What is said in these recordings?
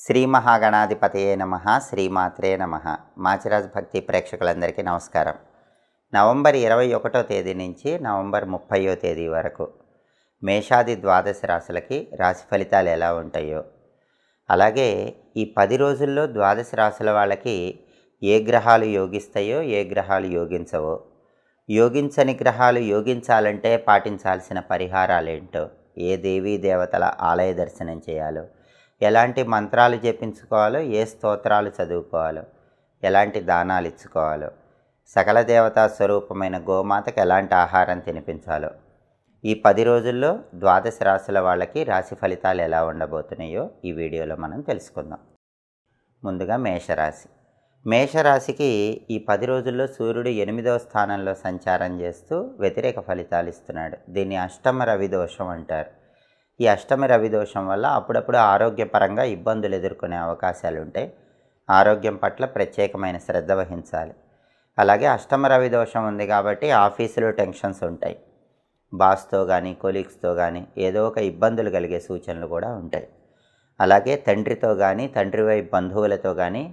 శ్రీ మహాగణాధిపతయే నమః. శ్రీమాత్రే నమః. మాచిరాజ్ భక్తి ప్రేక్షకులందరికీ నమస్కారం. నవంబర్ 21వ తేదీ నుంచి నవంబర్ 30వ తేదీ వరకు మేషాది ద్వాదశ రాశులకి రాశి ఫలితాలు ఎలా ఉంటాయో, అలాగే ఈ 10 రోజుల్లో ద్వాదశ రాశుల వాళ్ళకి ఏ గ్రహాలు యోగిస్తాయో, ఏ గ్రహాలు యోగించవో, యోగించని గ్రహాలు యోగించాలంటే పాటించాల్సిన పరిహారాలేంటో, ఏ దేవీ దేవతల ఆలయ దర్శనం చేయాలో, ఎలాంటి మంత్రాలు జపించుకోవాలో, ఏ స్తోత్రాలు చదువుకోవాలో, ఎలాంటి దానాలు ఇచ్చుకోవాలో, సకల దేవతా స్వరూపమైన గోమాతకు ఎలాంటి ఆహారం తినిపించాలో, ఈ 10 రోజుల్లో ద్వాదశ రాశుల వాళ్ళకి రాశి ఫలితాలు ఎలా ఉండబోతున్నాయో ఈ వీడియోలో మనం తెలుసుకుందాం. ముందుగా మేషరాశి. మేషరాశికి ఈ 10 రోజుల్లో సూర్యుడు 8వ స్థానంలో సంచారం చేస్తూ వ్యతిరేక ఫలితాలు ఇస్తున్నాడు. దీన్ని అష్టమ రవి దోషం అంటారు. ఈ అష్టమ రవి దోషం వల్ల అప్పుడప్పుడు ఆరోగ్యపరంగా ఇబ్బందులు ఎదుర్కొనే అవకాశాలు ఉంటాయి. ఆరోగ్యం పట్ల ప్రత్యేకమైన శ్రద్ధ వహించాలి. అలాగే అష్టమ రవి దోషం ఉంది కాబట్టి ఆఫీసులో టెన్షన్స్ ఉంటాయి. బాస్తో కానీ, కొలీగ్స్తో కానీ ఏదో ఒక ఇబ్బందులు కలిగే సూచనలు కూడా ఉంటాయి. అలాగే తండ్రితో కానీ, తండ్రి వైపు బంధువులతో కానీ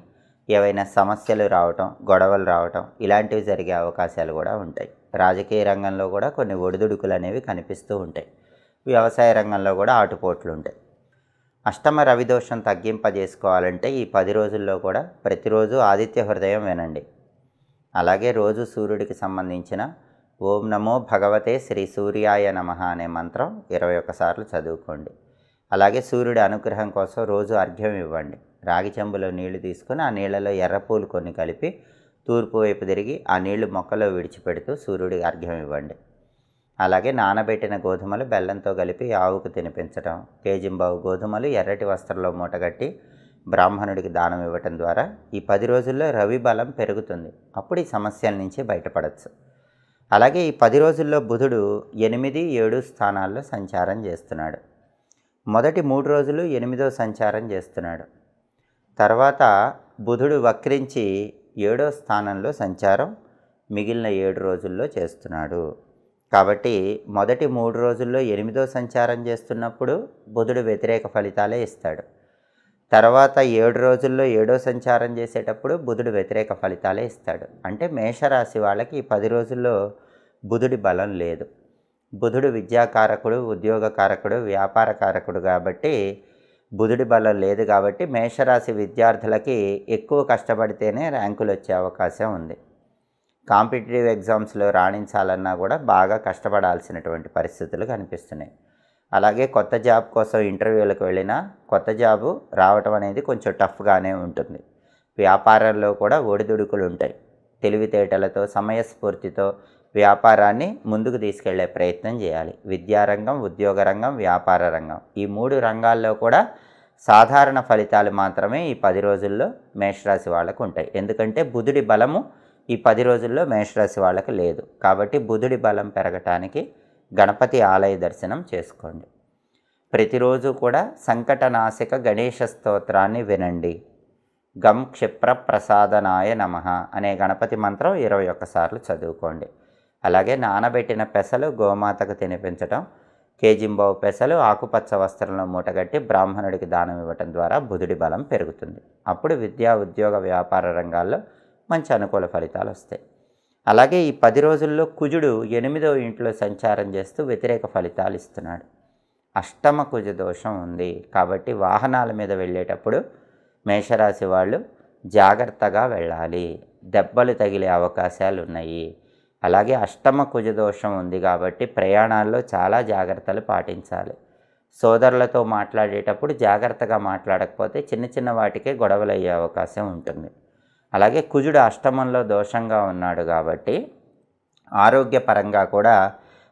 ఏవైనా సమస్యలు రావటం, గొడవలు రావటం ఇలాంటివి జరిగే అవకాశాలు కూడా ఉంటాయి. రాజకీయ రంగంలో కూడా కొన్ని ఒడిదుడుకులు అనేవి కనిపిస్తూ ఉంటాయి. వ్యవసాయ రంగంలో కూడా ఆటుపోట్లు ఉంటాయి. అష్టమ రవి దోషం తగ్గింపజేసుకోవాలంటే ఈ 10 రోజుల్లో కూడా ప్రతిరోజు ఆదిత్య హృదయం వినండి. అలాగే రోజు సూర్యుడికి సంబంధించిన ఓం నమో భగవతే శ్రీ సూర్యాయ నమః అనే మంత్రం 21 సార్లు చదువుకోండి. అలాగే సూర్యుడి అనుగ్రహం కోసం రోజు అర్ఘ్యం ఇవ్వండి. రాగి చెంబులో నీళ్లు తీసుకొని ఆ నీళ్లలో ఎర్రపూలు కొన్ని కలిపి తూర్పు వైపు తిరిగి ఆ నీళ్లు మొక్కలో విడిచిపెడుతూ సూర్యుడికి అర్ఘ్యం ఇవ్వండి. అలాగే నానబెట్టిన గోధుమలు బెల్లంతో కలిపి ఆవుకు తినిపించడం, కేజింబావు గోధుమలు ఎర్రటి వస్త్రంలో మూటగట్టి బ్రాహ్మణుడికి దానం ఇవ్వటం ద్వారా ఈ 10 రోజుల్లో రవి బలం పెరుగుతుంది. అప్పుడు ఈ సమస్యల నుంచి బయటపడవచ్చు. అలాగే ఈ 10 రోజుల్లో బుధుడు 8, 7 స్థానాల్లో సంచారం చేస్తున్నాడు. మొదటి 3 రోజులు 8వ సంచారం చేస్తున్నాడు. తర్వాత బుధుడు వక్రించి 7వ స్థానంలో సంచారం మిగిలిన 7 రోజుల్లో చేస్తున్నాడు. కాబట్టి మొదటి 3 రోజుల్లో 8వ సంచారం చేస్తున్నప్పుడు బుధుడు వ్యతిరేక ఫలితాలే ఇస్తాడు. తర్వాత 7 రోజుల్లో 7వ సంచారం చేసేటప్పుడు బుధుడు వ్యతిరేక ఫలితాలే ఇస్తాడు. అంటే మేషరాశి వాళ్ళకి ఈ 10 రోజుల్లో బుధుడి బలం లేదు. బుధుడు విద్యాకారకుడు, ఉద్యోగకారకుడు, వ్యాపారకారకుడు కాబట్టి బుధుడి బలం లేదు కాబట్టి మేషరాశి విద్యార్థులకి ఎక్కువ కష్టపడితేనే ర్యాంకులు వచ్చే అవకాశం ఉంది. కాంపిటేటివ్ ఎగ్జామ్స్లో రాణించాలన్నా కూడా బాగా కష్టపడాల్సినటువంటి పరిస్థితులు కనిపిస్తున్నాయి. అలాగే కొత్త జాబ్ కోసం ఇంటర్వ్యూలకు వెళ్ళినా కొత్త జాబు రావటం అనేది కొంచెం టఫ్గానే ఉంటుంది. వ్యాపారంలో కూడా ఒడిదుడుకులు ఉంటాయి. తెలివితేటలతో, సమయస్ఫూర్తితో వ్యాపారాన్ని ముందుకు తీసుకెళ్లే ప్రయత్నం చేయాలి. విద్యారంగం, ఉద్యోగ రంగం, వ్యాపార రంగం ఈ 3 రంగాల్లో కూడా సాధారణ ఫలితాలు మాత్రమే ఈ 10 రోజుల్లో మేషరాశి వాళ్ళకు ఉంటాయి. ఎందుకంటే బుధుడి బలము ఈ 10 రోజుల్లో మేషరాశి వాళ్ళకి లేదు. కాబట్టి బుధుడి బలం పెరగటానికి గణపతి ఆలయ దర్శనం చేసుకోండి. ప్రతిరోజు కూడా సంకటనాశక గణేష స్తోత్రాన్ని వినండి. గం క్షిప్ర ప్రసాదనాయ నమః అనే గణపతి మంత్రం 21 సార్లు చదువుకోండి. అలాగే నానబెట్టిన పెసలు గోమాతకు తినిపించడం, కేజింబావు పెసలు ఆకుపచ్చ వస్త్రంలో మూటగట్టి బ్రాహ్మణుడికి దానం ఇవ్వటం ద్వారా బుధుడి బలం పెరుగుతుంది. అప్పుడు విద్యా, ఉద్యోగ, వ్యాపార రంగాల్లో మంచి అనుకూల ఫలితాలు వస్తాయి. అలాగే ఈ 10 రోజుల్లో కుజుడు 8వ ఇంట్లో సంచారం చేస్తూ వ్యతిరేక ఫలితాలు ఇస్తున్నాడు. అష్టమ కుజ దోషం ఉంది కాబట్టి వాహనాల మీద వెళ్ళేటప్పుడు మేషరాశి వాళ్ళు జాగ్రత్తగా వెళ్ళాలి. దెబ్బలు తగిలే అవకాశాలు ఉన్నాయి. అలాగే అష్టమ కుజ దోషం ఉంది కాబట్టి ప్రయాణాల్లో చాలా జాగ్రత్తలు పాటించాలి. సోదరులతో మాట్లాడేటప్పుడు జాగ్రత్తగా మాట్లాడకపోతే చిన్న చిన్న వాటికే గొడవలు అయ్యే అవకాశం ఉంటుంది. అలాగే కుజుడు అష్టమంలో దోషంగా ఉన్నాడు కాబట్టి ఆరోగ్యపరంగా కూడా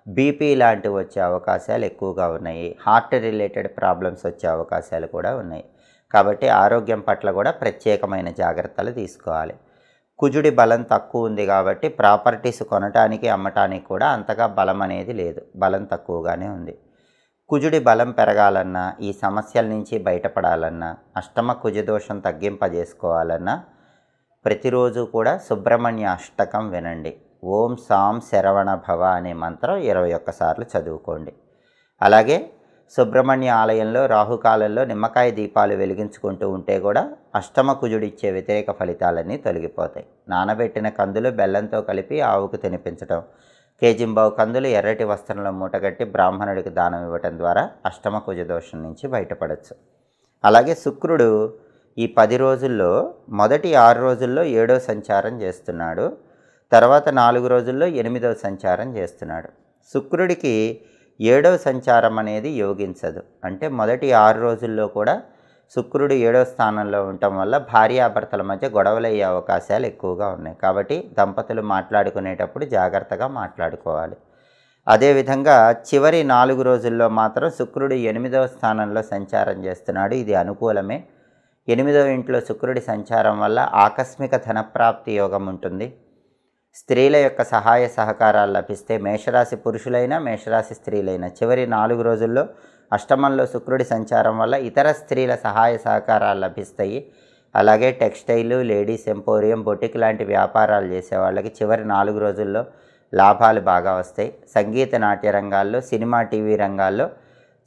బీపీ లాంటివి వచ్చే అవకాశాలు ఎక్కువగా ఉన్నాయి. హార్ట్ రిలేటెడ్ ప్రాబ్లమ్స్ వచ్చే అవకాశాలు కూడా ఉన్నాయి. కాబట్టి ఆరోగ్యం పట్ల కూడా ప్రత్యేకమైన జాగ్రత్తలు తీసుకోవాలి. కుజుడి బలం తక్కువ ఉంది కాబట్టి ప్రాపర్టీస్ కొనటానికి, అమ్మటానికి కూడా అంతగా బలం అనేది లేదు. బలం తక్కువగానే ఉంది. కుజుడి బలం పెరగాలన్నా, ఈ సమస్యల నుంచి బయటపడాలన్నా, అష్టమ కుజదోషం తగ్గింపజేసుకోవాలన్నా ప్రతిరోజు కూడా సుబ్రహ్మణ్య అష్టకం వినండి. ఓం సాం శరవణ భవ అనే మంత్రం 21 సార్లు చదువుకోండి. అలాగే సుబ్రహ్మణ్య ఆలయంలో రాహుకాలంలో నిమ్మకాయ దీపాలు వెలిగించుకుంటూ ఉంటే కూడా అష్టమ కుజుడిచ్చే వ్యతిరేక ఫలితాలన్నీ తొలగిపోతాయి. నానబెట్టిన కందులు బెల్లంతో కలిపి ఆవుకు తినిపించడం, కేజింబావు కందులు ఎర్రటి వస్త్రంలో మూటగట్టి బ్రాహ్మణుడికి దానం ఇవ్వటం ద్వారా అష్టమ కుజ దోషం నుంచి బయటపడవచ్చు. అలాగే శుక్రుడు ఈ 10 రోజుల్లో మొదటి 6 రోజుల్లో 7వ సంచారం చేస్తున్నాడు, తర్వాత 4 రోజుల్లో 8వ సంచారం చేస్తున్నాడు. శుక్రుడికి 7వ సంచారం అనేది యోగించదు. అంటే మొదటి 6 రోజుల్లో కూడా శుక్రుడు 7వ స్థానంలో ఉండటం వల్ల భార్యాభర్తల మధ్య గొడవలయ్యే అవకాశాలు ఎక్కువగా ఉన్నాయి. కాబట్టి దంపతులు మాట్లాడుకునేటప్పుడు జాగ్రత్తగా మాట్లాడుకోవాలి. అదేవిధంగా చివరి 4 రోజుల్లో మాత్రం శుక్రుడు 8వ స్థానంలో సంచారం చేస్తున్నాడు. ఇది అనుకూలమే. 8వ ఇంట్లో శుక్రుడి సంచారం వల్ల ఆకస్మిక ధనప్రాప్తి యోగం ఉంటుంది. స్త్రీల యొక్క సహాయ సహకారాలు లభిస్తే మేషరాశి పురుషులైనా మేషరాశి స్త్రీలైనా చివరి 4 రోజుల్లో అష్టమంలో శుక్రుడి సంచారం వల్ల ఇతర స్త్రీల సహాయ సహకారాలు లభిస్తాయి. అలాగే టెక్స్టైలు, లేడీస్ ఎంపోరియం, బొటిక్ లాంటి వ్యాపారాలు చేసే వాళ్ళకి చివరి 4 రోజుల్లో లాభాలు బాగా వస్తాయి. సంగీత నాట్య రంగాల్లో, సినిమా టీవీ రంగాల్లో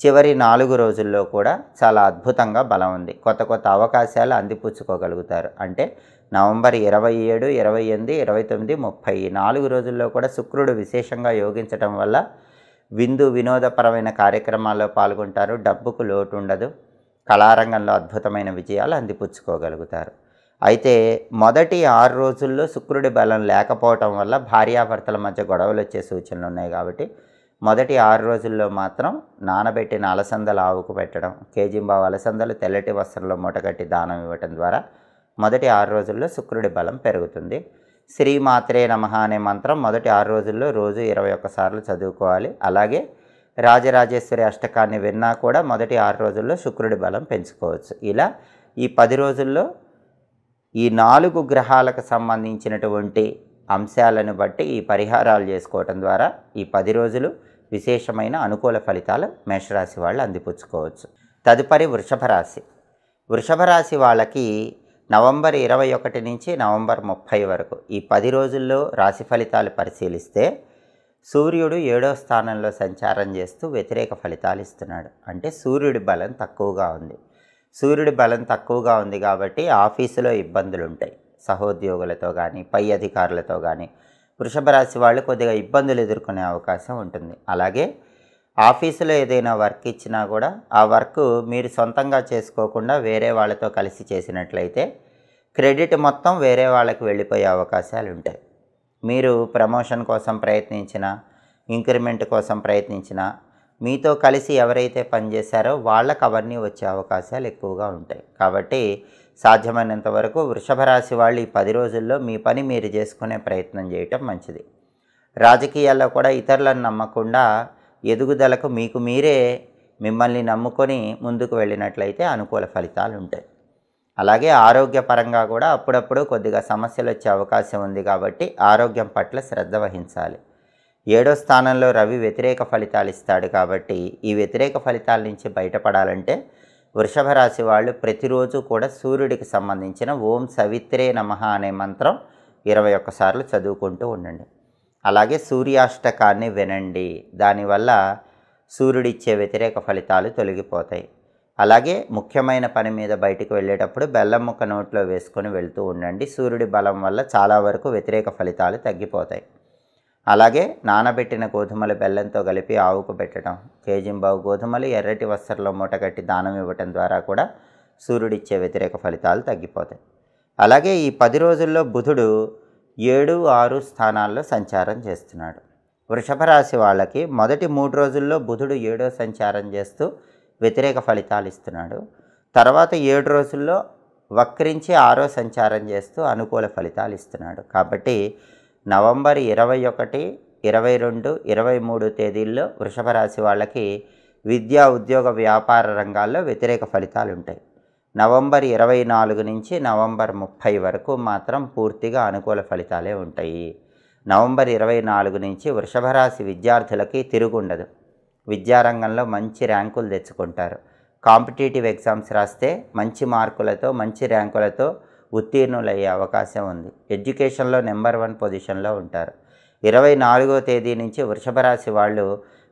చివరి 4 రోజుల్లో కూడా చాలా అద్భుతంగా బలం ఉంది. కొత్త కొత్త అవకాశాలు అందిపుచ్చుకోగలుగుతారు. అంటే నవంబర్ 27, 28, 29, 30 ఈ 4 రోజుల్లో కూడా శుక్రుడు విశేషంగా యోగించడం వల్ల వినోదపరమైన కార్యక్రమాల్లో పాల్గొంటారు. డబ్బుకు లోటు ఉండదు. కళారంగంలో అద్భుతమైన విజయాలు అందిపుచ్చుకోగలుగుతారు. అయితే మొదటి 6 రోజుల్లో శుక్రుడి బలం లేకపోవటం వల్ల భార్యాభర్తల మధ్య గొడవలు వచ్చే సూచనలు ఉన్నాయి. కాబట్టి మొదటి 6 రోజుల్లో మాత్రం నానబెట్టిన అలసందలు ఆవుకు పెట్టడం, కేజింబావు అలసందలు తెల్లటి వస్త్రంలో మూటగట్టి దానం ఇవ్వటం ద్వారా మొదటి 6 రోజుల్లో శుక్రుడి బలం పెరుగుతుంది. శ్రీమాత్రే నమః అనే మంత్రం మొదటి 6 రోజుల్లో రోజు 21 సార్లు చదువుకోవాలి. అలాగే రాజరాజేశ్వరి అష్టకాన్ని విన్నా కూడా మొదటి 6 రోజుల్లో శుక్రుడి బలం పెంచుకోవచ్చు. ఇలా ఈ 10 రోజుల్లో ఈ 4 గ్రహాలకు సంబంధించినటువంటి అంశాలను బట్టి ఈ పరిహారాలు చేసుకోవటం ద్వారా ఈ 10 రోజులు విశేషమైన అనుకూల ఫలితాలు మేషరాశి వాళ్ళు అందిపుచ్చుకోవచ్చు. తదుపరి వృషభ రాశి. వృషభ రాశి వాళ్ళకి నవంబర్ 21 నుంచి నవంబర్ 30 వరకు ఈ 10 రోజుల్లో రాశి ఫలితాలు పరిశీలిస్తే సూర్యుడు 7వ స్థానంలో సంచారం చేస్తూ వ్యతిరేక ఫలితాలు ఇస్తున్నాడు. అంటే సూర్యుడి బలం తక్కువగా ఉంది. సూర్యుడి బలం తక్కువగా ఉంది కాబట్టి ఆఫీసులో ఇబ్బందులు ఉంటాయి. సహోద్యోగులతో కానీ, పై అధికారులతో కానీ వృషభ రాశి వాళ్ళు కొద్దిగా ఇబ్బందులు ఎదుర్కొనే అవకాశం ఉంటుంది. అలాగే ఆఫీసులో ఏదైనా వర్క్ ఇచ్చినా కూడా ఆ వర్క్ మీరు సొంతంగా చేసుకోకుండా వేరే వాళ్ళతో కలిసి చేసినట్లయితే క్రెడిట్ మొత్తం వేరే వాళ్ళకి వెళ్ళిపోయే అవకాశాలు ఉంటాయి. మీరు ప్రమోషన్ కోసం ప్రయత్నించినా, ఇంక్రిమెంట్ కోసం ప్రయత్నించినా మీతో కలిసి ఎవరైతే పనిచేశారో వాళ్ళకు అవన్నీ వచ్చే అవకాశాలు ఎక్కువగా ఉంటాయి. కాబట్టి సాధ్యమైనంత వరకు వృషభ రాశి వాళ్ళు ఈ 10 రోజుల్లో మీ పని మీరు చేసుకునే ప్రయత్నం చేయటం మంచిది. రాజకీయాల్లో కూడా ఇతరులను నమ్మకుండా ఎదుగుదలకు మీకు మీరే మిమ్మల్ని నమ్ముకొని ముందుకు వెళ్ళినట్లయితే అనుకూల ఫలితాలు ఉంటాయి. అలాగే ఆరోగ్యపరంగా కూడా అప్పుడప్పుడు కొద్దిగా సమస్యలు వచ్చే అవకాశం ఉంది. కాబట్టి ఆరోగ్యం పట్ల శ్రద్ధ వహించాలి. 7వ స్థానంలో రవి వ్యతిరేక ఫలితాలు ఇస్తాడు. కాబట్టి ఈ వ్యతిరేక ఫలితాల నుంచి బయటపడాలంటే వృషభ రాశి వాళ్ళు ప్రతిరోజు కూడా సూర్యుడికి సంబంధించిన ఓం సవిత్రే నమః అనే మంత్రం 21 సార్లు చదువుకుంటూ ఉండండి. అలాగే సూర్యాష్టకాన్ని వినండి. దానివల్ల సూర్యుడిచ్చే వ్యతిరేక ఫలితాలు తొలగిపోతాయి. అలాగే ముఖ్యమైన పని మీద బయటికి వెళ్ళేటప్పుడు బెల్లం ముక్క నోట్లో వేసుకొని వెళ్తూ ఉండండి. సూర్యుడి బలం వల్ల చాలా వరకు వ్యతిరేక ఫలితాలు తగ్గిపోతాయి. అలాగే నానబెట్టిన గోధుమలు బెల్లంతో కలిపి ఆవుకు పెట్టడం, కేజింబావు గోధుమలు ఎర్రటి వస్త్రంలో మూటగట్టి దానం ఇవ్వటం ద్వారా కూడా సూర్యుడిచ్చే వ్యతిరేక ఫలితాలు తగ్గిపోతాయి. అలాగే ఈ 10 రోజుల్లో బుధుడు 7, 6 స్థానాల్లో సంచారం చేస్తున్నాడు. వృషభ రాశి వాళ్ళకి మొదటి 3 రోజుల్లో బుధుడు 7వ సంచారం చేస్తూ వ్యతిరేక ఫలితాలు ఇస్తున్నాడు. తర్వాత 7 రోజుల్లో వక్రించి 6వ సంచారం చేస్తూ అనుకూల ఫలితాలు ఇస్తున్నాడు. కాబట్టి నవంబర్ 21, 22, 23 తేదీల్లో వృషభ రాశి వాళ్ళకి విద్యా, ఉద్యోగ, వ్యాపార రంగాల్లో వ్యతిరేక ఫలితాలు ఉంటాయి. నవంబర్ 24 నుంచి నవంబర్ 30 వరకు మాత్రం పూర్తిగా అనుకూల ఫలితాలే ఉంటాయి. నవంబర్ 24 నుంచి వృషభ రాశి విద్యార్థులకి తిరుగుండదు. విద్యారంగంలో మంచి ర్యాంకులు తెచ్చుకుంటారు. కాంపిటేటివ్ ఎగ్జామ్స్ రాస్తే మంచి మార్కులతో, మంచి ర్యాంకులతో ఉత్తీర్ణులయ్యే అవకాశం ఉంది. ఎడ్యుకేషన్లో నెంబర్ 1 పొజిషన్లో ఉంటారు. 24వ తేదీ నుంచి వృషభ రాశి వాళ్ళు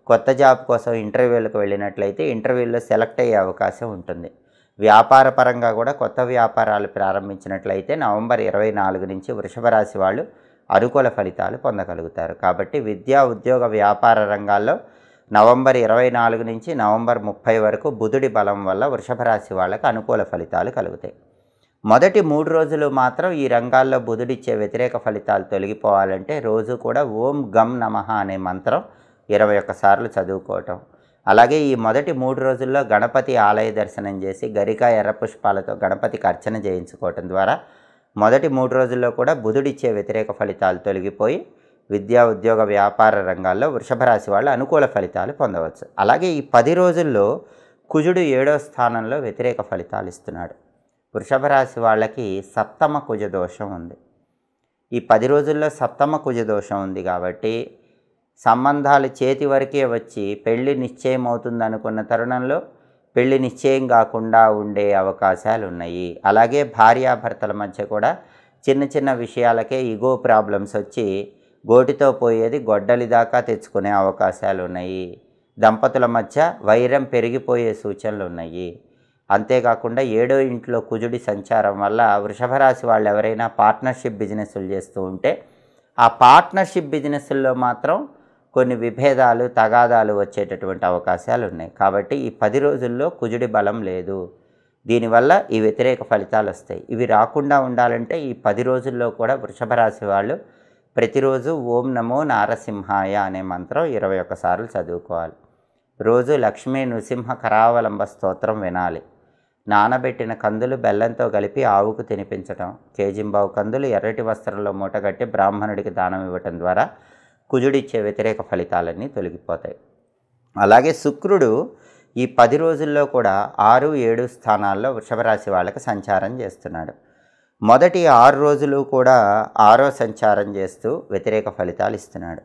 కొత్త జాబ్ కోసం ఇంటర్వ్యూలకు వెళ్ళినట్లయితే ఇంటర్వ్యూలో సెలెక్ట్ అయ్యే అవకాశం ఉంటుంది. వ్యాపార పరంగా కూడా కొత్త వ్యాపారాలు ప్రారంభించినట్లయితే నవంబర్ 24 నుంచి వృషభ రాశి వాళ్ళు అనుకూల ఫలితాలు పొందగలుగుతారు. కాబట్టి విద్యా, ఉద్యోగ, వ్యాపార రంగాల్లో నవంబర్ 24 నుంచి నవంబర్ 30 వరకు బుధుడి బలం వల్ల వృషభ రాశి వాళ్ళకి అనుకూల ఫలితాలు కలుగుతాయి. మొదటి 3 రోజులు మాత్రం ఈ రంగాల్లో బుధుడిచ్చే వ్యతిరేక ఫలితాలు తొలగిపోవాలంటే రోజు కూడా ఓం గం నమః అనే మంత్రం 21 సార్లు చదువుకోవటం. అలాగే ఈ మొదటి 3 రోజుల్లో గణపతి ఆలయ దర్శనం చేసి గరిక, ఎర్ర పుష్పాలతో గణపతికి అర్చన చేయించుకోవటం ద్వారా మొదటి 3 రోజుల్లో కూడా బుధుడిచ్చే వ్యతిరేక ఫలితాలు తొలగిపోయి విద్యా, ఉద్యోగ, వ్యాపార రంగాల్లో వృషభ రాశి వాళ్ళు అనుకూల ఫలితాలు పొందవచ్చు. అలాగే ఈ 10 రోజుల్లో కుజుడు 7వ స్థానంలో వ్యతిరేక ఫలితాలు ఇస్తున్నాడు. వృషభ రాశి వాళ్ళకి సప్తమ కుజ దోషం ఉంది. ఈ 10 రోజుల్లో సప్తమ కుజ దోషం ఉంది కాబట్టి సంబంధాలు చేతి వరకే వచ్చి పెళ్లి నిశ్చయం అవుతుంది అనుకున్న తరుణంలో పెళ్లి నిశ్చయం కాకుండా ఉండే అవకాశాలు ఉన్నాయి. అలాగే భార్యాభర్తల మధ్య కూడా చిన్న చిన్న విషయాలకే ఈగో ప్రాబ్లమ్స్ వచ్చి గోటితో పోయేది గొడ్డలి దాకా తెచ్చుకునే అవకాశాలు ఉన్నాయి. దంపతుల మధ్య వైరం పెరిగిపోయే సూచనలు ఉన్నాయి. అంతేకాకుండా 7వ ఇంట్లో కుజుడి సంచారం వల్ల వృషభ రాశి వాళ్ళు ఎవరైనా పార్ట్నర్షిప్ బిజినెస్లు చేస్తూ ఉంటే ఆ పార్ట్నర్షిప్ బిజినెస్ల్లో మాత్రం కొన్ని విభేదాలు, తగాదాలు వచ్చేటటువంటి అవకాశాలు ఉన్నాయి. కాబట్టి ఈ 10 రోజుల్లో కుజుడి బలం లేదు. దీనివల్ల ఈ వ్యతిరేక ఫలితాలు వస్తాయి. ఇవి రాకుండా ఉండాలంటే ఈ 10 రోజుల్లో కూడా వృషభ రాశి వాళ్ళు ప్రతిరోజు ఓం నమో నారసింహాయ అనే మంత్రం 21 సార్లు చదువుకోవాలి. రోజు లక్ష్మీ నృసింహ కరావలంబ స్తోత్రం వినాలి. నానబెట్టిన కందులు బెల్లంతో కలిపి ఆవుకు తినిపించటం, కేజింబావు కందులు ఎర్రటి వస్త్రంలో మూటగట్టి బ్రాహ్మణుడికి దానం ఇవ్వటం ద్వారా కుజుడిచ్చే వ్యతిరేక ఫలితాలన్నీ తొలగిపోతాయి. అలాగే శుక్రుడు ఈ 10 రోజుల్లో కూడా 6, 7 స్థానాల్లో వృషభ రాశి వాళ్ళకి సంచారం చేస్తున్నాడు. మొదటి 6 రోజులు కూడా 6వ సంచారం చేస్తూ వ్యతిరేక ఫలితాలు ఇస్తున్నాడు.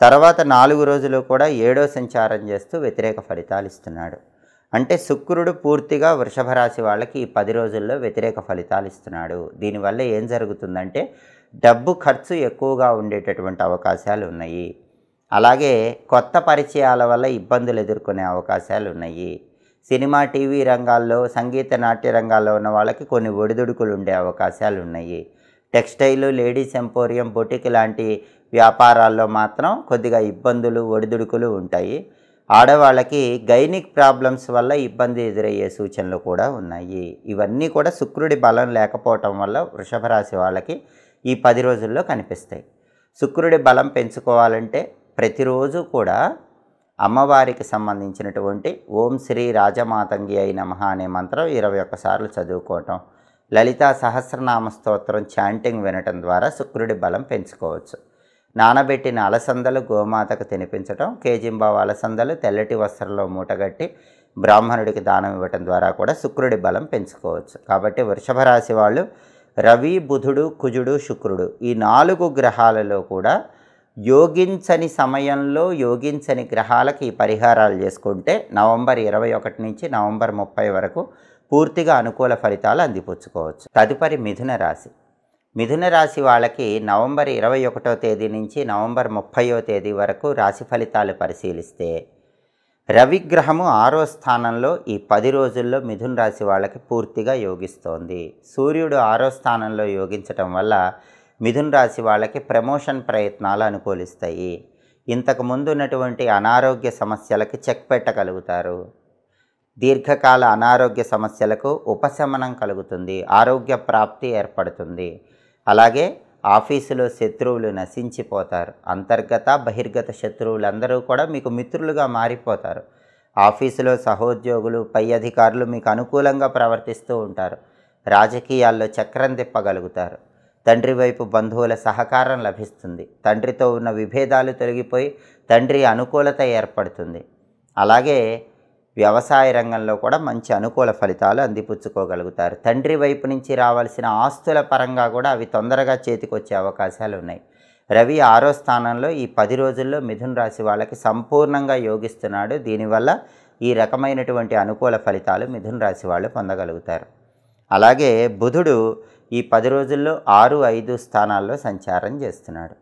తర్వాత 4 రోజులు కూడా 7వ సంచారం చేస్తూ వ్యతిరేక ఫలితాలు ఇస్తున్నాడు. అంటే శుక్రుడు పూర్తిగా వృషభ రాశి వాళ్ళకి ఈ 10 రోజుల్లో వ్యతిరేక ఫలితాలు ఇస్తున్నాడు. దీనివల్ల ఏం జరుగుతుందంటే డబ్బు ఖర్చు ఎక్కువగా ఉండేటటువంటి అవకాశాలు ఉన్నాయి. అలాగే కొత్త పరిచయాల వల్ల ఇబ్బందులు ఎదుర్కొనే అవకాశాలు ఉన్నాయి. సినిమా, టీవీ రంగాల్లో, సంగీత, నాట్య రంగాల్లో ఉన్న వాళ్ళకి కొన్ని ఒడిదుడుకులు ఉండే అవకాశాలు ఉన్నాయి. టెక్స్టైల్, లేడీస్ ఎంపోరియం, బొటిక్ లాంటి వ్యాపారాల్లో మాత్రం కొద్దిగా ఇబ్బందులు, ఒడిదుడుకులు ఉంటాయి. ఆడవాళ్ళకి గైనిక్ ప్రాబ్లమ్స్ వల్ల ఇబ్బంది ఎదురయ్యే సూచనలు కూడా ఉన్నాయి. ఇవన్నీ కూడా శుక్రుడి బలం లేకపోవటం వల్ల వృషభ రాశి వాళ్ళకి ఈ 10 రోజుల్లో కనిపిస్తాయి. శుక్రుడి బలం పెంచుకోవాలంటే ప్రతిరోజు కూడా అమ్మవారికి సంబంధించినటువంటి ఓం శ్రీ రాజమాతంగి అయి నమః అనే మంత్రం 21 సార్లు చదువుకోవటం, లలితా సహస్రనామ స్తోత్రం చాంటింగ్ వినటం ద్వారా శుక్రుడి బలం పెంచుకోవచ్చు. నానబెట్టిన అలసందలు గోమాతకు తినిపించటం, కేజింబావు అలసందలు తెల్లటి వస్త్రంలో మూటగట్టి బ్రాహ్మణుడికి దానం ఇవ్వటం ద్వారా కూడా శుక్రుడి బలం పెంచుకోవచ్చు. కాబట్టి వృషభ రాశి వాళ్ళు రవి, బుధుడు, కుజుడు, శుక్రుడు ఈ 4 గ్రహాలలో కూడా యోగించని సమయంలో యోగించని గ్రహాలకి ఈ పరిహారాలు చేసుకుంటే నవంబర్ 21 నుంచి నవంబర్ 30 వరకు పూర్తిగా అనుకూల ఫలితాలు అందిపుచ్చుకోవచ్చు. తదుపరి మిథున రాశి. మిథున రాశి వాళ్ళకి నవంబర్ 21వ తేదీ నుంచి నవంబర్ 30వ తేదీ వరకు రాశి ఫలితాలు పరిశీలిస్తే రవిగ్రహము 6వ స్థానంలో ఈ 10 రోజుల్లో మిథున రాశి వాళ్ళకి పూర్తిగా యోగిస్తోంది. సూర్యుడు 6వ స్థానంలో యోగించటం వల్ల మిథున రాశి వాళ్ళకి ప్రమోషన్ ప్రయత్నాలు అనుకూలిస్తాయి. ఇంతకు ముందు ఉన్నటువంటి అనారోగ్య సమస్యలకి చెక్ పెట్టగలుగుతారు. దీర్ఘకాల అనారోగ్య సమస్యలకు ఉపశమనం కలుగుతుంది. ఆరోగ్య ప్రాప్తి ఏర్పడుతుంది. అలాగే ఆఫీసులో శత్రువులు నశించిపోతారు. అంతర్గత, బహిర్గత శత్రువులందరూ కూడా మీకు మిత్రులుగా మారిపోతారు. ఆఫీసులో సహోద్యోగులు, పై అధికారులు మీకు అనుకూలంగా ప్రవర్తిస్తూ ఉంటారు. రాజకీయాల్లో చక్రం తిప్పగలుగుతారు. తండ్రి వైపు బంధువుల సహకారం లభిస్తుంది. తండ్రితో ఉన్న విభేదాలు తొలగిపోయి తండ్రి అనుకూలత ఏర్పడుతుంది. అలాగే వ్యవసాయ రంగంలో కూడా మంచి అనుకూల ఫలితాలు అందిపుచ్చుకోగలుగుతారు. తండ్రి వైపు నుంచి రావాల్సిన ఆస్తుల పరంగా కూడా అవి తొందరగా చేతికొచ్చే అవకాశాలు ఉన్నాయి. రవి 6వ స్థానంలో ఈ 10 రోజుల్లో మిథున రాశి వాళ్ళకి సంపూర్ణంగా యోగిస్తున్నాడు. దీనివల్ల ఈ రకమైనటువంటి అనుకూల ఫలితాలు మిథున రాశి వాళ్ళు పొందగలుగుతారు. అలాగే బుధుడు ఈ 10 రోజుల్లో 6, 5 స్థానాల్లో సంచారం చేస్తున్నాడు.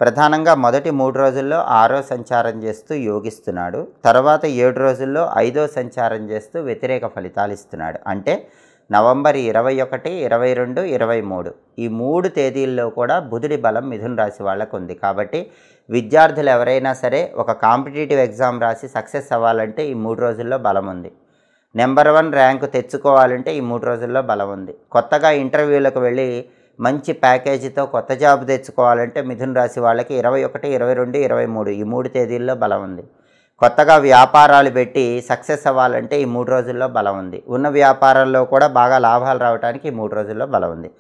ప్రధానంగా మొదటి 3 రోజుల్లో 6వ సంచారం చేస్తూ యోగిస్తున్నాడు. తర్వాత 7 రోజుల్లో 5వ సంచారం చేస్తూ వ్యతిరేక ఫలితాలు ఇస్తున్నాడు. అంటే నవంబర్ 21, 22, 23 ఈ 3 తేదీల్లో కూడా బుధుడి బలం మిథున రాశి వాళ్ళకు ఉంది. కాబట్టి విద్యార్థులు ఎవరైనా సరే ఒక కాంపిటేటివ్ ఎగ్జామ్ రాసి సక్సెస్ అవ్వాలంటే ఈ 3 రోజుల్లో బలం ఉంది. నెంబర్ 1 ర్యాంకు తెచ్చుకోవాలంటే ఈ 3 రోజుల్లో బలం ఉంది. కొత్తగా ఇంటర్వ్యూలకు వెళ్ళి మంచి ప్యాకేజీతో కొత్త జాబ్ తెచ్చుకోవాలంటే మిథున రాశి వాళ్ళకి 21, 22, 23 ఈ 3 తేదీల్లో బలం ఉంది. కొత్తగా వ్యాపారాలు పెట్టి సక్సెస్ అవ్వాలంటే ఈ 3 రోజుల్లో బలం ఉంది. ఉన్న వ్యాపారాల్లో కూడా బాగా లాభాలు రావడానికి ఈ 3 రోజుల్లో బలం ఉంది.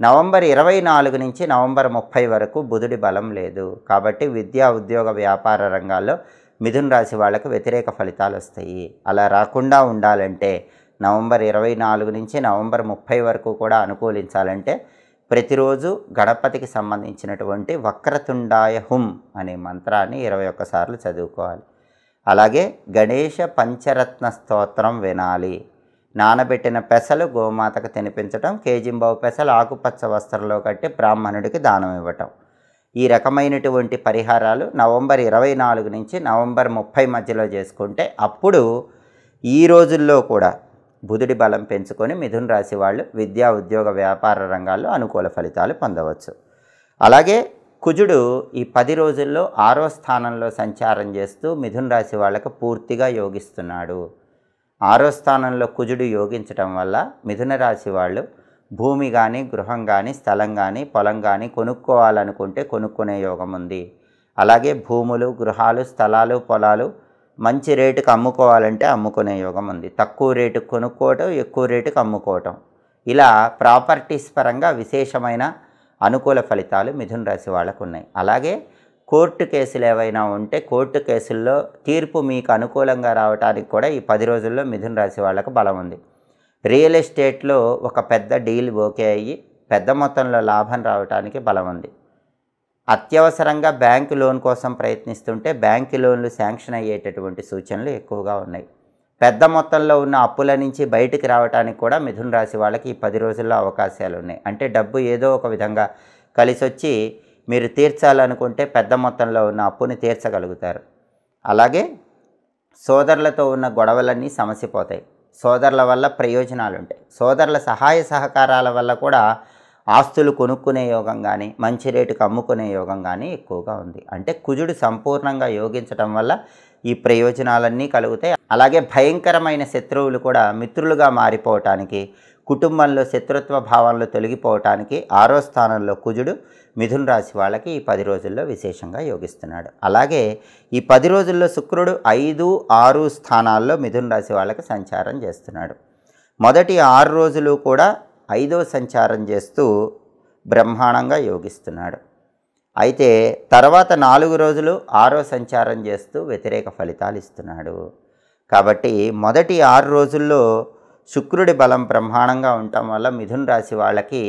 నవంబర్ 24 నుంచి నవంబర్ 30 వరకు బుధుడి బలం లేదు. కాబట్టి విద్యా, ఉద్యోగ, వ్యాపార రంగాల్లో మిథున రాశి వాళ్ళకు వ్యతిరేక ఫలితాలు వస్తాయి. అలా రాకుండా ఉండాలంటే నవంబర్ 24 నుంచి నవంబర్ 30 వరకు కూడా అనుకూలించాలంటే ప్రతిరోజు గణపతికి సంబంధించినటువంటి వక్రతుండాయ హుం అనే మంత్రాన్ని 21 సార్లు చదువుకోవాలి. అలాగే గణేష పంచరత్న స్తోత్రం వినాలి. నానబెట్టిన పెసలు గోమాతకు తినిపించటం, కేజింబావు పెసలు ఆకుపచ్చ వస్త్రంలో కట్టి బ్రాహ్మణుడికి దానం ఇవ్వటం. ఈ రకమైనటువంటి పరిహారాలు నవంబర్ 24 నుంచి నవంబర్ 30 మధ్యలో చేసుకుంటే అప్పుడు ఈ రోజుల్లో కూడా బుధుడి బలం పెంచుకొని మిథున రాశి వాళ్ళు విద్యా, ఉద్యోగ, వ్యాపార రంగాల్లో అనుకూల ఫలితాలు పొందవచ్చు. అలాగే కుజుడు ఈ 10 రోజుల్లో 6వ స్థానంలో సంచారం చేస్తూ మిథున రాశి వాళ్ళకు పూర్తిగా యోగిస్తున్నాడు. 6వ స్థానంలో కుజుడు యోగించటం వల్ల మిథున రాశి వాళ్ళు భూమి కానీ, గృహం కానీ, స్థలం కానీ, పొలం కానీ కొనుక్కోవాలనుకుంటే కొనుక్కునే యోగం ఉంది. అలాగే భూములు, గృహాలు, స్థలాలు, పొలాలు మంచి రేటుకు అమ్ముకోవాలంటే అమ్ముకునే యోగం ఉంది. తక్కువ రేటుకు కొనుక్కోవటం, ఎక్కువ రేటుకు అమ్ముకోవటం, ఇలా ప్రాపర్టీస్ పరంగా విశేషమైన అనుకూల ఫలితాలు మిథున రాశి వాళ్ళకు ఉన్నాయి. అలాగే కోర్టు కేసులు ఏవైనా ఉంటే కోర్టు కేసుల్లో తీర్పు మీకు అనుకూలంగా రావడానికి కూడా ఈ 10 రోజుల్లో మిథున రాశి వాళ్ళకు బలం ఉంది. రియల్ ఎస్టేట్లో ఒక పెద్ద డీల్ ఓకే అయ్యి పెద్ద మొత్తంలో లాభం రావడానికి బలం ఉంది. అత్యవసరంగా బ్యాంకు లోన్ కోసం ప్రయత్నిస్తుంటే బ్యాంకు లోన్లు శాంక్షన్ అయ్యేటటువంటి సూచనలు ఎక్కువగా ఉన్నాయి. పెద్ద మొత్తంలో ఉన్న అప్పుల నుంచి బయటికి రావడానికి కూడా మిథున రాశి వాళ్ళకి ఈ 10 రోజుల్లో అవకాశాలు ఉన్నాయి. అంటే డబ్బు ఏదో ఒక విధంగా కలిసి వచ్చి మీరు తీర్చాలనుకుంటే పెద్ద మొత్తంలో ఉన్న అప్పుని తీర్చగలుగుతారు. అలాగే సోదరులతో ఉన్న గొడవలన్నీ సమసిపోతాయి. సోదరుల వల్ల ప్రయోజనాలు ఉంటాయి. సోదరుల సహాయ సహకారాల వల్ల కూడా ఆస్తులు కొనుక్కునే యోగం కానీ, మంచి రేటుకు అమ్ముకునే యోగం కానీ ఎక్కువగా ఉంది. అంటే కుజుడు సంపూర్ణంగా యోగించడం వల్ల ఈ ప్రయోజనాలన్నీ కలుగుతాయి. అలాగే భయంకరమైన శత్రువులు కూడా మిత్రులుగా మారిపోవటానికి, కుటుంబంలో శత్రుత్వ భావనలు తొలగిపోవటానికి 6వ స్థానంలో కుజుడు మిథున రాశి వాళ్ళకి ఈ 10 రోజుల్లో విశేషంగా యోగిస్తున్నాడు. అలాగే ఈ 10 రోజుల్లో శుక్రుడు 5, 6 స్థానాల్లో మిథున రాశి వాళ్ళకి సంచారం చేస్తున్నాడు. మొదటి 6 రోజులు కూడా 5వ సంచారం చేస్తూ బ్రహ్మాండంగా యోగిస్తున్నాడు. అయితే తర్వాత 4 రోజులు 6వ సంచారం చేస్తూ వ్యతిరేక ఫలితాలు ఇస్తున్నాడు. కాబట్టి మొదటి 6 రోజుల్లో శుక్రుడి బలం బ్రహ్మాండంగా ఉండటం వల్ల మిథున రాశి వాళ్ళకి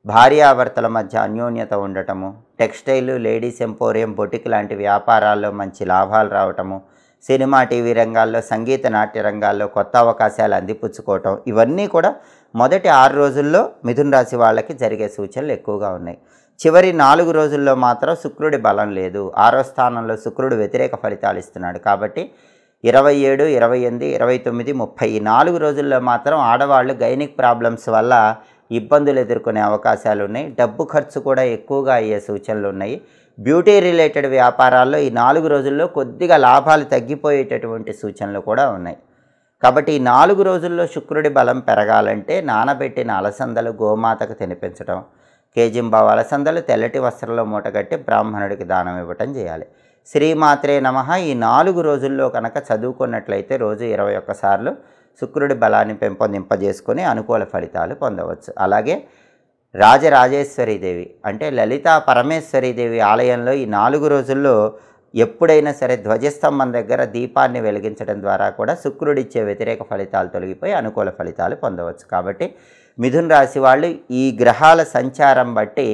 భార్యాభర్తల మధ్య అన్యోన్యత ఉండటము, టెక్స్టైల్, లేడీస్ ఎంపోరియం, బొటిక్ లాంటి వ్యాపారాల్లో మంచి లాభాలు రావటము, సినిమా, టీవీ రంగాల్లో, సంగీత, నాట్య రంగాల్లో కొత్త అవకాశాలు అందిపుచ్చుకోవటం, ఇవన్నీ కూడా మొదటి 6 రోజుల్లో మిథున రాశి వాళ్ళకి జరిగే సూచనలు ఎక్కువగా ఉన్నాయి. చివరి 4 రోజుల్లో మాత్రం శుక్రుడి బలం లేదు. 6వ స్థానంలో శుక్రుడు వ్యతిరేక ఫలితాలు ఇస్తున్నాడు. కాబట్టి 27, 28, 29, 30 ఈ 4 రోజుల్లో మాత్రం ఆడవాళ్ళు గైనిక్ ప్రాబ్లమ్స్ వల్ల ఇబ్బందులు ఎదుర్కొనే అవకాశాలు ఉన్నాయి. డబ్బు ఖర్చు కూడా ఎక్కువగా అయ్యే సూచనలు ఉన్నాయి. బ్యూటీ రిలేటెడ్ వ్యాపారాల్లో ఈ 4 రోజుల్లో కొద్దిగా లాభాలు తగ్గిపోయేటటువంటి సూచనలు కూడా ఉన్నాయి. కాబట్టి ఈ 4 రోజుల్లో శుక్రుడి బలం పెరగాలంటే నానబెట్టిన అలసందలు గోమాతకు తినిపించడం, కేజింబావు అలసందలు తెల్లటి వస్త్రంలో మూటగట్టి బ్రాహ్మణుడికి దానం ఇవ్వటం చేయాలి. శ్రీమాత్రే నమః ఈ 4 రోజుల్లో కనుక చదువుకున్నట్లయితే రోజు 21 సార్లు శుక్రుడి బలాన్ని పెంపొందింపజేసుకొని అనుకూల ఫలితాలు పొందవచ్చు. అలాగే రాజరాజేశ్వరీదేవి అంటే లలితా పరమేశ్వరీదేవి ఆలయంలో ఈ 4 రోజుల్లో ఎప్పుడైనా సరే ధ్వజస్తంభం దగ్గర దీపాన్ని వెలిగించడం ద్వారా కూడా శుక్రుడిచ్చే వ్యతిరేక ఫలితాలు తొలగిపోయి అనుకూల ఫలితాలు పొందవచ్చు. కాబట్టి మిథున రాశి వాళ్ళు ఈ గ్రహాల సంచారం బట్టి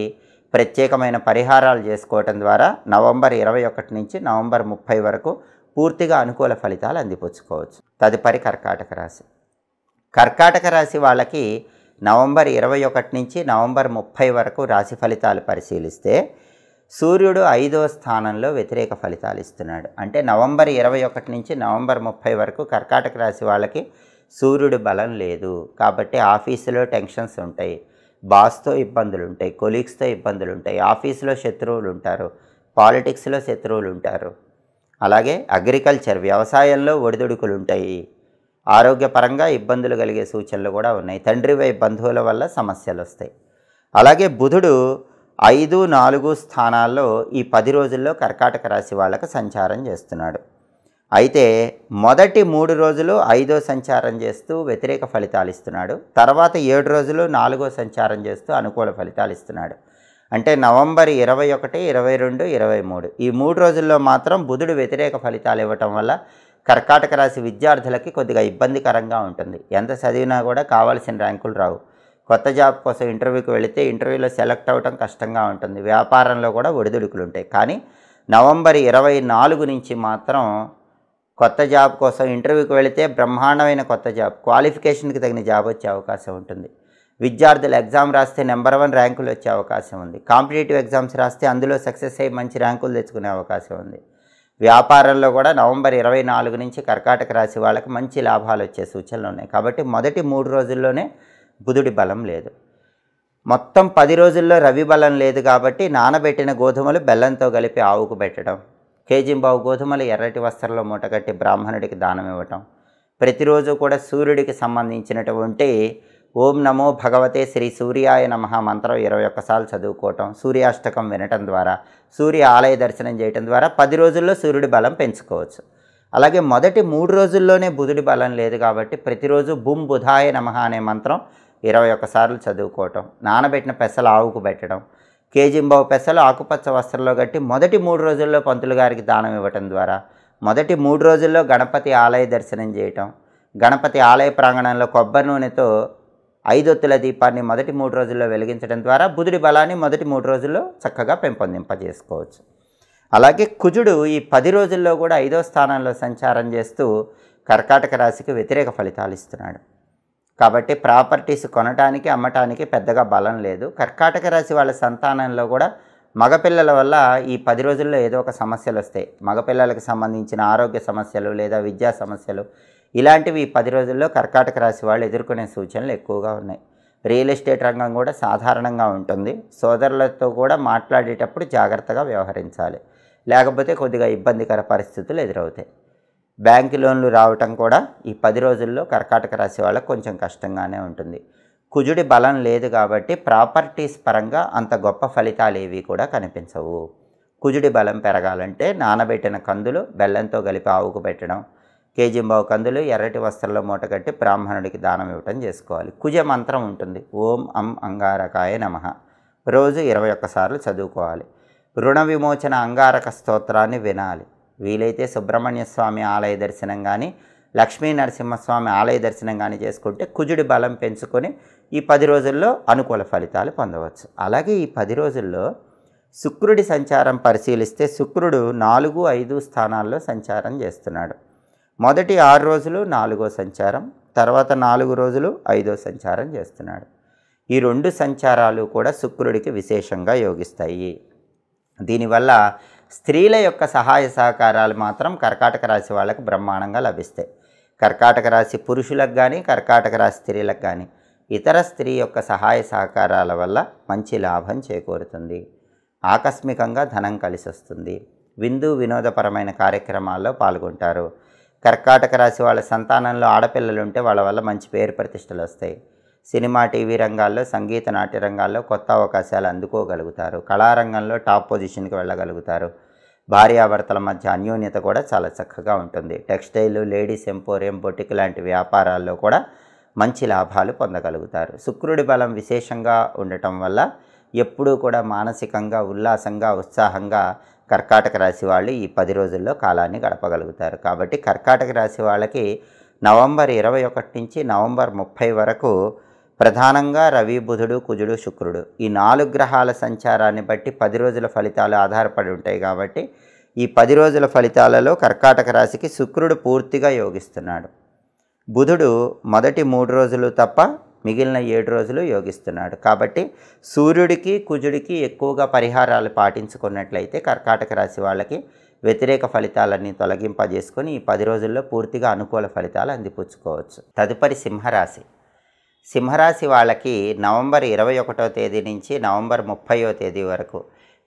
ప్రత్యేకమైన పరిహారాలు చేసుకోవటం ద్వారా నవంబర్ 21 నుంచి నవంబర్ 30 వరకు పూర్తిగా అనుకూల ఫలితాలు అందిపుచ్చుకోవచ్చు. తదుపరి కర్కాటక రాశి. కర్కాటక రాశి వాళ్ళకి నవంబర్ 21 నుంచి నవంబర్ 30 వరకు రాశి ఫలితాలు పరిశీలిస్తే సూర్యుడు 5వ స్థానంలో వ్యతిరేక ఫలితాలు ఇస్తున్నాడు. అంటే నవంబర్ 21 నుంచి నవంబర్ 30 వరకు కర్కాటక రాశి వాళ్ళకి సూర్యుడు బలం లేదు. కాబట్టి ఆఫీసులో టెన్షన్స్ ఉంటాయి, బాస్తో ఇబ్బందులు ఉంటాయి, కొలీగ్స్తో ఇబ్బందులు ఉంటాయి, ఆఫీసులో శత్రువులు ఉంటారు, పాలిటిక్స్లో శత్రువులు ఉంటారు. అలాగే అగ్రికల్చర్ వ్యవసాయంలో ఒడిదుడుకులు ఉంటాయి. ఆరోగ్యపరంగా ఇబ్బందులు కలిగే సూచనలు కూడా ఉన్నాయి. తండ్రి వైపు బంధువుల వల్ల సమస్యలు వస్తాయి. అలాగే బుధుడు 5, 4 స్థానాల్లో ఈ 10 రోజుల్లో కర్కాటక రాశి వాళ్ళకు సంచారం చేస్తున్నాడు. అయితే మొదటి 3 రోజులు 5వ సంచారం చేస్తూ వ్యతిరేక ఫలితాలు ఇస్తున్నాడు. తర్వాత 7 రోజులు 4వ సంచారం చేస్తూ అనుకూల ఫలితాలు ఇస్తున్నాడు. అంటే నవంబర్ 21, 22, 23 ఈ 3 రోజుల్లో మాత్రం బుధుడు వ్యతిరేక ఫలితాలు ఇవ్వటం వల్ల కర్కాటక రాశి విద్యార్థులకి కొద్దిగా ఇబ్బందికరంగా ఉంటుంది. ఎంత చదివినా కూడా కావాల్సిన ర్యాంకులు రావు. కొత్త జాబ్ కోసం ఇంటర్వ్యూకి వెళితే ఇంటర్వ్యూలో సెలెక్ట్ అవ్వటం కష్టంగా ఉంటుంది. వ్యాపారంలో కూడా ఒడిదుడుకులు ఉంటాయి. కానీ నవంబర్ 24 నుంచి మాత్రం కొత్త జాబ్ కోసం ఇంటర్వ్యూకి వెళితే బ్రహ్మాండమైన కొత్త జాబ్, క్వాలిఫికేషన్కి తగిన జాబ్ వచ్చే అవకాశం ఉంటుంది. విద్యార్థులు ఎగ్జామ్ రాస్తే నెంబర్ 1 ర్యాంకులు వచ్చే అవకాశం ఉంది. కాంపిటేటివ్ ఎగ్జామ్స్ రాస్తే అందులో సక్సెస్ అయ్యి మంచి ర్యాంకులు తెచ్చుకునే అవకాశం ఉంది. వ్యాపారంలో కూడా నవంబర్ 24 నుంచి కర్కాటక రాశి వాళ్ళకి మంచి లాభాలు వచ్చే సూచనలు ఉన్నాయి. కాబట్టి మొదటి 3 రోజుల్లోనే బుధుడి బలం లేదు. మొత్తం 10 రోజుల్లో రవి బలం లేదు. కాబట్టి నానబెట్టిన గోధుమలు బెల్లంతో కలిపి ఆవుకు పెట్టడం, కేజింబావు గోధుమలు ఎర్రటి వస్త్రంలో మూటగట్టి బ్రాహ్మణుడికి దానం ఇవ్వటం, ప్రతిరోజు కూడా సూర్యుడికి సంబంధించినటువంటి ఓం నమో భగవతే శ్రీ సూర్యాయ నమః మంత్రం 21 సార్లు చదువుకోవటం, సూర్యాష్టకం వినటం ద్వారా, సూర్య ఆలయ దర్శనం చేయటం ద్వారా 10 రోజుల్లో సూర్యుడి బలం పెంచుకోవచ్చు. అలాగే మొదటి 3 రోజుల్లోనే బుధుడి బలం లేదు. కాబట్టి ప్రతిరోజు బుం బుధాయ నమః అనే మంత్రం 21 సార్లు చదువుకోవటం, నానబెట్టిన పెసలు ఆవుకు పెట్టడం, కేజింబావు పెసలు ఆకుపచ్చ వస్త్రంలో కట్టి మొదటి 3 రోజుల్లో పంతులు గారికి దానం ఇవ్వటం ద్వారా, మొదటి 3 రోజుల్లో గణపతి ఆలయ దర్శనం చేయటం, గణపతి ఆలయ ప్రాంగణంలో కొబ్బరి నూనెతో 5 ఒత్తుల దీపాన్ని మొదటి 3 రోజుల్లో వెలిగించడం ద్వారా బుధుడి బలాన్ని మొదటి 3 రోజుల్లో చక్కగా పెంపొందింపజేసుకోవచ్చు. అలాగే కుజుడు ఈ 10 రోజుల్లో కూడా 5వ స్థానంలో సంచారం చేస్తూ కర్కాటక రాశికి వ్యతిరేక ఫలితాలు ఇస్తున్నాడు. కాబట్టి ప్రాపర్టీస్ కొనటానికి అమ్మటానికి పెద్దగా బలం లేదు. కర్కాటక రాశి వాళ్ళ సంతానంలో కూడా మగపిల్లల వల్ల ఈ 10 రోజుల్లో ఏదో ఒక సమస్యలు వస్తాయి. మగపిల్లలకు సంబంధించిన ఆరోగ్య సమస్యలు లేదా విద్యా సమస్యలు ఇలాంటివి ఈ 10 రోజుల్లో కర్కాటక రాశి వాళ్ళు ఎదుర్కొనే సూచనలు ఎక్కువగా ఉన్నాయి. రియల్ ఎస్టేట్ రంగం కూడా సాధారణంగా ఉంటుంది. సోదరులతో కూడా మాట్లాడేటప్పుడు జాగ్రత్తగా వ్యవహరించాలి, లేకపోతే కొద్దిగా ఇబ్బందికర పరిస్థితులు ఎదురవుతాయి. బ్యాంకు లోన్లు రావటం కూడా ఈ 10 రోజుల్లో కర్కాటక రాశి వాళ్ళకు కొంచెం కష్టంగానే ఉంటుంది. కుజుడి బలం లేదు కాబట్టి ప్రాపర్టీస్ పరంగా అంత గొప్ప ఫలితాలు ఏవి కూడా కనిపించవు. కుజుడి బలం పెరగాలంటే నానబెట్టిన కందులు బెల్లంతో కలిపి ఆవుకు పెట్టడం, కేజింబావు కందులు ఎర్రటి వస్త్రంలో మూటగట్టి బ్రాహ్మణుడికి దానం ఇవ్వటం చేసుకోవాలి. కుజ మంత్రం ఉంటుంది, ఓం అం అంగారకాయ నమః, రోజు 21 సార్లు చదువుకోవాలి. రుణ విమోచన అంగారక స్తోత్రాన్ని వినాలి. వీలైతే సుబ్రహ్మణ్య స్వామి ఆలయ దర్శనం కానీ లక్ష్మీ నరసింహస్వామి ఆలయ దర్శనం కానీ చేసుకుంటే కుజుడి బలం పెంచుకొని ఈ 10 రోజుల్లో అనుకూల ఫలితాలు పొందవచ్చు. అలాగే ఈ 10 రోజుల్లో శుక్రుడి సంచారం పరిశీలిస్తే శుక్రుడు 4, 5 స్థానాల్లో సంచారం చేస్తున్నాడు. మొదటి 6 రోజులు 4వ సంచారం, తర్వాత 4 రోజులు 5వ సంచారం చేస్తున్నాడు. ఈ 2 సంచారాలు కూడా శుక్రుడికి విశేషంగా యోగిస్తాయి. దీనివల్ల స్త్రీల యొక్క సహాయ సహకారాలు మాత్రం కర్కాటక రాశి వాళ్ళకు బ్రహ్మాండంగా లభిస్తాయి. కర్కాటక రాశి పురుషులకు కానీ కర్కాటక రాశి స్త్రీలకు కానీ ఇతర స్త్రీ యొక్క సహాయ సహకారాల వల్ల మంచి లాభం చేకూరుతుంది. ఆకస్మికంగా ధనం కలిసి వస్తుంది. విందు వినోదపరమైన కార్యక్రమాల్లో పాల్గొంటారు. కర్కాటక రాశి వాళ్ళ సంతానంలో ఆడపిల్లలు ఉంటే వాళ్ళ వల్ల మంచి పేరు ప్రతిష్టలు వస్తాయి. సినిమా టీవీ రంగాల్లో, సంగీత నాట్య రంగాల్లో కొత్త అవకాశాలు అందుకోగలుగుతారు. కళారంగంలో టాప్ పొజిషన్కి వెళ్ళగలుగుతారు. భార్యాభర్తల మధ్య అన్యోన్యత కూడా చాలా చక్కగా ఉంటుంది. టెక్స్టైల్, లేడీస్ ఎంపోరియం, బొటిక్ లాంటి వ్యాపారాల్లో కూడా మంచి లాభాలు పొందగలుగుతారు. శుక్రుడి బలం విశేషంగా ఉండటం వల్ల ఎప్పుడూ కూడా మానసికంగా ఉల్లాసంగా ఉత్సాహంగా కర్కాటక రాశి వాళ్ళు ఈ 10 రోజుల్లో కాలాన్ని గడపగలుగుతారు. కాబట్టి కర్కాటక రాశి వాళ్ళకి నవంబర్ 21 నుంచి నవంబర్ 30 వరకు ప్రధానంగా రవి, బుధుడు, కుజుడు, శుక్రుడు ఈ 4 గ్రహాల సంచారాన్ని బట్టి 10 రోజుల ఫలితాలు ఆధారపడి ఉంటాయి. కాబట్టి ఈ 10 రోజుల ఫలితాలలో కర్కాటక రాశికి శుక్రుడు పూర్తిగా యోగిస్తున్నాడు. బుధుడు మొదటి 3 రోజులు తప్ప మిగిలిన 7 రోజులు యోగిస్తున్నాడు. కాబట్టి సూర్యుడికి కుజుడికి ఎక్కువగా పరిహారాలు పాటించుకున్నట్లయితే కర్కాటక రాశి వాళ్ళకి వ్యతిరేక ఫలితాలన్నీ తొలగింపజేసుకొని ఈ 10 రోజుల్లో పూర్తిగా అనుకూల ఫలితాలు అందిపుచ్చుకోవచ్చు. తదుపరి సింహరాశి. సింహరాశి వాళ్ళకి నవంబర్ 21వ తేదీ నుంచి నవంబర్ 30వ తేదీ వరకు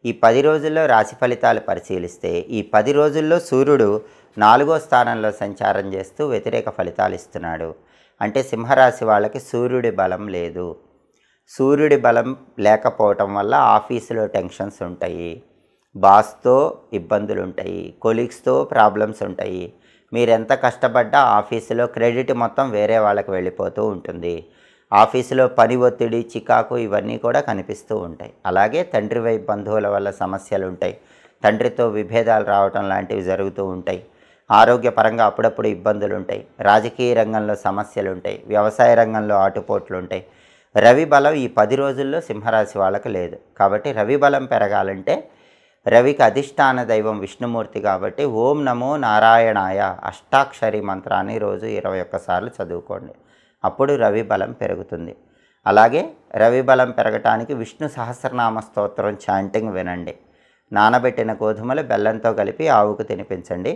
ఈ 10 రోజుల్లో రాశి ఫలితాలు పరిశీలిస్తే ఈ 10 రోజుల్లో సూర్యుడు 4వ స్థానంలో సంచారం చేస్తూ వ్యతిరేక ఫలితాలు ఇస్తున్నాడు. అంటే సింహరాశి వాళ్ళకి సూర్యుడి బలం లేదు. సూర్యుడి బలం లేకపోవటం వల్ల ఆఫీసులో టెన్షన్స్ ఉంటాయి, బాస్తో ఇబ్బందులు ఉంటాయి, కొలీగ్స్తో ప్రాబ్లమ్స్ ఉంటాయి. మీరెంత కష్టపడ్డా ఆఫీసులో క్రెడిట్ మొత్తం వేరే వాళ్ళకి వెళ్ళిపోతూ ఉంటుంది. ఆఫీసులో పని ఒత్తిడి, చికాకు ఇవన్నీ కూడా కనిపిస్తూ ఉంటాయి. అలాగే తండ్రి వైపు బంధువుల వల్ల సమస్యలు ఉంటాయి, తండ్రితో విభేదాలు రావటం లాంటివి జరుగుతూ ఉంటాయి. ఆరోగ్యపరంగా అప్పుడప్పుడు ఇబ్బందులు ఉంటాయి. రాజకీయ రంగంలో సమస్యలు ఉంటాయి, వ్యవసాయ రంగంలో ఆటుపోట్లు ఉంటాయి. రవి బలం ఈ 10 రోజుల్లో సింహరాశి వాళ్ళకి లేదు. కాబట్టి రవి బలం పెరగాలంటే రవికి అధిష్టాన దైవం విష్ణుమూర్తి కాబట్టి ఓం నమో నారాయణాయ అష్టాక్షరి మంత్రాన్ని రోజు 21 సార్లు చదువుకోండి. అప్పుడు రవి బలం పెరుగుతుంది. అలాగే రవి బలం పెరగటానికి విష్ణు సహస్రనామ స్తోత్రం చాంటింగ్ వినండి. నానబెట్టిన గోధుమలు బెల్లంతో కలిపి ఆవుకు తినిపించండి.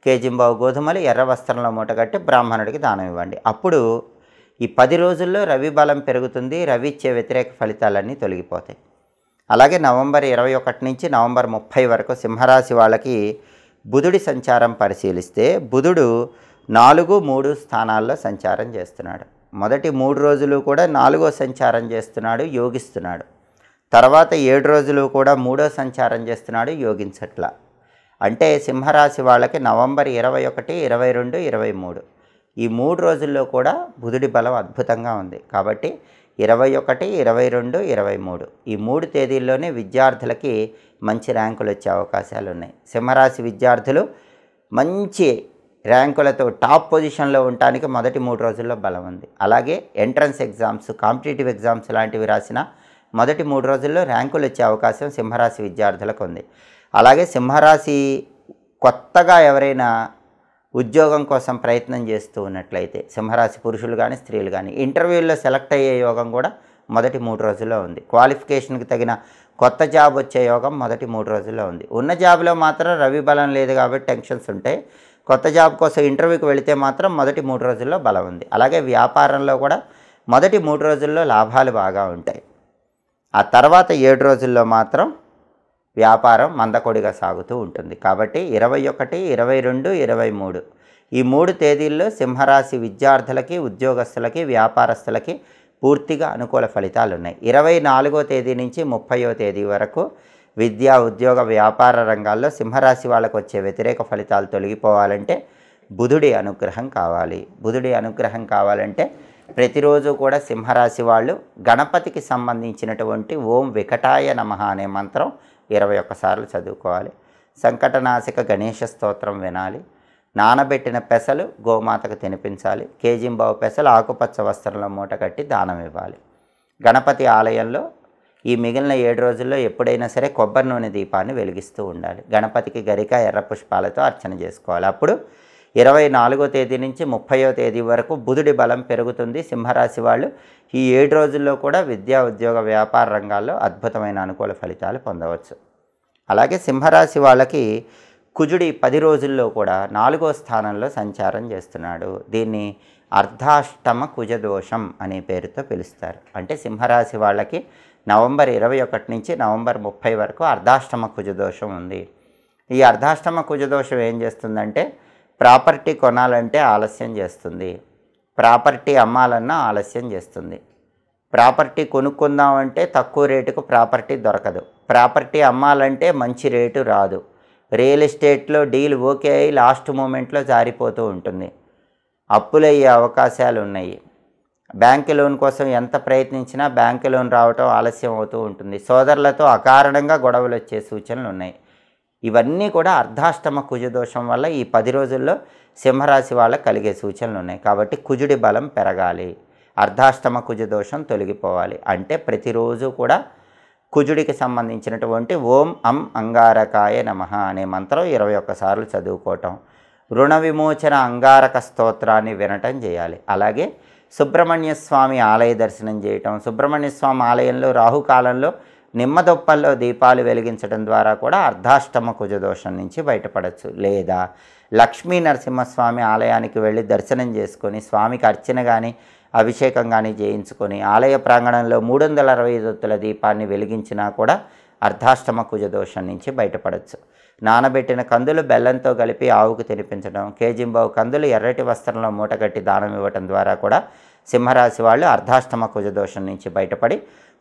కేజింబావు గోధుమలు ఎర్ర వస్త్రంలో మూటగట్టి బ్రాహ్మణుడికి దానం ఇవ్వండి. అప్పుడు ఈ 10 రోజుల్లో రవి బలం పెరుగుతుంది. రవి ఇచ్చే వ్యతిరేక ఫలితాలన్నీ తొలగిపోతాయి. అలాగే నవంబర్ 21 నుంచి నవంబర్ 30 వరకు సింహరాశి వాళ్ళకి బుధుడి సంచారం పరిశీలిస్తే బుధుడు 4, 3 స్థానాల్లో సంచారం చేస్తున్నాడు. మొదటి 3 రోజులు కూడా 4వ సంచారం చేస్తున్నాడు, యోగిస్తున్నాడు. తర్వాత 7 రోజులు కూడా 3వ సంచారం చేస్తున్నాడు, యోగించట్ల. అంటే సింహరాశి వాళ్ళకి నవంబర్ 21, 22, 23 ఈ 3 రోజుల్లో కూడా బుధుడి బలం అద్భుతంగా ఉంది. కాబట్టి 21, 22, 23 ఈ 3 తేదీల్లోనే విద్యార్థులకి మంచి ర్యాంకులు వచ్చే అవకాశాలు ఉన్నాయి. సింహరాశి విద్యార్థులు మంచి ర్యాంకులతో టాప్ పొజిషన్లో ఉండటానికి మొదటి 3 రోజుల్లో బలం ఉంది. అలాగే ఎంట్రన్స్ ఎగ్జామ్స్, కాంపిటేటివ్ ఎగ్జామ్స్ లాంటివి రాసిన మొదటి 3 రోజుల్లో ర్యాంకులు వచ్చే అవకాశం సింహరాశి విద్యార్థులకు ఉంది. అలాగే సింహరాశి కొత్తగా ఎవరైనా ఉద్యోగం కోసం ప్రయత్నం చేస్తూ ఉన్నట్లయితే సింహరాశి పురుషులు కానీ స్త్రీలు కానీ ఇంటర్వ్యూల్లో సెలెక్ట్ అయ్యే యోగం కూడా మొదటి 3 రోజుల్లో ఉంది. క్వాలిఫికేషన్కి తగిన కొత్త జాబ్ వచ్చే యోగం మొదటి 3 రోజుల్లో ఉంది. ఉన్న జాబ్లో మాత్రం రవి బలం లేదు కాబట్టి టెన్షన్స్ ఉంటాయి. కొత్త జాబ్ కోసం ఇంటర్వ్యూకి వెళితే మాత్రం మొదటి 3 రోజుల్లో బలం ఉంది. అలాగే వ్యాపారంలో కూడా మొదటి 3 రోజుల్లో లాభాలు బాగా ఉంటాయి. ఆ తర్వాత 7 రోజుల్లో మాత్రం వ్యాపారం మందకొడిగా సాగుతూ ఉంటుంది. కాబట్టి 21, 22, 23 ఈ 3 తేదీల్లో సింహరాశి విద్యార్థులకి, ఉద్యోగస్తులకి, వ్యాపారస్తులకి పూర్తిగా అనుకూల ఫలితాలు ఉన్నాయి. 24వ తేదీ నుంచి 30వ తేదీ వరకు విద్యా, ఉద్యోగ, వ్యాపార రంగాల్లో సింహరాశి వాళ్ళకు వచ్చే వ్యతిరేక ఫలితాలు తొలగిపోవాలంటే బుధుడి అనుగ్రహం కావాలి. బుధుడి అనుగ్రహం కావాలంటే ప్రతిరోజు కూడా సింహరాశి వాళ్ళు గణపతికి సంబంధించినటువంటి ఓం వికటాయ నమః అనే మంత్రం 21 సార్లు చదువుకోవాలి. సంకటనాశక గణేష స్తోత్రం వినాలి. నానబెట్టిన పెసలు గోమాతకు తినిపించాలి. కేజింబావు పెసలు ఆకుపచ్చ వస్త్రంలో మూట కట్టి దానం ఇవ్వాలి. గణపతి ఆలయంలో ఈ మిగిలిన 7 రోజుల్లో ఎప్పుడైనా సరే కొబ్బరి నూనె దీపాన్ని వెలిగిస్తూ ఉండాలి. గణపతికి గరిక, ఎర్ర పుష్పాలతో అర్చన చేసుకోవాలి. అప్పుడు 24వ తేదీ నుంచి 30వ తేదీ వరకు బుధుడి బలం పెరుగుతుంది. సింహరాశి వాళ్ళు ఈ 7 రోజుల్లో కూడా విద్యా, ఉద్యోగ, వ్యాపార రంగాల్లో అద్భుతమైన అనుకూల ఫలితాలు పొందవచ్చు. అలాగే సింహరాశి వాళ్ళకి కుజుడి 10 రోజుల్లో కూడా 4వ స్థానంలో సంచారం చేస్తున్నాడు. దీన్ని అర్ధాష్టమ కుజదోషం అనే పేరుతో పిలుస్తారు. అంటే సింహరాశి వాళ్ళకి నవంబర్ 21 నుంచి నవంబర్ 30 వరకు అర్ధాష్టమ కుజదోషం ఉంది. ఈ అర్ధాష్టమ కుజదోషం ఏం చేస్తుందంటే ప్రాపర్టీ కొనాలంటే ఆలస్యం చేస్తుంది, ప్రాపర్టీ అమ్మాలన్నా ఆలస్యం చేస్తుంది. ప్రాపర్టీ కొనుక్కుందామంటే తక్కువ రేటుకు ప్రాపర్టీ దొరకదు, ప్రాపర్టీ అమ్మాలంటే మంచి రేటు రాదు. రియల్ ఎస్టేట్లో డీల్ ఓకే అయి లాస్ట్ మూమెంట్లో జారిపోతూ ఉంటుంది. అప్పులయ్యే అవకాశాలు ఉన్నాయి. బ్యాంకు లోన్ కోసం ఎంత ప్రయత్నించినా బ్యాంకు లోన్ రావటం ఆలస్యం అవుతూ ఉంటుంది. సోదరులతో అకారణంగా గొడవలు వచ్చే సూచనలు ఉన్నాయి. ఇవన్నీ కూడా అర్ధాష్టమ కుజదోషం వల్ల ఈ 10 రోజుల్లో సింహరాశి వాళ్ళకి కలిగే సూచనలు ఉన్నాయి. కాబట్టి కుజుడి బలం పెరగాలి, అర్ధాష్టమ కుజదోషం తొలగిపోవాలి అంటే ప్రతిరోజు కూడా కుజుడికి సంబంధించినటువంటి ఓం అం అంగారకాయ నమః అనే మంత్రం 21 సార్లు చదువుకోవటం, రుణ విమోచన అంగారక స్తోత్రాన్ని వినటం చేయాలి. అలాగే సుబ్రహ్మణ్య స్వామి ఆలయ దర్శనం చేయటం, సుబ్రహ్మణ్య స్వామి ఆలయంలో రాహుకాలంలో నిమ్మదొప్పల్లో దీపాలు వెలిగించడం ద్వారా కూడా అర్ధాష్టమ కుజదోషం నుంచి బయటపడవచ్చు. లేదా లక్ష్మీ నరసింహస్వామి ఆలయానికి వెళ్ళి దర్శనం చేసుకొని స్వామికి అర్చన కానీ అభిషేకం కానీ చేయించుకొని ఆలయ ప్రాంగణంలో 365 ఒత్తుల దీపాన్ని వెలిగించినా కూడా అర్ధాష్టమ కుజదోషం నుంచి బయటపడవచ్చు. నానబెట్టిన కందులు బెల్లంతో కలిపి ఆవుకు తినిపించడం, కేజింబావు కందులు ఎర్రటి వస్త్రంలో మూటగట్టి దానం ఇవ్వటం ద్వారా కూడా సింహరాశి వాళ్ళు అర్ధాష్టమ కుజదోషం నుంచి బయటపడి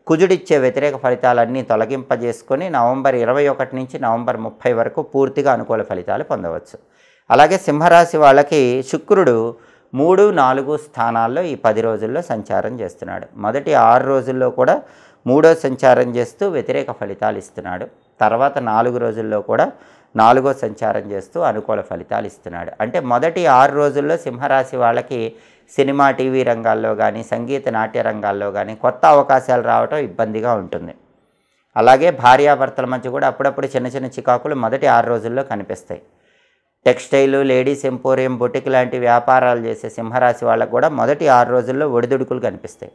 కుజుడిచ్చే వ్యతిరేక ఫలితాలన్నీ తొలగింపజేసుకొని నవంబర్ 21 నుంచి నవంబర్ 30 వరకు పూర్తిగా అనుకూల ఫలితాలు పొందవచ్చు. అలాగే సింహరాశి వాళ్ళకి శుక్రుడు 3, 4 స్థానాల్లో ఈ 10 రోజుల్లో సంచారం చేస్తున్నాడు. మొదటి 6 రోజుల్లో కూడా 3వ సంచారం చేస్తూ వ్యతిరేక ఫలితాలు ఇస్తున్నాడు. తర్వాత 4 రోజుల్లో కూడా 4వ సంచారం చేస్తూ అనుకూల ఫలితాలు ఇస్తున్నాడు. అంటే మొదటి 6 రోజుల్లో సింహరాశి వాళ్ళకి సినిమా, టీవీ రంగాల్లో కానీ సంగీత నాట్య రంగాల్లో కానీ కొత్త అవకాశాలు రావటం ఇబ్బందిగా ఉంటుంది. అలాగే భార్యాభర్తల మధ్య కూడా అప్పుడప్పుడు చిన్న చిన్న చికాకులు మొదటి 6 రోజుల్లో కనిపిస్తాయి. టెక్స్టైలు, లేడీస్ ఎంపోరియం, బొటిక్ లాంటి వ్యాపారాలు చేసే సింహరాశి వాళ్ళకు కూడా మొదటి 6 రోజుల్లో ఒడిదుడుకులు కనిపిస్తాయి.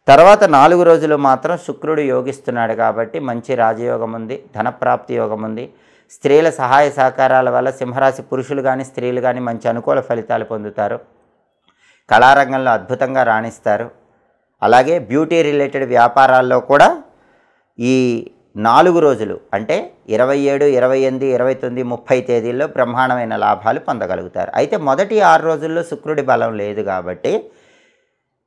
తర్వాత 4 రోజులు మాత్రం శుక్రుడు యోగిస్తున్నాడు కాబట్టి మంచి రాజయోగం ఉంది, ధనప్రాప్తి యోగం ఉంది. స్త్రీల సహాయ సహకారాల వల్ల సింహరాశి పురుషులు కానీ స్త్రీలు కానీ మంచి అనుకూల ఫలితాలు పొందుతారు. కళారంగంలో అద్భుతంగా రాణిస్తారు. అలాగే బ్యూటీ రిలేటెడ్ వ్యాపారాల్లో కూడా ఈ 4 రోజులు అంటే 27, 28, 29, 30 తేదీల్లో బ్రహ్మాండమైన లాభాలు పొందగలుగుతారు. అయితే మొదటి 6 రోజుల్లో శుక్రుడి బలం లేదు కాబట్టి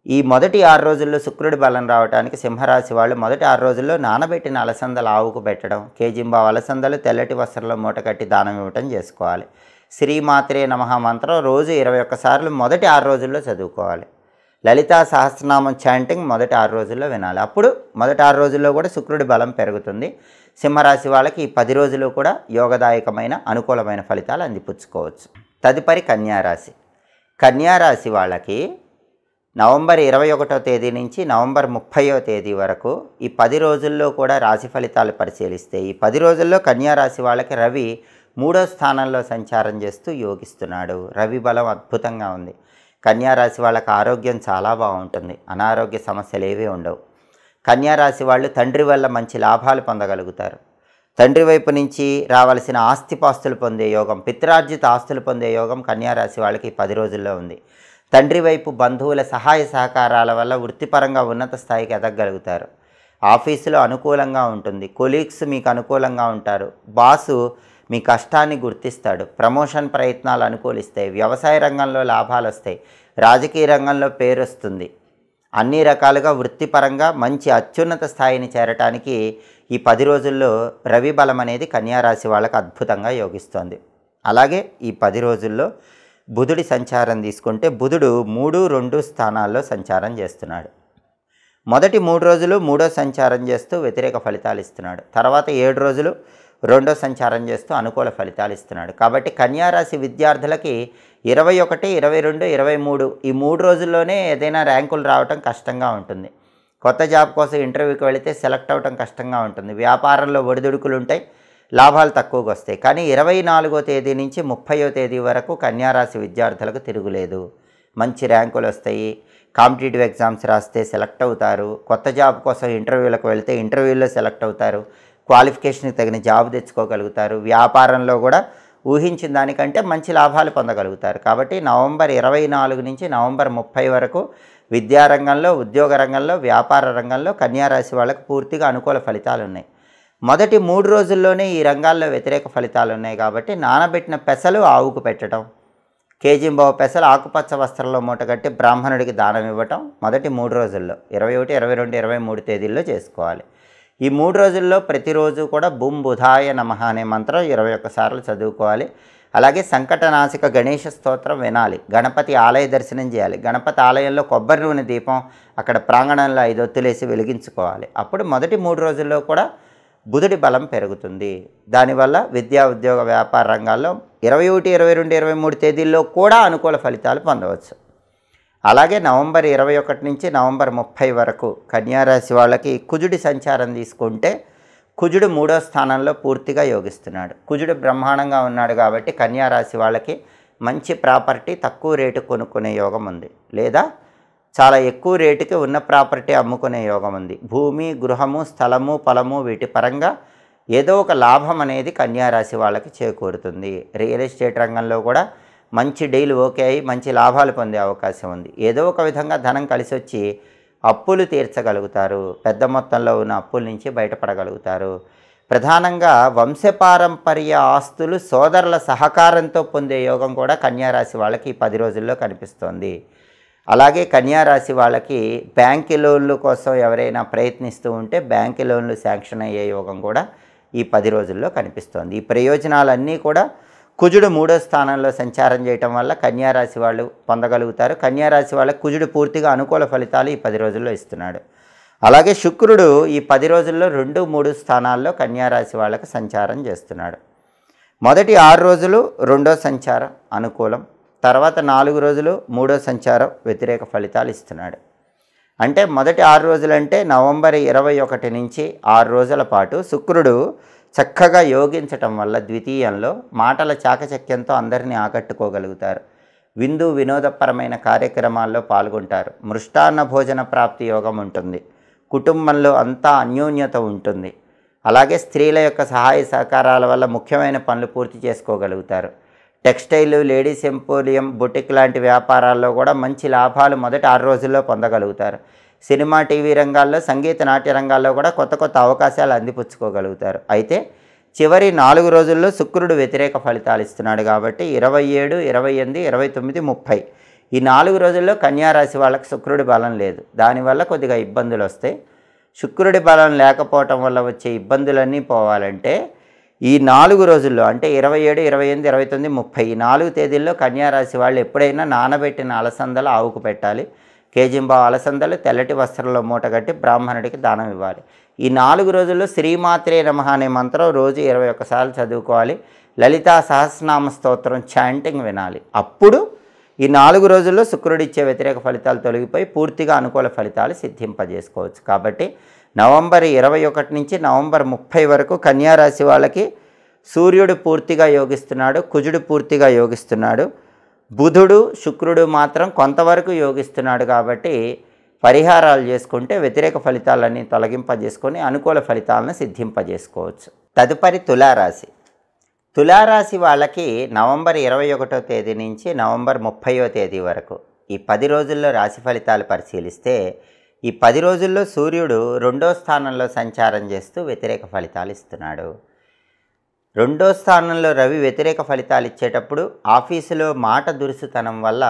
ఈ మొదటి 6 రోజుల్లో శుక్రుడి బలం రావడానికి సింహరాశి వాళ్ళు మొదటి 6 రోజుల్లో నానబెట్టిన అలసందలు ఆవుకు పెట్టడం, కేజింబావు అలసందలు తెల్లటి వస్త్రంలో మూట కట్టి దానం ఇవ్వటం చేసుకోవాలి. శ్రీమాత్రే నమః మంత్రం రోజు 21 సార్లు మొదటి 6 రోజుల్లో చదువుకోవాలి. లలితా సహస్రనామం చాంటింగ్ మొదటి 6 రోజుల్లో వినాలి. అప్పుడు మొదటి 6 రోజుల్లో కూడా శుక్రుడి బలం పెరుగుతుంది. సింహరాశి వాళ్ళకి ఈ 10 రోజులు కూడా యోగదాయకమైన అనుకూలమైన ఫలితాలు అందిపుచ్చుకోవచ్చు. తదుపరి కన్యారాశి. కన్యారాశి వాళ్ళకి నవంబర్ 21వ తేదీ నుంచి నవంబర్ 30వ తేదీ వరకు ఈ 10 రోజుల్లో కూడా రాశి ఫలితాలు పరిశీలిస్తే ఈ 10 రోజుల్లో కన్యారాశి వాళ్ళకి రవి 3వ స్థానంలో సంచారం చేస్తూ యోగిస్తున్నాడు. రవి బలం అద్భుతంగా ఉంది. కన్యారాశి వాళ్ళకి ఆరోగ్యం చాలా బాగుంటుంది. అనారోగ్య సమస్యలు ఏవీ ఉండవు. కన్యారాశి వాళ్ళు తండ్రి వల్ల మంచి లాభాలు పొందగలుగుతారు. తండ్రి వైపు నుంచి రావాల్సిన ఆస్తిపాస్తులు పొందే యోగం, పిత్రార్జిత ఆస్తులు పొందే యోగం కన్యారాశి వాళ్ళకి 10 రోజుల్లో ఉంది. తండ్రి వైపు బంధువుల సహాయ సహకారాల వల్ల వృత్తిపరంగా ఉన్నత స్థాయికి ఎదగలుగుతారు. ఆఫీసులో అనుకూలంగా ఉంటుంది. కొలీగ్స్ మీకు అనుకూలంగా ఉంటారు. బాసు మీ కష్టాన్ని గుర్తిస్తాడు. ప్రమోషన్ ప్రయత్నాలు అనుకూలిస్తాయి. వ్యవసాయ రంగంలో లాభాలు వస్తాయి. రాజకీయ రంగంలో పేరు వస్తుంది. అన్ని రకాలుగా వృత్తిపరంగా మంచి అత్యున్నత స్థాయిని చేరటానికి ఈ 10 రోజుల్లో రవి బలం అనేది కన్యారాశి వాళ్ళకి అద్భుతంగా యోగిస్తోంది. అలాగే ఈ 10 రోజుల్లో బుధుడి సంచారం తీసుకుంటే బుధుడు 3, 2 స్థానాల్లో సంచారం చేస్తున్నాడు. మొదటి 3 రోజులు 3వ సంచారం చేస్తూ వ్యతిరేక ఫలితాలు ఇస్తున్నాడు. తర్వాత 7 రోజులు 2వ సంచారం చేస్తూ అనుకూల ఫలితాలు ఇస్తున్నాడు. కాబట్టి కన్యారాశి విద్యార్థులకి 21, 22, 23 ఈ 3 రోజుల్లోనే ఏదైనా ర్యాంకులు రావటం కష్టంగా ఉంటుంది. కొత్త జాబ్ కోసం ఇంటర్వ్యూకి వెళితే సెలెక్ట్ అవ్వటం కష్టంగా ఉంటుంది. వ్యాపారంలో ఒడిదుడుకులు ఉంటాయి. లాభాలు తక్కువగా వస్తాయి. కానీ 24వ తేదీ నుంచి 30వ తేదీ వరకు కన్యారాశి విద్యార్థులకు తిరుగులేదు. మంచి ర్యాంకులు వస్తాయి. కాంపిటేటివ్ ఎగ్జామ్స్ రాస్తే సెలెక్ట్ అవుతారు. కొత్త జాబ్ కోసం ఇంటర్వ్యూలకు వెళితే ఇంటర్వ్యూల్లో సెలెక్ట్ అవుతారు. క్వాలిఫికేషన్కి తగిన జాబ్ తెచ్చుకోగలుగుతారు. వ్యాపారంలో కూడా ఊహించిన దానికంటే మంచి లాభాలు పొందగలుగుతారు. కాబట్టి నవంబర్ 24 నుంచి నవంబర్ 30 వరకు విద్యారంగంలో, ఉద్యోగ రంగంలో, వ్యాపార రంగంలో కన్యారాశి వాళ్ళకు పూర్తిగా అనుకూల ఫలితాలు ఉన్నాయి. మొదటి 3 రోజుల్లోనే ఈ రంగాల్లో వ్యతిరేక ఫలితాలు ఉన్నాయి. కాబట్టి నానబెట్టిన పెసలు ఆవుకు పెట్టడం, కేజింబావు పెసలు ఆకుపచ్చ వస్త్రంలో మూటగట్టి బ్రాహ్మణుడికి దానం ఇవ్వటం మొదటి 3 రోజుల్లో 21, 22, 23 తేదీల్లో చేసుకోవాలి. ఈ 3 రోజుల్లో ప్రతిరోజు కూడా బుం బుధాయ నమః అనే మంత్రం 21 సార్లు చదువుకోవాలి. అలాగే సంకటనాశక గణేష స్తోత్రం వినాలి. గణపతి ఆలయ దర్శనం చేయాలి. గణపతి ఆలయంలో కొబ్బరి నూనె దీపం అక్కడ ప్రాంగణంలో 5 ఒత్తులేసి వెలిగించుకోవాలి. అప్పుడు మొదటి 3 రోజుల్లో కూడా బుధుడి బలం పెరుగుతుంది. దానివల్ల విద్యా, ఉద్యోగ, వ్యాపార రంగాల్లో 21, 22, 23 తేదీల్లో కూడా అనుకూల ఫలితాలు పొందవచ్చు. అలాగే నవంబర్ 21 నుంచి నవంబర్ 30 వరకు కన్యారాశి వాళ్ళకి కుజుడి సంచారం తీసుకుంటే కుజుడు 3వ స్థానంలో పూర్తిగా యోగిస్తున్నాడు. కుజుడు బ్రహ్మాండంగా ఉన్నాడు కాబట్టి కన్యారాశి వాళ్ళకి మంచి ప్రాపర్టీ తక్కువ రేటు కొనుక్కునే యోగం ఉంది. లేదా చాలా ఎక్కువ రేటుకి ఉన్న ప్రాపర్టీ అమ్ముకునే యోగం ఉంది. భూమి, గృహము, స్థలము, పొలము వీటి పరంగా ఏదో ఒక లాభం అనేది కన్యా రాశి వాళ్ళకి చేకూరుతుంది. రియల్ ఎస్టేట్ రంగంలో కూడా మంచి డీల్ ఓకే అయ్యి మంచి లాభాలు పొందే అవకాశం ఉంది. ఏదో ఒక విధంగా ధనం కలిసి వచ్చి అప్పులు తీర్చగలుగుతారు. పెద్ద మొత్తంలో ఉన్న అప్పుల నుంచి బయటపడగలుగుతారు. ప్రధానంగా వంశపారంపర్య ఆస్తులు సోదరుల సహకారంతో పొందే యోగం కూడా కన్యా రాశి వాళ్ళకి ఈ 10 రోజుల్లో కనిపిస్తోంది. అలాగే కన్యా రాశి వాళ్ళకి బ్యాంక్ లోన్ల కోసం ఎవరైనా ప్రయత్నిస్తూ ఉంటే బ్యాంక్ లోన్లు శాంక్షన్ అయ్యే యోగం కూడా ఈ 10 రోజుల్లో కనిపిస్తోంది. ఈ ప్రయోజనాలన్నీ కూడా కుజుడు 3వ స్థానంలో సంచారం చేయటం వల్ల కన్యా రాశి వాళ్ళు పొందగలుగుతారు. కన్యా రాశి వాళ్ళకి కుజుడు పూర్తిగా అనుకూల ఫలితాలు ఈ 10 రోజుల్లో ఇస్తున్నాడు. అలాగే శుక్రుడు ఈ 10 రోజుల్లో 2, 3 స్థానాల్లో కన్యా రాశి వాళ్ళకి సంచారం చేస్తున్నాడు. మొదటి 6 రోజులు 2వ సంచారం అనుకూలం, తర్వాత 4 రోజులు 3వ సంచారం వ్యతిరేక ఫలితాలు ఇస్తున్నాడు. అంటే మొదటి 6 రోజులంటే నవంబర్ 21 నుంచి 6 రోజుల పాటు శుక్రుడు చక్కగా యోగించటం వల్ల ద్వితీయంలో మాటల చాకచక్యంతో అందరినీ ఆకట్టుకోగలుగుతారు. విందు వినోదపరమైన కార్యక్రమాల్లో పాల్గొంటారు. మృష్టాన్న భోజన ప్రాప్తి యోగం ఉంటుంది. కుటుంబంలో అంతా అన్యోన్యత ఉంటుంది. అలాగే స్త్రీల యొక్క సహాయ సహకారాల వల్ల ముఖ్యమైన పనులు పూర్తి చేసుకోగలుగుతారు. టెక్స్టైల్, లేడీస్ ఎంపోరియం, బుటిక్ లాంటి వ్యాపారాల్లో కూడా మంచి లాభాలు మొదటి 6 రోజుల్లో పొందగలుగుతారు. సినిమా, టీవీ రంగాల్లో, సంగీత, నాట్య రంగాల్లో కూడా కొత్త కొత్త అవకాశాలు అందిపుచ్చుకోగలుగుతారు. అయితే చివరి 4 రోజుల్లో శుక్రుడు వ్యతిరేక ఫలితాలు ఇస్తున్నాడు కాబట్టి 27, 28, 29, 30 ఈ 4 రోజుల్లో కన్యా రాశి వాళ్ళకి శుక్రుడి బలం లేదు. దానివల్ల కొద్దిగా ఇబ్బందులు వస్తాయి. శుక్రుడి బలం లేకపోవటం వల్ల వచ్చే ఇబ్బందులన్నీ పోవాలంటే ఈ 4 రోజుల్లో అంటే 27, 28, 29, 30 ఈ 4 తేదీల్లో కన్యా రాశి వాళ్ళు ఎప్పుడైనా నానబెట్టిన అలసందలు ఆవుకు పెట్టాలి. కేజింబావు అలసందలు తెల్లటి వస్త్రంలో మూటగట్టి బ్రాహ్మణుడికి దానం ఇవ్వాలి. ఈ 4 రోజుల్లో శ్రీమాత్రే నమః అనే మంత్రం రోజు 21 సార్లు చదువుకోవాలి. లలితా సహస్రనామ స్తోత్రం చాంటింగ్ వినాలి. అప్పుడు ఈ 4 రోజుల్లో శుక్రుడిచ్చే వ్యతిరేక ఫలితాలు తొలగిపోయి పూర్తిగా అనుకూల ఫలితాలు సిద్ధింపజేసుకోవచ్చు. కాబట్టి నవంబర్ 21 నుంచి నవంబర్ 30 వరకు కన్యా రాశి వాళ్ళకి సూర్యుడు పూర్తిగా యోగిస్తున్నాడు, కుజుడు పూర్తిగా యోగిస్తున్నాడు, బుధుడు, శుక్రుడు మాత్రం కొంతవరకు యోగిస్తున్నాడు. కాబట్టి పరిహారాలు చేసుకుంటే వ్యతిరేక ఫలితాలన్నీ తొలగింపజేసుకొని అనుకూల ఫలితాలను సిద్ధింపజేసుకోవచ్చు. తదుపరి తులారాశి. తులారాశి వాళ్ళకి నవంబర్ 21వ తేదీ నుంచి నవంబర్ 30వ తేదీ వరకు ఈ 10 రోజుల్లో రాశి ఫలితాలు పరిశీలిస్తే ఈ 10 రోజుల్లో సూర్యుడు 2వ స్థానంలో సంచారం చేస్తూ వ్యతిరేక ఫలితాలు ఇస్తున్నాడు. 2వ స్థానంలో రవి వ్యతిరేక ఫలితాలు ఇచ్చేటప్పుడు ఆఫీసులో మాట దురుసుతనం వల్ల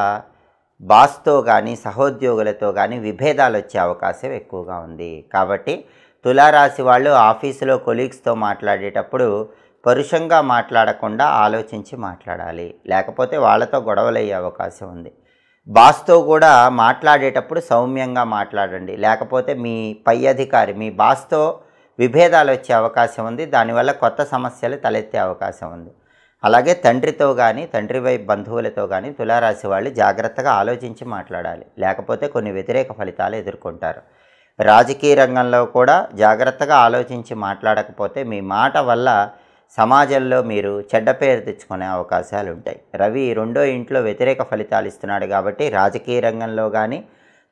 బాస్తో కానీ సహోద్యోగులతో కానీ విభేదాలు వచ్చే అవకాశం ఎక్కువగా ఉంది. కాబట్టి తులారాశి వాళ్ళు ఆఫీసులో కొలీగ్స్తో మాట్లాడేటప్పుడు పరుషంగా మాట్లాడకుండా ఆలోచించి మాట్లాడాలి. లేకపోతే వాళ్ళతో గొడవలు అయ్యే అవకాశం ఉంది. బాస్తో కూడా మాట్లాడేటప్పుడు సౌమ్యంగా మాట్లాడండి. లేకపోతే మీ పై అధికారి మీ బాస్తో విభేదాలు వచ్చే అవకాశం ఉంది. దానివల్ల కొత్త సమస్యలు తలెత్తే అవకాశం ఉంది. అలాగే తండ్రితో కానీ తండ్రి వైపు బంధువులతో కానీ తులారాశి వాళ్ళు జాగ్రత్తగా ఆలోచించి మాట్లాడాలి. లేకపోతే కొన్ని వ్యతిరేక ఫలితాలు ఎదుర్కొంటారు. రాజకీయ రంగంలో కూడా జాగ్రత్తగా ఆలోచించి మాట్లాడకపోతే మీ మాట వల్ల సమాజంలో మీరు చెడ్డ పేరు తెచ్చుకునే అవకాశాలు ఉంటాయి. రవి 2వ ఇంట్లో వ్యతిరేక ఫలితాలు ఇస్తున్నాడు కాబట్టి రాజకీయ రంగంలో కానీ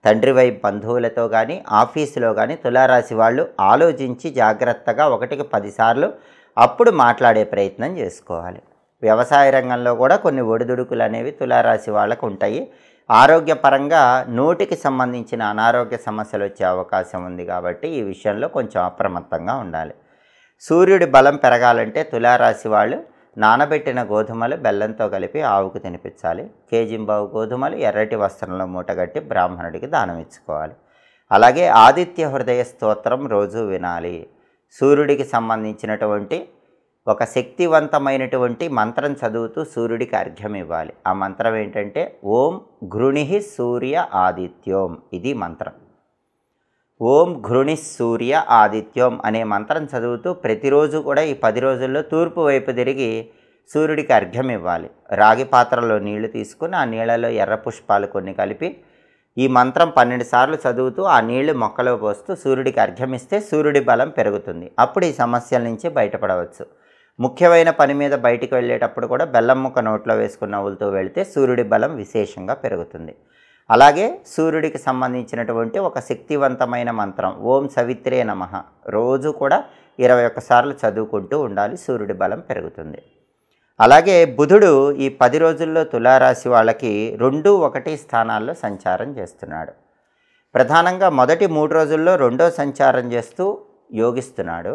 తండ్రి వైపు బంధువులతో కానీ ఆఫీసులో కానీ తులారాశి వాళ్ళు ఆలోచించి జాగ్రత్తగా 1కి 10 సార్లు అప్పుడు మాట్లాడే ప్రయత్నం చేసుకోవాలి. వ్యవసాయ రంగంలో కూడా కొన్ని ఒడిదుడుకులు అనేవి తులారాశి వాళ్ళకు ఉంటాయి. ఆరోగ్యపరంగా నోటికి సంబంధించిన అనారోగ్య సమస్యలు వచ్చే అవకాశం ఉంది కాబట్టి ఈ విషయంలో కొంచెం అప్రమత్తంగా ఉండాలి. సూర్యుడి బలం పెరగాలంటే తులారాశి వాళ్ళు నానబెట్టిన గోధుమలు బెల్లంతో కలిపి ఆవుకు తినిపించాలి. కేజింబావు గోధుమలు ఎర్రటి వస్త్రంలో మూటగట్టి బ్రాహ్మణుడికి దానం ఇచ్చుకోవాలి. అలాగే ఆదిత్య హృదయ స్తోత్రం రోజు వినాలి. సూర్యుడికి సంబంధించినటువంటి ఒక శక్తివంతమైనటువంటి మంత్రం చదువుతూ సూర్యుడికి అర్ఘ్యం ఇవ్వాలి. ఆ మంత్రం ఏంటంటే ఓం ఘృణి సూర్య ఆదిత్యోం. ఇది మంత్రం. ఓం ఘృణి సూర్య ఆదిత్యం అనే మంత్రం చదువుతూ ప్రతిరోజు కూడా ఈ 10 రోజుల్లో తూర్పు వైపు తిరిగి సూర్యుడికి అర్ఘ్యం ఇవ్వాలి. రాగి పాత్రలో నీళ్లు తీసుకుని ఆ నీళ్ళలో ఎర్ర పుష్పాలు కొన్ని కలిపి ఈ మంత్రం 12 సార్లు చదువుతూ ఆ నీళ్లు మొక్కలో పోస్తూ సూర్యుడికి అర్ఘ్యం ఇస్తే సూర్యుడి బలం పెరుగుతుంది. అప్పుడు ఈ సమస్యల నుంచి బయటపడవచ్చు. ముఖ్యమైన పని మీద బయటికి వెళ్ళేటప్పుడు కూడా బెల్లం ముక్క నోట్లో వేసుకున్న నవ్వులతో వెళితే సూర్యుడి బలం విశేషంగా పెరుగుతుంది. అలాగే సూర్యుడికి సంబంధించినటువంటి ఒక శక్తివంతమైన మంత్రం ఓం సవిత్రే నమః రోజు కూడా 21 సార్లు చదువుకుంటూ ఉండాలి. సూర్యుడి బలం పెరుగుతుంది. అలాగే బుధుడు ఈ 10 రోజుల్లో తులారాశి వాళ్ళకి 2, 1 స్థానాల్లో సంచారం చేస్తున్నాడు. ప్రధానంగా మొదటి 3 రోజుల్లో 2వ సంచారం చేస్తూ యోగిస్తున్నాడు.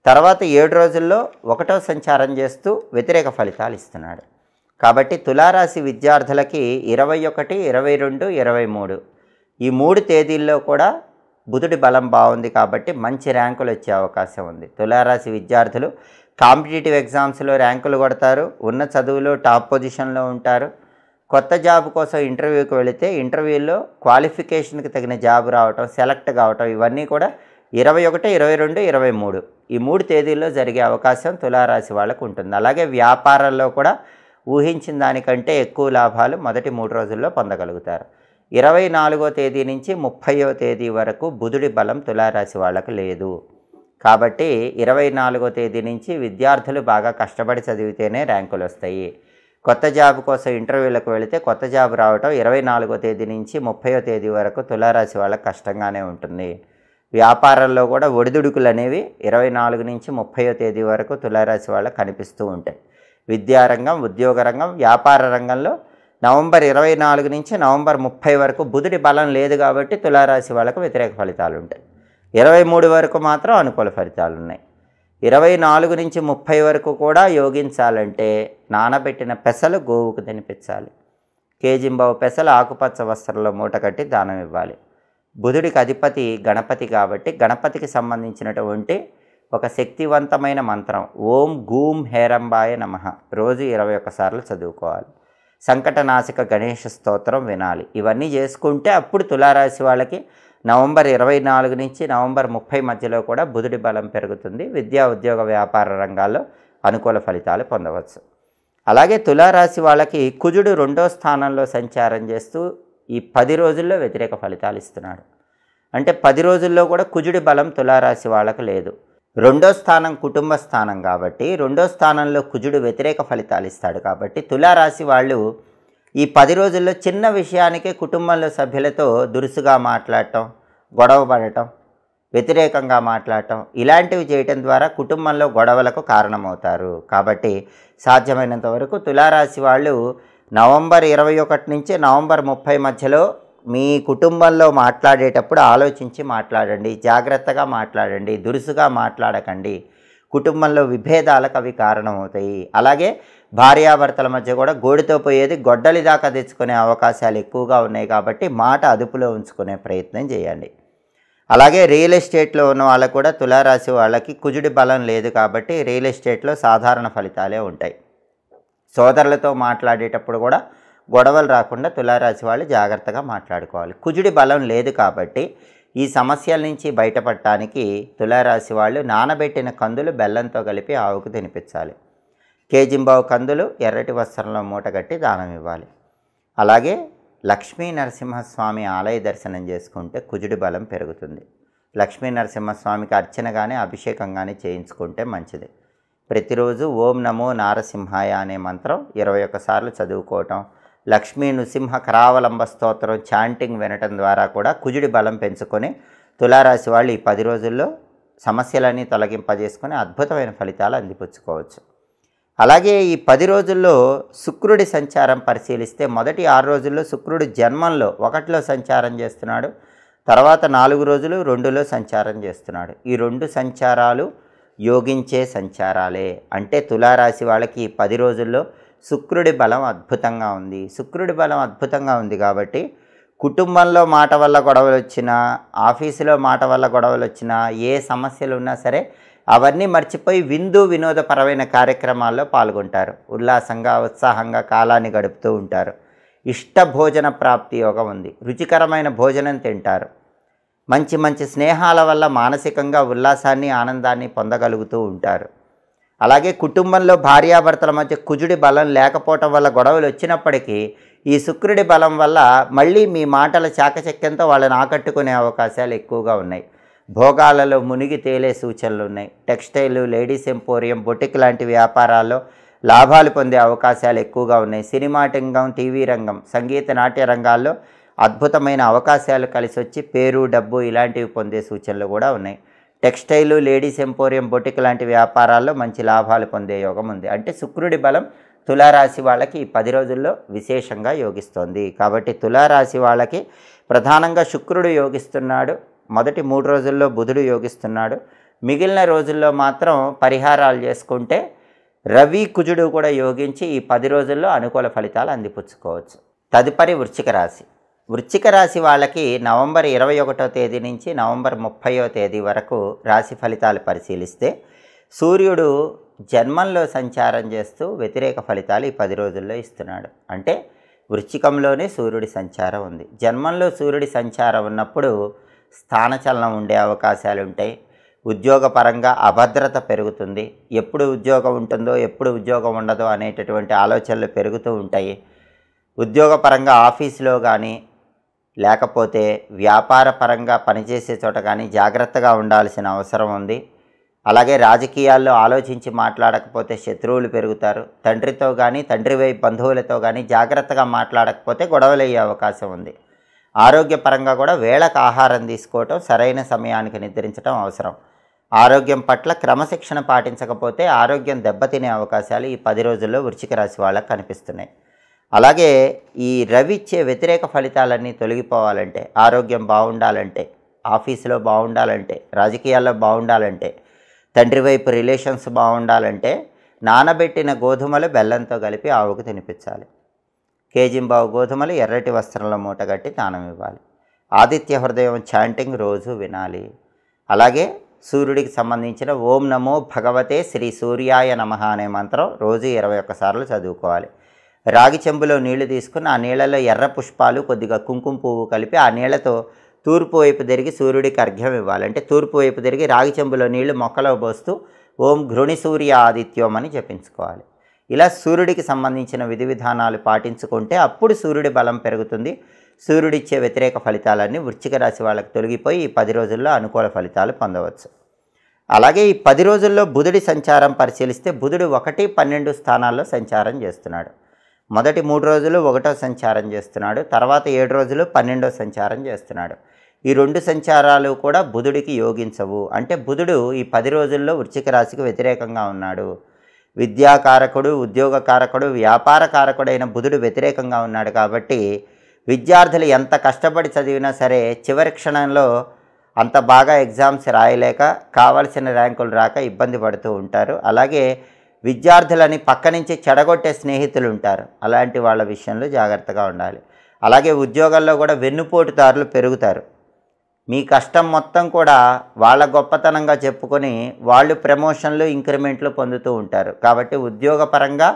తర్వాత 7 రోజుల్లో 1వ సంచారం చేస్తూ వ్యతిరేక ఫలితాలు ఇస్తున్నాడు. కాబట్టి తులారాశి విద్యార్థులకి 21, 22, 23 ఈ 3 తేదీల్లో కూడా బుధుడి బలం బాగుంది కాబట్టి మంచి ర్యాంకులు వచ్చే అవకాశం ఉంది. తులారాశి విద్యార్థులు కాంపిటేటివ్ ఎగ్జామ్స్లో ర్యాంకులు కొడతారు, ఉన్న చదువులో టాప్ పొజిషన్లో ఉంటారు. కొత్త జాబ్ కోసం ఇంటర్వ్యూకి వెళితే ఇంటర్వ్యూలో క్వాలిఫికేషన్కి తగిన జాబ్ రావటం, సెలెక్ట్ కావటం ఇవన్నీ కూడా 21, 22, 23 ఈ 3 తేదీల్లో జరిగే అవకాశం తులారాశి వాళ్ళకు ఉంటుంది. అలాగే వ్యాపారంలో కూడా ఊహించిన దానికంటే ఎక్కువ లాభాలు మొదటి 3 రోజుల్లో పొందగలుగుతారు. 24వ తేదీ నుంచి 30వ తేదీ వరకు బుధుడి బలం తులారాశి వాళ్ళకు లేదు. కాబట్టి 24వ తేదీ నుంచి విద్యార్థులు బాగా కష్టపడి చదివితేనే ర్యాంకులు వస్తాయి. కొత్త జాబ్ కోసం ఇంటర్వ్యూలకు వెళితే కొత్త జాబ్ రావటం 24వ తేదీ నుంచి 30వ తేదీ వరకు తులారాశి వాళ్ళకి కష్టంగానే ఉంటుంది. వ్యాపారంలో కూడా ఒడిదుడుకులు అనేవి 24 నుంచి 30వ తేదీ వరకు తులారాశి వాళ్ళకి కనిపిస్తూ ఉంటాయి. విద్యారంగం, ఉద్యోగ రంగం, వ్యాపార రంగంలో నవంబర్ 24 నుంచి నవంబర్ 30 వరకు బుధుడి బలం లేదు కాబట్టి తులారాశి వాళ్ళకు వ్యతిరేక ఫలితాలు ఉంటాయి. 23 వరకు మాత్రం అనుకూల ఫలితాలు ఉన్నాయి. 24 నుంచి 30 వరకు కూడా యోగించాలంటే నానబెట్టిన పెసలు గోవుకు తినిపించాలి. కేజింబావు పెసలు ఆకుపచ్చ వస్త్రంలో మూట కట్టి దానం ఇవ్వాలి. బుధుడికి అధిపతి గణపతి కాబట్టి గణపతికి సంబంధించినటువంటి ఒక శక్తివంతమైన మంత్రం ఓం గూం హేరంబాయ నమః రోజు 21 సార్లు చదువుకోవాలి. సంకటనాశక గణేష స్తోత్రం వినాలి. ఇవన్నీ చేసుకుంటే అప్పుడు తులారాశి వాళ్ళకి నవంబర్ 24 నుంచి నవంబర్ 30 మధ్యలో కూడా బుధుడి బలం పెరుగుతుంది. విద్యా, ఉద్యోగ, వ్యాపార రంగాల్లో అనుకూల ఫలితాలు పొందవచ్చు. అలాగే తులారాశి వాళ్ళకి కుజుడు 2వ స్థానంలో సంచారం చేస్తూ ఈ 10 రోజుల్లో వ్యతిరేక ఫలితాలు ఇస్తున్నాడు. అంటే 10 రోజుల్లో కూడా కుజుడి బలం తులారాశి వాళ్ళకు లేదు. 2వ స్థానం కుటుంబ స్థానం కాబట్టి 2వ స్థానంలో కుజుడు వ్యతిరేక ఫలితాలు ఇస్తాడు. కాబట్టి తులారాశి వాళ్ళు ఈ 10 రోజుల్లో చిన్న విషయానికే కుటుంబంలో సభ్యులతో దురుసుగా మాట్లాడటం, గొడవ పడటం, వ్యతిరేకంగా మాట్లాడటం ఇలాంటివి చేయటం ద్వారా కుటుంబంలో గొడవలకు కారణమవుతారు. కాబట్టి సాధ్యమైనంత వరకు తులారాశి వాళ్ళు నవంబర్ 21 నుంచి నవంబర్ 30 మధ్యలో మీ కుటుంబంలో మాట్లాడేటప్పుడు ఆలోచించి మాట్లాడండి, జాగ్రత్తగా మాట్లాడండి, దురుసుగా మాట్లాడకండి. కుటుంబంలో విభేదాలకు అవి కారణమవుతాయి. అలాగే భార్యాభర్తల మధ్య కూడా గోడితో పోయేది గొడ్డలి దాకా తెచ్చుకునే అవకాశాలు ఎక్కువగా ఉన్నాయి కాబట్టి మాట అదుపులో ఉంచుకునే ప్రయత్నం చేయండి. అలాగే రియల్ ఎస్టేట్లో ఉన్న వాళ్ళకు కూడా తులారాశి వాళ్ళకి కుజుడి బలం లేదు కాబట్టి రియల్ ఎస్టేట్లో సాధారణ ఫలితాలే ఉంటాయి. సోదరులతో మాట్లాడేటప్పుడు కూడా గొడవలు రాకుండా తులారాశి వాళ్ళు జాగ్రత్తగా మాట్లాడుకోవాలి. కుజుడి బలం లేదు కాబట్టి ఈ సమస్యల నుంచి బయటపడటానికి తులారాశి వాళ్ళు నానబెట్టిన కందులు బెల్లంతో కలిపి ఆవుకు తినిపించాలి. కేజింబావు కందులు ఎర్రటి వస్త్రంలో మూటగట్టి దానం ఇవ్వాలి. అలాగే లక్ష్మీ నరసింహస్వామి ఆలయ దర్శనం చేసుకుంటే కుజుడి బలం పెరుగుతుంది. లక్ష్మీ నరసింహస్వామికి అర్చన కానీ అభిషేకం కానీ చేయించుకుంటే మంచిది. ప్రతిరోజు ఓం నమో నారసింహాయ అనే మంత్రం 21 సార్లు చదువుకోవటం, లక్ష్మీ నృసింహ కరావలంబ స్తోత్రం చాంటింగ్ వినటం ద్వారా కూడా కుజుడి బలం పెంచుకొని తులారాశి వాళ్ళు ఈ 10 రోజుల్లో సమస్యలన్నీ తొలగింపజేసుకొని అద్భుతమైన ఫలితాలు అందిపుచ్చుకోవచ్చు. అలాగే ఈ 10 రోజుల్లో శుక్రుడి సంచారం పరిశీలిస్తే మొదటి 6 రోజుల్లో శుక్రుడు జన్మంలో 1లో సంచారం చేస్తున్నాడు. తర్వాత 4 రోజులు 2లో సంచారం చేస్తున్నాడు. ఈ 2 సంచారాలు యోగించే సంచారాలే. అంటే తులారాశి వాళ్ళకి ఈ 10 రోజుల్లో శుక్రుడి బలం అద్భుతంగా ఉంది. శుక్రుడి బలం అద్భుతంగా ఉంది కాబట్టి కుటుంబంలో మాట వల్ల గొడవలు వచ్చినా, ఆఫీసులో మాట వల్ల గొడవలు వచ్చినా, ఏ సమస్యలు ఉన్నా సరే అవన్నీ మర్చిపోయి విందు వినోదపరమైన కార్యక్రమాల్లో పాల్గొంటారు. ఉల్లాసంగా, ఉత్సాహంగా కాలాన్ని గడుపుతూ ఉంటారు. ఇష్ట భోజన ప్రాప్తి యోగం ఉంది. రుచికరమైన భోజనం తింటారు. మంచి మంచి స్నేహాల వల్ల మానసికంగా ఉల్లాసాన్ని, ఆనందాన్ని పొందగలుగుతూ ఉంటారు. అలాగే కుటుంబంలో భార్యాభర్తల మధ్య కుజుడి బలం లేకపోవటం వల్ల గొడవలు వచ్చినప్పటికీ ఈ శుక్రుడి బలం వల్ల మళ్ళీ మీ మాటల చాకచక్యంతో వాళ్ళని ఆకట్టుకునే అవకాశాలు ఎక్కువగా ఉన్నాయి. భోగాలలో మునిగి తేలే సూచనలు ఉన్నాయి. టెక్స్టైల్, లేడీస్ ఎంపోరియం, బొటిక్ లాంటి వ్యాపారాల్లో లాభాలు పొందే అవకాశాలు ఎక్కువగా ఉన్నాయి. సినిమా రంగం, టీవీ రంగం, సంగీత నాట్య రంగాల్లో అద్భుతమైన అవకాశాలు కలిసి వచ్చి పేరు, డబ్బు ఇలాంటివి పొందే సూచనలు కూడా ఉన్నాయి. టెక్స్టైలు, లేడీస్ ఎంపోరియం, బొటిక్ లాంటి వ్యాపారాల్లో మంచి లాభాలు పొందే యోగం ఉంది. అంటే శుక్రుడి బలం తులారాశి వాళ్ళకి ఈ 10 రోజుల్లో విశేషంగా యోగిస్తోంది. కాబట్టి తులారాశి వాళ్ళకి ప్రధానంగా శుక్రుడు యోగిస్తున్నాడు. మొదటి 3 రోజుల్లో బుధుడు యోగిస్తున్నాడు. మిగిలిన రోజుల్లో మాత్రం పరిహారాలు చేసుకుంటే రవి, కుజుడు కూడా యోగించి ఈ 10 రోజుల్లో అనుకూల ఫలితాలు అందిపుచ్చుకోవచ్చు. తదుపరి వృశ్చిక రాశి. వృశ్చిక రాశి వాళ్ళకి నవంబర్ 21వ తేదీ నుంచి నవంబర్ 30వ తేదీ వరకు రాశి ఫలితాలు పరిశీలిస్తే సూర్యుడు జన్మంలో సంచారం చేస్తూ వ్యతిరేక ఫలితాలు ఈ 10 రోజుల్లో ఇస్తున్నాడు. అంటే వృశ్చికంలోనే సూర్యుడి సంచారం ఉంది. జన్మంలో సూర్యుడి సంచారం ఉన్నప్పుడు స్థానచలనం ఉండే అవకాశాలు ఉంటాయి. ఉద్యోగపరంగా అభద్రత పెరుగుతుంది. ఎప్పుడు ఉద్యోగం ఉంటుందో, ఎప్పుడు ఉద్యోగం ఉండదో అనేటటువంటి ఆలోచనలు పెరుగుతూ ఉంటాయి. ఉద్యోగపరంగా ఆఫీసులో కానీ లేకపోతే వ్యాపార పరంగా పనిచేసే చోట కానీ జాగ్రత్తగా ఉండాల్సిన అవసరం ఉంది. అలాగే రాజకీయాల్లో ఆలోచించి మాట్లాడకపోతే శత్రువులు పెరుగుతారు. తండ్రితో కానీ, తండ్రి వైపు బంధువులతో కానీ జాగ్రత్తగా మాట్లాడకపోతే గొడవలు అయ్యే అవకాశం ఉంది. ఆరోగ్యపరంగా కూడా వేళకు ఆహారం తీసుకోవటం, సరైన సమయానికి నిద్రించడం అవసరం. ఆరోగ్యం పట్ల క్రమశిక్షణ పాటించకపోతే ఆరోగ్యం దెబ్బతినే అవకాశాలు ఈ 10 రోజుల్లో వృశ్చిక రాశి వాళ్ళకు కనిపిస్తున్నాయి. అలాగే ఈ రవి ఇచ్చే వ్యతిరేక ఫలితాలన్నీ తొలగిపోవాలంటే, ఆరోగ్యం బాగుండాలంటే, ఆఫీసులో బాగుండాలంటే, రాజకీయాల్లో బాగుండాలంటే, తండ్రి వైపు రిలేషన్స్ బాగుండాలంటే నానబెట్టిన గోధుమలు బెల్లంతో కలిపి ఆవుకు తినిపించాలి. కేజింబావు గోధుమలు ఎర్రటి వస్త్రంలో మూటగట్టి దానం ఇవ్వాలి. ఆదిత్య హృదయం చాంటింగ్ రోజు వినాలి. అలాగే సూర్యుడికి సంబంధించిన ఓం నమో భగవతే శ్రీ సూర్యాయ నమః అనే మంత్రం రోజు 21 సార్లు చదువుకోవాలి. రాగి చెంబులో నీళ్లు తీసుకుని ఆ నీళ్లలో ఎర్ర పుష్పాలు, కొద్దిగా కుంకుమ పువ్వు కలిపి ఆ నీళ్లతో తూర్పు వైపు తిరిగి సూర్యుడికి అర్ఘ్యం ఇవ్వాలి. అంటే తూర్పు వైపు తిరిగి రాగి చెంబులో నీళ్లు మొక్కలో పోస్తూ ఓం ఘృణి సూర్య ఆదిత్యం అని జపించుకోవాలి. ఇలా సూర్యుడికి సంబంధించిన విధి విధానాలు పాటించుకుంటే అప్పుడు సూర్యుడి బలం పెరుగుతుంది. సూర్యుడిచ్చే వ్యతిరేక ఫలితాలన్నీ వృశ్చిక రాశి వాళ్ళకి తొలగిపోయి ఈ 10 రోజుల్లో అనుకూల ఫలితాలు పొందవచ్చు. అలాగే ఈ 10 రోజుల్లో బుధుడి సంచారం పరిశీలిస్తే బుధుడు 1, 12 స్థానాల్లో సంచారం చేస్తున్నాడు. మొదటి 3 రోజులు 1వ సంచారం చేస్తున్నాడు. తర్వాత 7 రోజులు 12వ సంచారం చేస్తున్నాడు. ఈ 2 సంచారాలు కూడా బుధుడికి యోగించవు. అంటే బుధుడు ఈ 10 రోజుల్లో వృశ్చిక రాశికి వ్యతిరేకంగా ఉన్నాడు. విద్యాకారకుడు, ఉద్యోగకారకుడు, వ్యాపార కారకుడైన బుధుడు వ్యతిరేకంగా ఉన్నాడు. కాబట్టి విద్యార్థులు ఎంత కష్టపడి చదివినా సరే చివరి క్షణంలో అంత బాగా ఎగ్జామ్స్ రాయలేక కావలసిన ర్యాంకులు రాక ఇబ్బంది పడుతూ ఉంటారు. అలాగే విద్యార్థులని పక్క నుంచి చెడగొట్టే స్నేహితులు ఉంటారు. అలాంటి వాళ్ళ విషయంలో జాగ్రత్తగా ఉండాలి. అలాగే ఉద్యోగాల్లో కూడా వెన్నుపోటుదారులు పెరుగుతారు. మీ కష్టం మొత్తం కూడా వాళ్ళ గొప్పతనంగా చెప్పుకొని వాళ్ళు ప్రమోషన్లు, ఇంక్రిమెంట్లు పొందుతూ ఉంటారు. కాబట్టి ఉద్యోగపరంగా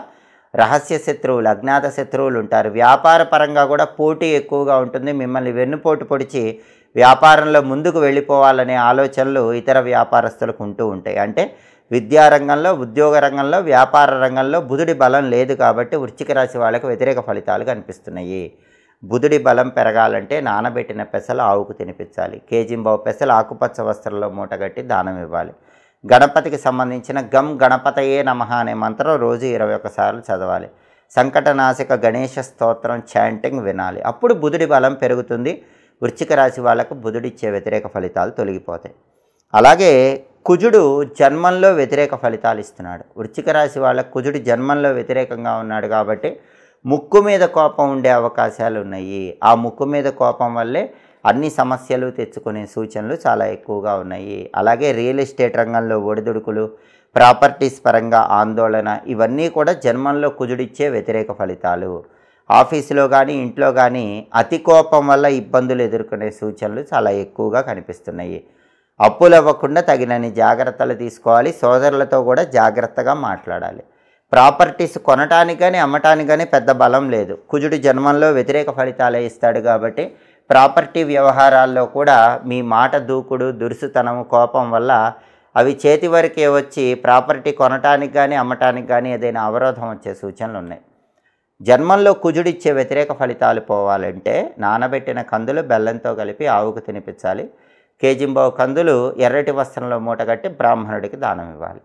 రహస్య శత్రువులు, అజ్ఞాత శత్రువులు ఉంటారు. వ్యాపార పరంగా కూడా పోటీ ఎక్కువగా ఉంటుంది. మిమ్మల్ని వెన్నుపోటు పొడిచి వ్యాపారంలో ముందుకు వెళ్ళిపోవాలనే ఆలోచనలు ఇతర వ్యాపారస్తులకు ఉంటూ ఉంటాయి. అంటే విద్యారంగంలో, ఉద్యోగ రంగంలో, వ్యాపార రంగంలో బుధుడి బలం లేదు కాబట్టి వృశ్చిక రాశి వాళ్ళకు వ్యతిరేక ఫలితాలు కనిపిస్తున్నాయి. బుధుడి బలం పెరగాలంటే నానబెట్టిన పెసలు ఆవుకు తినిపించాలి. కేజింబావు పెసలు ఆకుపచ్చ వస్త్రంలో మూటగట్టి దానం ఇవ్వాలి. గణపతికి సంబంధించిన గం గణపతయే నమః అనే మంత్రం రోజు 21 సార్లు చదవాలి. సంకటనాశక గణేష స్తోత్రం చాంటింగ్ వినాలి. అప్పుడు బుధుడి బలం పెరుగుతుంది. వృశ్చిక రాశి వాళ్లకు బుధుడిచ్చే వ్యతిరేక ఫలితాలు తొలగిపోతాయి. అలాగే కుజుడు జన్మంలో వ్యతిరేక ఫలితాలు ఇస్తున్నాడు. వృశ్చిక రాశి వాళ్ళకు కుజుడు జన్మంలో వ్యతిరేకంగా ఉన్నాడు కాబట్టి ముక్కు మీద కోపం ఉండే అవకాశాలు ఉన్నాయి. ఆ ముక్కు మీద కోపం వల్లే అన్ని సమస్యలు తెచ్చుకునే సూచనలు చాలా ఎక్కువగా ఉన్నాయి. అలాగే రియల్ ఎస్టేట్ రంగంలో ఒడిదుడుకులు, ప్రాపర్టీస్ పరంగా ఆందోళన, ఇవన్నీ కూడా జన్మంలో కుజుడిచ్చే వ్యతిరేక ఫలితాలు. ఆఫీసులో కానీ ఇంట్లో కానీ అతి కోపం వల్ల ఇబ్బందులు ఎదుర్కొనే సూచనలు చాలా ఎక్కువగా కనిపిస్తున్నాయి. అప్పులు అవ్వకుండా తగినన్ని జాగ్రత్తలు తీసుకోవాలి. సోదరులతో కూడా జాగ్రత్తగా మాట్లాడాలి. ప్రాపర్టీస్ కొనటానికి కానీ అమ్మటానికి కానీ పెద్ద బలం లేదు. కుజుడు జన్మంలో వ్యతిరేక ఫలితాలే ఇస్తాడు కాబట్టి ప్రాపర్టీ వ్యవహారాల్లో కూడా మీ మాట దూకుడు, దురుసుతనం, కోపం వల్ల అవి చేతి వరకే వచ్చి ప్రాపర్టీ కొనటానికి కానీ అమ్మటానికి కానీ ఏదైనా అవరోధం వచ్చే సూచనలు ఉన్నాయి. జన్మంలో కుజుడిచ్చే వ్యతిరేక ఫలితాలు పోవాలంటే నానబెట్టిన కందులు బెల్లంతో కలిపి ఆవుకు తినిపించాలి. కేజింబావు కందులు ఎర్రటి వస్త్రంలో మూటగట్టి బ్రాహ్మణుడికి దానం ఇవ్వాలి.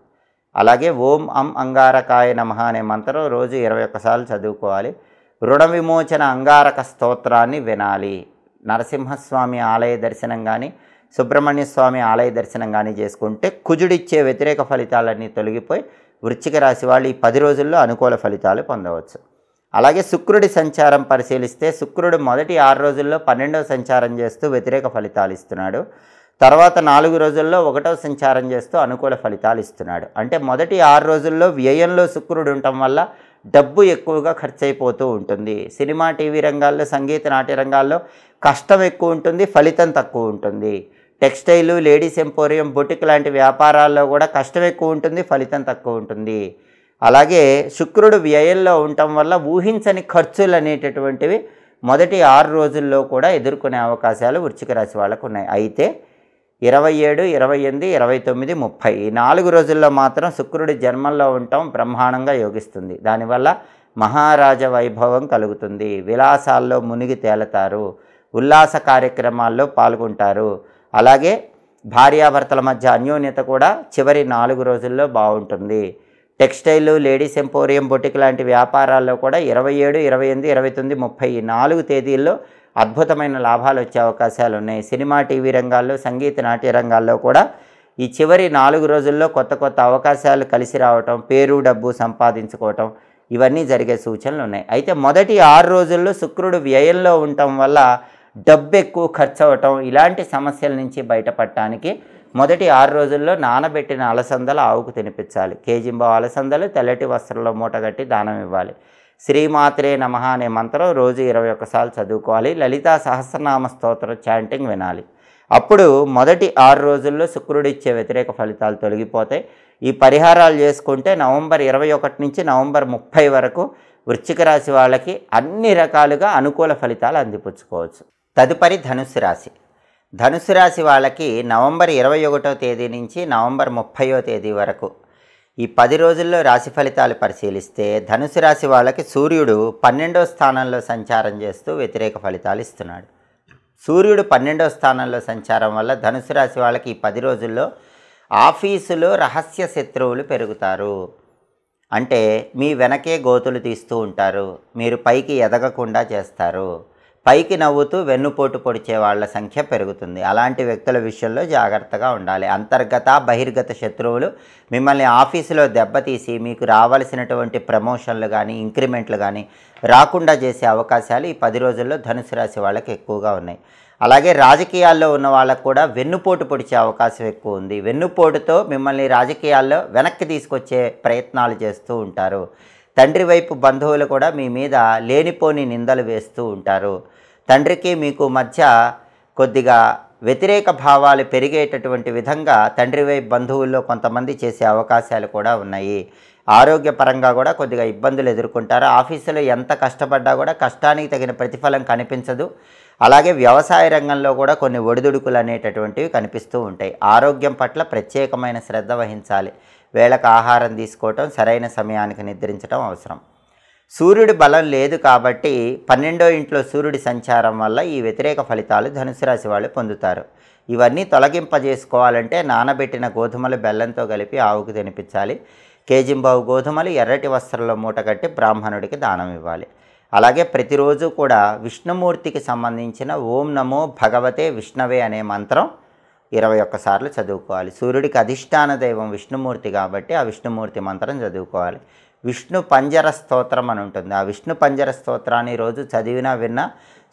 అలాగే ఓం అం అంగారకాయ నమః అనే మంత్రం రోజు 21 సార్లు చదువుకోవాలి. రుణ విమోచన అంగారక స్తోత్రాన్ని వినాలి. నరసింహస్వామి ఆలయ దర్శనం కానీ సుబ్రహ్మణ్య స్వామి ఆలయ దర్శనం కానీ చేసుకుంటే కుజుడిచ్చే వ్యతిరేక ఫలితాలన్నీ తొలగిపోయి వృశ్చిక రాశి వాళ్ళు ఈ 10 రోజుల్లో అనుకూల ఫలితాలు పొందవచ్చు. అలాగే శుక్రుడి సంచారం పరిశీలిస్తే శుక్రుడు మొదటి 6 రోజుల్లో 12వ సంచారం చేస్తూ వ్యతిరేక ఫలితాలు ఇస్తున్నాడు. తర్వాత 4 రోజుల్లో 1వ సంచారం చేస్తూ అనుకూల ఫలితాలు ఇస్తున్నాడు. అంటే మొదటి 6 రోజుల్లో వ్యయంలో శుక్రుడు ఉండటం వల్ల డబ్బు ఎక్కువగా ఖర్చు అయిపోతూ ఉంటుంది. సినిమా టీవీ రంగాల్లో సంగీత నాట్య రంగాల్లో కష్టం ఎక్కువ ఉంటుంది, ఫలితం తక్కువ ఉంటుంది. టెక్స్టైలు, లేడీస్ ఎంపోరియం, బొటిక్ లాంటి వ్యాపారాల్లో కూడా కష్టం ఎక్కువ ఉంటుంది, ఫలితం తక్కువ ఉంటుంది. అలాగే శుక్రుడు వ్యయంలో ఉండటం వల్ల ఊహించని ఖర్చులు అనేటటువంటివి మొదటి 6 రోజుల్లో కూడా ఎదుర్కొనే అవకాశాలు వృశ్చిక రాశి వాళ్ళకు ఉన్నాయి. అయితే 27, 28, 29, 30 ఈ 4 రోజుల్లో మాత్రం శుక్రుడి జన్మంలో ఉండటం బ్రహ్మాండంగా యోగిస్తుంది. దానివల్ల మహారాజ వైభవం కలుగుతుంది. విలాసాల్లో మునిగి తేలతారు, ఉల్లాస కార్యక్రమాల్లో పాల్గొంటారు. అలాగే భార్యాభర్తల మధ్య అన్యోన్యత కూడా చివరి 4 రోజుల్లో బాగుంటుంది. టెక్స్టైలు, లేడీస్ ఎంపోరియం, బొటిక్ లాంటి వ్యాపారాల్లో కూడా 27, 28, 29, 30 ఈ 4 తేదీల్లో అద్భుతమైన లాభాలు వచ్చే అవకాశాలు ఉన్నాయి. సినిమా టీవీ రంగాల్లో సంగీత నాట్య రంగాల్లో కూడా ఈ చివరి 4 రోజుల్లో కొత్త కొత్త అవకాశాలు కలిసి రావటం, పేరు డబ్బు సంపాదించుకోవటం ఇవన్నీ జరిగే సూచనలు ఉన్నాయి. అయితే మొదటి 6 రోజుల్లో శుక్రుడు వ్యయంలో ఉండటం వల్ల డబ్బు ఎక్కువ ఖర్చు అవ్వటం ఇలాంటి సమస్యల నుంచి బయటపడటానికి మొదటి 6 రోజుల్లో నానబెట్టిన అలసందలు ఆవుకు తినిపించాలి. కేజింబావు అలసందలు తెల్లటి వస్త్రంలో మూటగట్టి దానం ఇవ్వాలి. శ్రీమాత్రే నమః అనే మంత్రం రోజు 21 సార్లు చదువుకోవాలి. లలితా సహస్రనామ స్తోత్రం చాంటింగ్ వినాలి. అప్పుడు మొదటి 6 రోజుల్లో శుక్రుడిచ్చే వ్యతిరేక ఫలితాలు తొలగిపోతాయి. ఈ పరిహారాలు చేసుకుంటే నవంబర్ 21 నుంచి నవంబర్ 30 వరకు వృశ్చిక రాశి వాళ్ళకి అన్ని రకాలుగా అనుకూల ఫలితాలు అందిపుచ్చుకోవచ్చు. తదుపరి ధనుస్సు రాశి. ధనుస్సు రాశి వాళ్ళకి నవంబర్ 21వ తేదీ నుంచి నవంబర్ 30వ తేదీ వరకు ఈ 10 రోజుల్లో రాశి ఫలితాలు పరిశీలిస్తే ధనుసు రాశి వాళ్ళకి సూర్యుడు 12వ స్థానంలో సంచారం చేస్తూ వ్యతిరేక ఫలితాలు ఇస్తున్నాడు. సూర్యుడు 12వ స్థానంలో సంచారం వల్ల ధనుసు రాశి వాళ్ళకి ఈ 10 రోజుల్లో ఆఫీసులో రహస్య శత్రువులు పెరుగుతారు. అంటే మీ వెనకే గోతులు తీస్తూ ఉంటారు, మీరు పైకి ఎదగకుండా చేస్తారు, పైకి నవ్వుతూ వెన్నుపోటు పొడిచే వాళ్ళ సంఖ్య పెరుగుతుంది. అలాంటి వ్యక్తుల విషయంలో జాగ్రత్తగా ఉండాలి. అంతర్గత బహిర్గత శత్రువులు మిమ్మల్ని ఆఫీసులో దెబ్బతీసి మీకు రావాల్సినటువంటి ప్రమోషన్లు కానీ ఇంక్రిమెంట్లు కానీ రాకుండా చేసే అవకాశాలు ఈ 10 రోజుల్లో ధనుసు రాశి వాళ్ళకి ఎక్కువగా ఉన్నాయి. అలాగే రాజకీయాల్లో ఉన్న వాళ్ళకు కూడా వెన్నుపోటు పొడిచే అవకాశం ఎక్కువ ఉంది. వెన్నుపోటుతో మిమ్మల్ని రాజకీయాల్లో వెనక్కి తీసుకొచ్చే ప్రయత్నాలు చేస్తూ ఉంటారు. తండ్రి వైపు బంధువులు కూడా మీ మీద లేనిపోని నిందలు వేస్తూ ఉంటారు. తండ్రికి మీకు మధ్య కొద్దిగా వ్యతిరేక భావాలు పెరిగేటటువంటి విధంగా తండ్రి వైపు బంధువుల్లో కొంతమంది చేసే అవకాశాలు కూడా ఉన్నాయి. ఆరోగ్యపరంగా కూడా కొద్దిగా ఇబ్బందులు ఎదుర్కొంటారు. ఆఫీసులో ఎంత కష్టపడ్డా కూడా కష్టానికి తగిన ప్రతిఫలం కనిపించదు. అలాగే వ్యవసాయ రంగంలో కూడా కొన్ని ఒడిదుడుకులు అనేటటువంటివి కనిపిస్తూ ఉంటాయి. ఆరోగ్యం పట్ల ప్రత్యేకమైన శ్రద్ధ వహించాలి. వేళకు ఆహారం తీసుకోవటం, సరైన సమయానికి నిద్రించడం అవసరం. సూర్యుడి బలం లేదు కాబట్టి 12వ ఇంట్లో సూర్యుడి సంచారం వల్ల ఈ వ్యతిరేక ఫలితాలు ధనుసు రాశి వాళ్ళు పొందుతారు. ఇవన్నీ తొలగింపజేసుకోవాలంటే నానబెట్టిన గోధుమలు బెల్లంతో కలిపి ఆవుకు తినిపించాలి. కేజింబావు గోధుమలు ఎర్రటి వస్త్రంలో మూటగట్టి బ్రాహ్మణుడికి దానం ఇవ్వాలి. అలాగే ప్రతిరోజు కూడా విష్ణుమూర్తికి సంబంధించిన ఓం నమో భగవతే విష్ణవే అనే మంత్రం 21 సార్లు చదువుకోవాలి. సూర్యుడికి అధిష్టాన దైవం విష్ణుమూర్తి కాబట్టి ఆ విష్ణుమూర్తి మంత్రం చదువుకోవాలి. విష్ణు పంజర స్తోత్రం అని ఉంటుంది. ఆ విష్ణు పంజర స్తోత్రాన్ని రోజు చదివినా విన్నా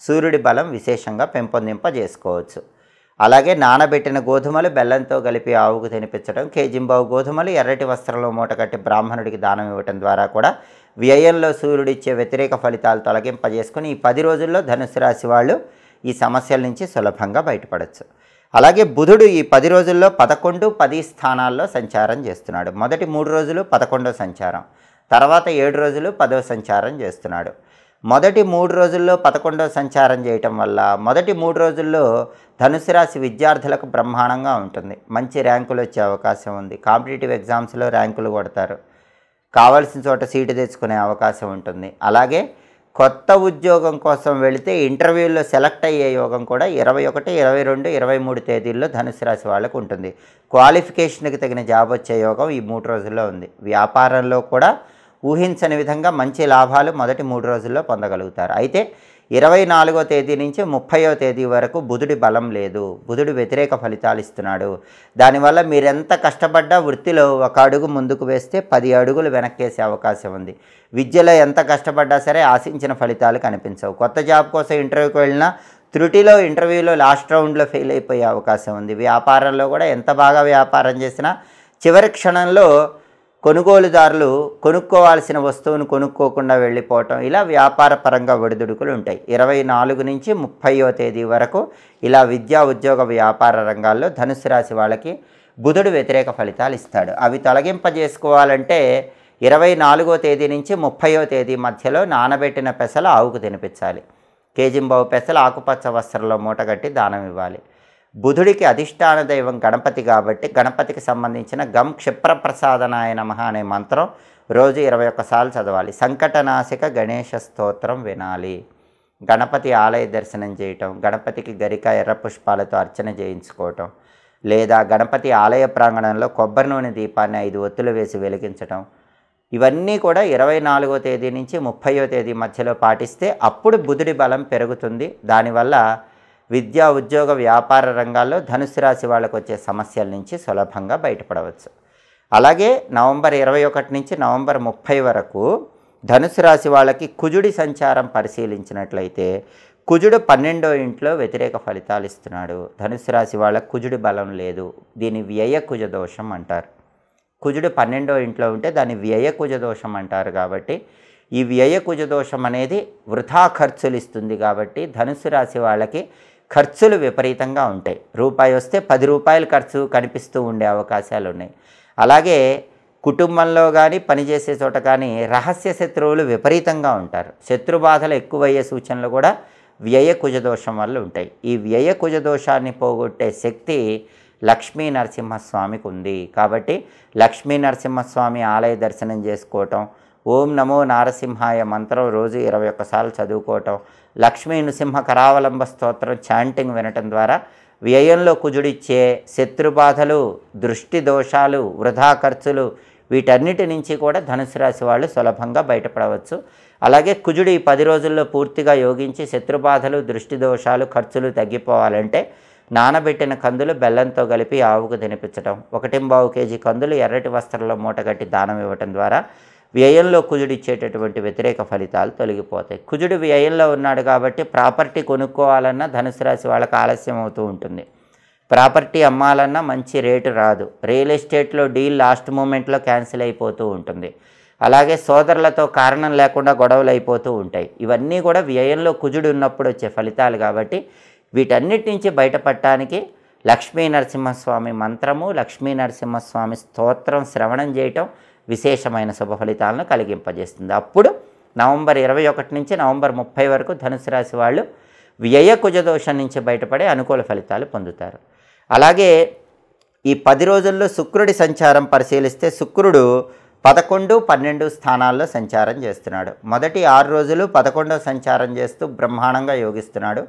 సూర్యుడి బలం విశేషంగా పెంపొందింపజేసుకోవచ్చు. అలాగే నానబెట్టిన గోధుమలు బెల్లంతో కలిపి ఆవుకు తినిపించడం, కేజింబావు గోధుమలు ఎర్రటి వస్త్రంలో మూటకట్టి బ్రాహ్మణుడికి దానం ఇవ్వటం ద్వారా కూడా వ్యయంలో సూర్యుడిచ్చే వ్యతిరేక ఫలితాలు తొలగింపజేసుకుని ఈ 10 రోజుల్లో ధనుసు రాశి వాళ్ళు ఈ సమస్యల నుంచి సులభంగా బయటపడవచ్చు. అలాగే బుధుడు ఈ 10 రోజుల్లో 11, 10 స్థానాల్లో సంచారం చేస్తున్నాడు. మొదటి 3 రోజులు 11వ సంచారం, తర్వాత 7 రోజులు 10వ సంచారం చేస్తున్నాడు. మొదటి 3 రోజుల్లో 11వ సంచారం చేయటం వల్ల మొదటి 3 రోజుల్లో ధనుసు రాశి విద్యార్థులకు బ్రహ్మాండంగా ఉంటుంది. మంచి ర్యాంకులు వచ్చే అవకాశం ఉంది. కాంపిటేటివ్ ఎగ్జామ్స్లో ర్యాంకులు కొడతారు. కావాల్సిన చోట సీటు తెచ్చుకునే అవకాశం ఉంటుంది. అలాగే కొత్త ఉద్యోగం కోసం వెళితే ఇంటర్వ్యూల్లో సెలెక్ట్ అయ్యే యోగం కూడా 21, 22, 23 తేదీల్లో ధనుసు రాశి వాళ్ళకు ఉంటుంది. క్వాలిఫికేషన్కి తగిన జాబ్ వచ్చే యోగం ఈ 3 రోజుల్లో ఉంది. వ్యాపారంలో కూడా ఊహించని విధంగా మంచి లాభాలు మొదటి 3 రోజుల్లో పొందగలుగుతారు. అయితే 24వ తేదీ నుంచి 30వ తేదీ వరకు బుధుడి బలం లేదు. బుధుడు వ్యతిరేక ఫలితాలు ఇస్తున్నాడు. దానివల్ల మీరెంత కష్టపడ్డా వృత్తిలో ఒక అడుగు ముందుకు వేస్తే 10 అడుగులు వెనక్కేసే అవకాశం ఉంది. విద్యలో ఎంత కష్టపడ్డా సరే ఆశించిన ఫలితాలు కనిపించవు. కొత్త జాబ్ కోసం ఇంటర్వ్యూకి వెళ్ళినా త్రుటిలో ఇంటర్వ్యూలో లాస్ట్ రౌండ్లో ఫెయిల్ అయిపోయే అవకాశం ఉంది. వ్యాపారంలో కూడా ఎంత బాగా వ్యాపారం చేసినా చివరి క్షణంలో కొనుగోలుదారులు కొనుక్కోవాల్సిన వస్తువును కొనుక్కోకుండా వెళ్ళిపోవటం, ఇలా వ్యాపార పరంగా ఒడిదుడుకులు ఉంటాయి. 24 నుంచి 30వ తేదీ వరకు ఇలా విద్యా ఉద్యోగ వ్యాపార రంగాల్లో ధనుసు రాశి వాళ్ళకి బుధుడు వ్యతిరేక ఫలితాలు ఇస్తాడు. అవి తొలగింపజేసుకోవాలంటే 24వ తేదీ నుంచి 30వ తేదీ మధ్యలో నానబెట్టిన పెసలు ఆవుకు తినిపించాలి. కేజింబావు పెసలు ఆకుపచ్చ వస్త్రంలో మూటగట్టి దానం ఇవ్వాలి. బుధుడికి అధిష్టాన దైవం గణపతి కాబట్టి గణపతికి సంబంధించిన గం క్షిప్రప్రసాదనాయ నమః అనే మంత్రం రోజు 21 సార్లు చదవాలి. సంకటనాశక గణేష స్తోత్రం వినాలి. గణపతి ఆలయ దర్శనం చేయటం, గణపతికి గరిక ఎర్ర పుష్పాలతో అర్చన చేయించుకోవటం, లేదా గణపతి ఆలయ ప్రాంగణంలో కొబ్బరి నూనె దీపాన్ని 5 ఒత్తులు వేసి వెలిగించటం, ఇవన్నీ కూడా 24వ తేదీ నుంచి 30వ తేదీ మధ్యలో పాటిస్తే అప్పుడు బుధుడి బలం పెరుగుతుంది. దానివల్ల విద్యా ఉద్యోగ వ్యాపార రంగాల్లో ధనుసు రాశి వాళ్ళకు వచ్చే సమస్యల నుంచి సులభంగా బయటపడవచ్చు. అలాగే నవంబర్ 21 నుంచి నవంబర్ 30 వరకు ధనుసు రాశి వాళ్ళకి కుజుడి సంచారం పరిశీలించినట్లయితే కుజుడు 12వ ఇంట్లో వ్యతిరేక ఫలితాలు ఇస్తున్నాడు. ధనుసు రాశి వాళ్ళకు కుజుడి బలం లేదు. దీని వ్యయ కుజ దోషం అంటారు. కుజుడు 12వ ఇంట్లో ఉంటే దాన్ని వ్యయ కుజ దోషం అంటారు. కాబట్టి ఈ వ్యయ కుజ దోషం అనేది వృథా ఖర్చులు ఇస్తుంది. కాబట్టి ధనుసు రాశి వాళ్ళకి ఖర్చులు విపరీతంగా ఉంటాయి. రూపాయి వస్తే 10 రూపాయలు ఖర్చు కనిపిస్తూ ఉండే అవకాశాలు ఉన్నాయి. అలాగే కుటుంబంలో కానీ పనిచేసే చోట కానీ రహస్య శత్రువులు విపరీతంగా ఉంటారు. శత్రుబాధలు ఎక్కువయ్యే సూచనలు కూడా వ్యయ కుజ దోషం వల్ల ఉంటాయి. ఈ వ్యయ కుజ దోషాన్ని పోగొట్టే శక్తి లక్ష్మీ నరసింహస్వామికి ఉంది. కాబట్టి లక్ష్మీ నరసింహస్వామి ఆలయ దర్శనం చేసుకోవటం, ఓం నమో నారసింహాయ మంత్రం రోజు 21 సార్లు చదువుకోవటం, లక్ష్మీ నృసింహ కరావలంబ స్తోత్రం చాంటింగ్ వినటం ద్వారా వ్యయంలో కుజుడిచ్చే శత్రుబాధలు, దృష్టి దోషాలు, వృధా ఖర్చులు వీటన్నిటి నుంచి కూడా ధనుసు రాశి వాళ్ళు సులభంగా బయటపడవచ్చు. అలాగే కుజుడు ఈ 10 రోజుల్లో పూర్తిగా యోగించి శత్రుబాధలు, దృష్టి దోషాలు, ఖర్చులు తగ్గిపోవాలంటే నానబెట్టిన కందులు బెల్లంతో కలిపి ఆవుకు తినిపించడం, 1.25 కేజీ కందులు ఎర్రటి వస్త్రంలో మూటగట్టి దానం ఇవ్వటం ద్వారా వ్యయంలో కుజుడు ఇచ్చేటటువంటి వ్యతిరేక ఫలితాలు తొలగిపోతాయి. కుజుడు వ్యయంలో ఉన్నాడు కాబట్టి ప్రాపర్టీ కొనుక్కోవాలన్నా ధనుసు రాశి వాళ్ళకి ఆలస్యం అవుతూ ఉంటుంది. ప్రాపర్టీ అమ్మాలన్నా మంచి రేటు రాదు. రియల్ ఎస్టేట్లో డీల్ లాస్ట్ మూమెంట్లో క్యాన్సిల్ అయిపోతూ ఉంటుంది. అలాగే సోదరులతో కారణం లేకుండా గొడవలు అయిపోతూ ఉంటాయి. ఇవన్నీ కూడా వ్యయంలో కుజుడు ఉన్నప్పుడు వచ్చే ఫలితాలు. కాబట్టి వీటన్నిటి నుంచి బయటపడటానికి లక్ష్మీ నరసింహస్వామి మంత్రము, లక్ష్మీ నరసింహస్వామి స్తోత్రం శ్రవణం చేయటం విశేషమైన శుభ ఫలితాలను కలిగింపజేస్తుంది. అప్పుడు నవంబర్ 21 నుంచి నవంబర్ 30 వరకు ధనుసు రాశి వాళ్ళు వ్యయ కుజదోషం నుంచి బయటపడే అనుకూల ఫలితాలు పొందుతారు. అలాగే ఈ 10 రోజుల్లో శుక్రుడి సంచారం పరిశీలిస్తే శుక్రుడు 11, 12 స్థానాల్లో సంచారం చేస్తున్నాడు. మొదటి 6 రోజులు 11వ సంచారం చేస్తూ బ్రహ్మాండంగా యోగిస్తున్నాడు.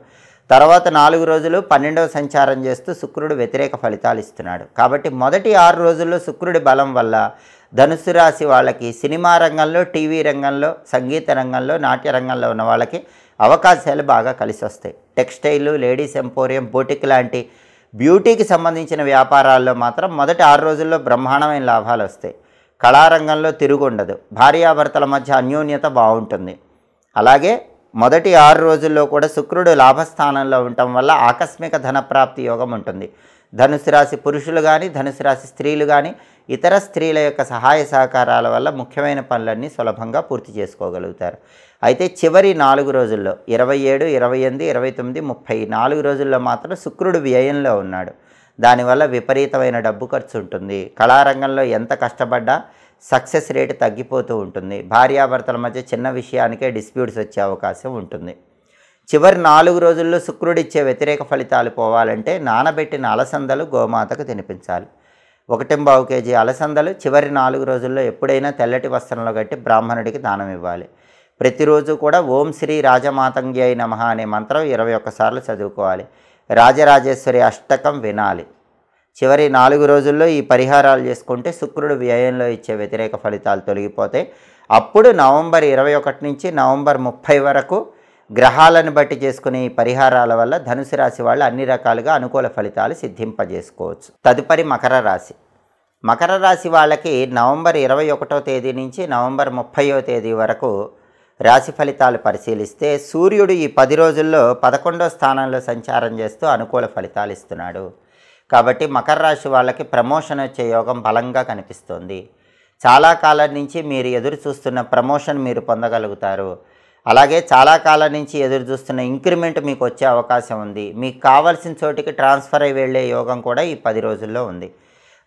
తర్వాత 4 రోజులు 12వ సంచారం చేస్తూ శుక్రుడు వ్యతిరేక ఫలితాలు ఇస్తున్నాడు. కాబట్టి మొదటి 6 రోజుల్లో శుక్రుడి బలం వల్ల ధనుసు రాశి వాళ్ళకి సినిమా రంగంలో, టీవీ రంగంలో, సంగీత రంగంలో, నాట్య రంగంలో ఉన్న వాళ్ళకి అవకాశాలు బాగా కలిసి వస్తాయి. టెక్స్టైల్, లేడీస్ ఎంపోరియం, బోటిక్ లాంటి బ్యూటీకి సంబంధించిన వ్యాపారాల్లో మాత్రం మొదటి 6 రోజుల్లో బ్రహ్మాండమైన లాభాలు వస్తాయి. కళారంగంలో తిరుగుండదు. భార్యాభర్తల మధ్య అన్యోన్యత బాగుంటుంది. అలాగే మొదటి 6 రోజుల్లో కూడా శుక్రుడు లాభస్థానంలో ఉండటం వల్ల ఆకస్మిక ధనప్రాప్తి యోగం ఉంటుంది. ధనుసు రాశి పురుషులు కానీ, ధనుసు రాశి స్త్రీలు కానీ ఇతర స్త్రీల యొక్క సహాయ సహకారాల వల్ల ముఖ్యమైన పనులన్నీ సులభంగా పూర్తి చేసుకోగలుగుతారు. అయితే చివరి 4 రోజుల్లో 27, 28, 29, 30 4 రోజుల్లో మాత్రం శుక్రుడు వ్యయంలో ఉన్నాడు. దానివల్ల విపరీతమైన డబ్బు ఖర్చు ఉంటుంది. కళారంగంలో ఎంత కష్టపడ్డా సక్సెస్ రేటు తగ్గిపోతూ ఉంటుంది. భార్యాభర్తల మధ్య చిన్న విషయానికే డిస్ప్యూట్స్ వచ్చే అవకాశం ఉంటుంది. చివరి 4 రోజుల్లో శుక్రుడిచ్చే వ్యతిరేక ఫలితాలు పోవాలంటే నానబెట్టిన అలసందలు గోమాతకు తినిపించాలి. 1.25 కేజీ అలసందలు చివరి 4 రోజుల్లో ఎప్పుడైనా తెల్లటి వస్త్రంలో కట్టి బ్రాహ్మణుడికి దానం ఇవ్వాలి. ప్రతిరోజు కూడా ఓం శ్రీ రాజమాతంగ్యై నమః అనే మంత్రం 21 సార్లు చదువుకోవాలి. రాజరాజేశ్వరి అష్టకం వినాలి. చివరి 4 రోజుల్లో ఈ పరిహారాలు చేసుకుంటే శుక్రుడు వ్యయంలో ఇచ్చే వ్యతిరేక ఫలితాలు తొలగిపోతాయి. అప్పుడు నవంబర్ 21 నుంచి నవంబర్ 30 వరకు గ్రహాలను బట్టి చేసుకునే ఈ పరిహారాల వల్ల ధనుసు రాశి వాళ్ళు అన్ని రకాలుగా అనుకూల ఫలితాలు సిద్ధింపజేసుకోవచ్చు. తదుపరి మకర రాశి. మకర రాశి వాళ్ళకి నవంబర్ 21వ తేదీ నుంచి నవంబర్ 30వ తేదీ వరకు రాశి ఫలితాలు పరిశీలిస్తే సూర్యుడు ఈ 10 రోజుల్లో 11వ స్థానంలో సంచారం చేస్తూ అనుకూల ఫలితాలు ఇస్తున్నాడు. కాబట్టి మకర రాశి వాళ్ళకి ప్రమోషన్ వచ్చే యోగం బలంగా కనిపిస్తుంది. చాలా కాలం నుంచి మీరు ఎదురు చూస్తున్న ప్రమోషన్ మీరు పొందగలుగుతారు. అలాగే చాలా కాలం నుంచి ఎదురు చూస్తున్న ఇంక్రిమెంట్ మీకు వచ్చే అవకాశం ఉంది. మీకు కావాల్సిన చోటికి ట్రాన్స్ఫర్ అయి వెళ్ళే యోగం కూడా ఈ 10 రోజుల్లో ఉంది.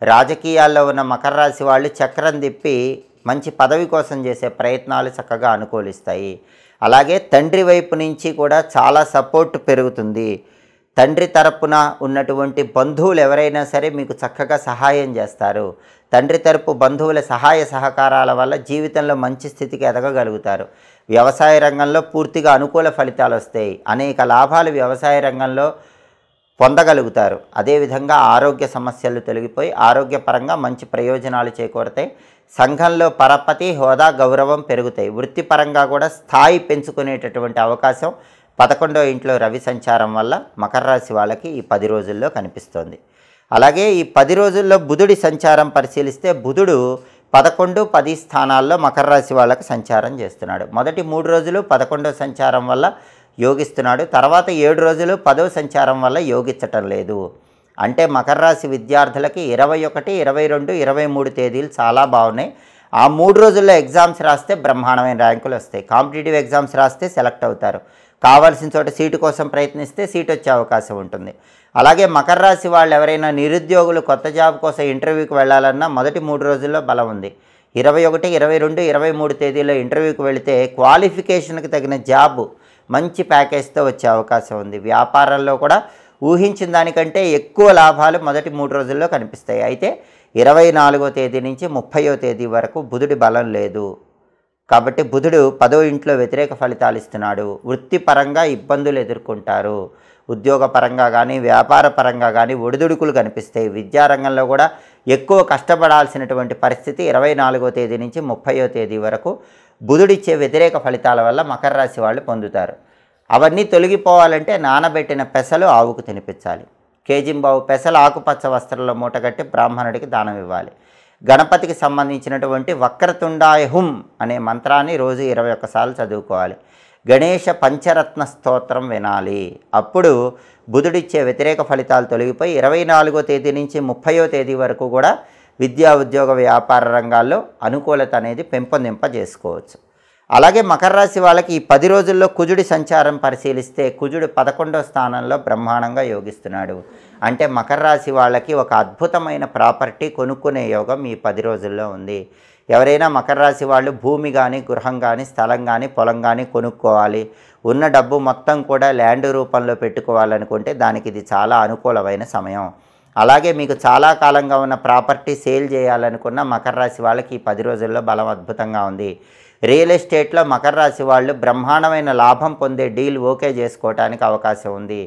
రాజకీయాల్లో ఉన్న మకర రాశి వాళ్ళు చక్రం తిప్పి మంచి పదవి కోసం చేసే ప్రయత్నాలు చక్కగా అనుకూలిస్తాయి. అలాగే తండ్రి వైపు నుంచి కూడా చాలా సపోర్ట్ పెరుగుతుంది. తండ్రి తరపున ఉన్నటువంటి బంధువులు ఎవరైనా సరే మీకు చక్కగా సహాయం చేస్తారు. తండ్రి తరపు బంధువుల సహాయ సహకారాల వల్ల జీవితంలో మంచి స్థితికి ఎదగగలుగుతారు. వ్యవసాయ రంగంలో పూర్తిగా అనుకూల ఫలితాలు వస్తాయి. అనేక లాభాలు వ్యవసాయ రంగంలో పొందగలుగుతారు. అదేవిధంగా ఆరోగ్య సమస్యలు తొలగిపోయి ఆరోగ్యపరంగా మంచి ప్రయోజనాలు చేకూరతాయి. సంఘంలో పరపతి, హోదా, గౌరవం పెరుగుతాయి. వృత్తిపరంగా కూడా స్థాయి పెంచుకునేటటువంటి అవకాశం 11వ ఇంట్లో రవి సంచారం వల్ల మకర రాశి వాళ్ళకి ఈ 10 రోజుల్లో కనిపిస్తోంది. అలాగే ఈ 10 రోజుల్లో బుధుడి సంచారం పరిశీలిస్తే బుధుడు 11, 10 స్థానాల్లో మకర రాశి వాళ్ళకి సంచారం చేస్తున్నాడు. మొదటి 3 రోజులు 11వ సంచారం వల్ల యోగిస్తున్నాడు. తర్వాత 7 రోజులు 10వ సంచారం వల్ల యోగించటం లేదు. అంటే మకర రాశి విద్యార్థులకి 21, 22, 23 తేదీలు చాలా బాగున్నాయి. ఆ 3 రోజుల్లో ఎగ్జామ్స్ రాస్తే బ్రహ్మాండమైన ర్యాంకులు వస్తాయి. కాంపిటేటివ్ ఎగ్జామ్స్ రాస్తే సెలెక్ట్ అవుతారు. కావాల్సిన చోట సీటు కోసం ప్రయత్నిస్తే సీట్ వచ్చే అవకాశం ఉంటుంది. అలాగే మకర రాశి వాళ్ళు ఎవరైనా నిరుద్యోగులు కొత్త జాబ్ కోసం ఇంటర్వ్యూకి వెళ్ళాలన్నా మొదటి 3 రోజుల్లో బలం ఉంది. 21, 22, 23 తేదీలో ఇంటర్వ్యూకి వెళితే క్వాలిఫికేషన్కి తగిన జాబ్ మంచి ప్యాకేజ్తో వచ్చే అవకాశం ఉంది. వ్యాపారంలో కూడా ఊహించిన దానికంటే ఎక్కువ లాభాలు మొదటి 3 రోజుల్లో కనిపిస్తాయి. అయితే 24వ తేదీ నుంచి 30వ తేదీ వరకు బుధుడి బలం లేదు. కాబట్టి బుధుడు 10వ ఇంట్లో వ్యతిరేక ఫలితాలు ఇస్తున్నాడు. వృత్తిపరంగా ఇబ్బందులు ఎదుర్కొంటారు. ఉద్యోగపరంగా కానీ వ్యాపార పరంగా కానీ ఒడిదుడుకులు కనిపిస్తాయి. విద్యారంగంలో కూడా ఎక్కువ కష్టపడాల్సినటువంటి పరిస్థితి 24వ తేదీ నుంచి 30వ తేదీ వరకు బుధుడిచ్చే వ్యతిరేక ఫలితాల వల్ల మకర రాశి వాళ్ళు పొందుతారు. అవన్నీ తొలగిపోవాలంటే నానబెట్టిన పెసలు ఆవుకు తినిపించాలి. కేజింబావు పెసలు ఆకుపచ్చ వస్త్రంలో మూటగట్టి బ్రాహ్మణుడికి దానం ఇవ్వాలి. గణపతికి సంబంధించినటువంటి వక్రతుండాయ హుం అనే మంత్రాన్ని రోజు 21 సార్లు చదువుకోవాలి. గణేష పంచరత్న స్తోత్రం వినాలి. అప్పుడు బుధుడిచ్చే వ్యతిరేక ఫలితాలు తొలగిపోయి 24వ తేదీ నుంచి 30వ తేదీ వరకు కూడా విద్యా, ఉద్యోగ, వ్యాపార రంగాల్లో అనుకూలత అనేది పెంపొందింపజేసుకోవచ్చు. అలాగే మకర రాశి వాళ్ళకి ఈ 10 రోజుల్లో కుజుడి సంచారం పరిశీలిస్తే కుజుడు 11వ స్థానంలో బ్రహ్మాండంగా యోగిస్తున్నాడు. అంటే మకర రాశి వాళ్ళకి ఒక అద్భుతమైన ప్రాపర్టీ కొనుక్కునే యోగం ఈ 10 రోజుల్లో ఉంది. ఎవరైనా మకర రాశి వాళ్ళు భూమి కానీ, గృహం కానీ, స్థలం కానీ, పొలం కానీ కొనుక్కోవాలి, ఉన్న డబ్బు మొత్తం కూడా ల్యాండ్ రూపంలో పెట్టుకోవాలనుకుంటే దానికి ఇది చాలా అనుకూలమైన సమయం. అలాగే మీకు చాలా కాలంగా ఉన్న ప్రాపర్టీ సేల్ చేయాలనుకున్న మకర రాశి వాళ్ళకి ఈ 10 రోజుల్లో బలం అద్భుతంగా ఉంది. రియల్ ఎస్టేట్లో మకర రాశి వాళ్ళు బ్రహ్మాండమైన లాభం పొందే డీల్ ఓకే చేసుకోవడానికి అవకాశం ఉంది.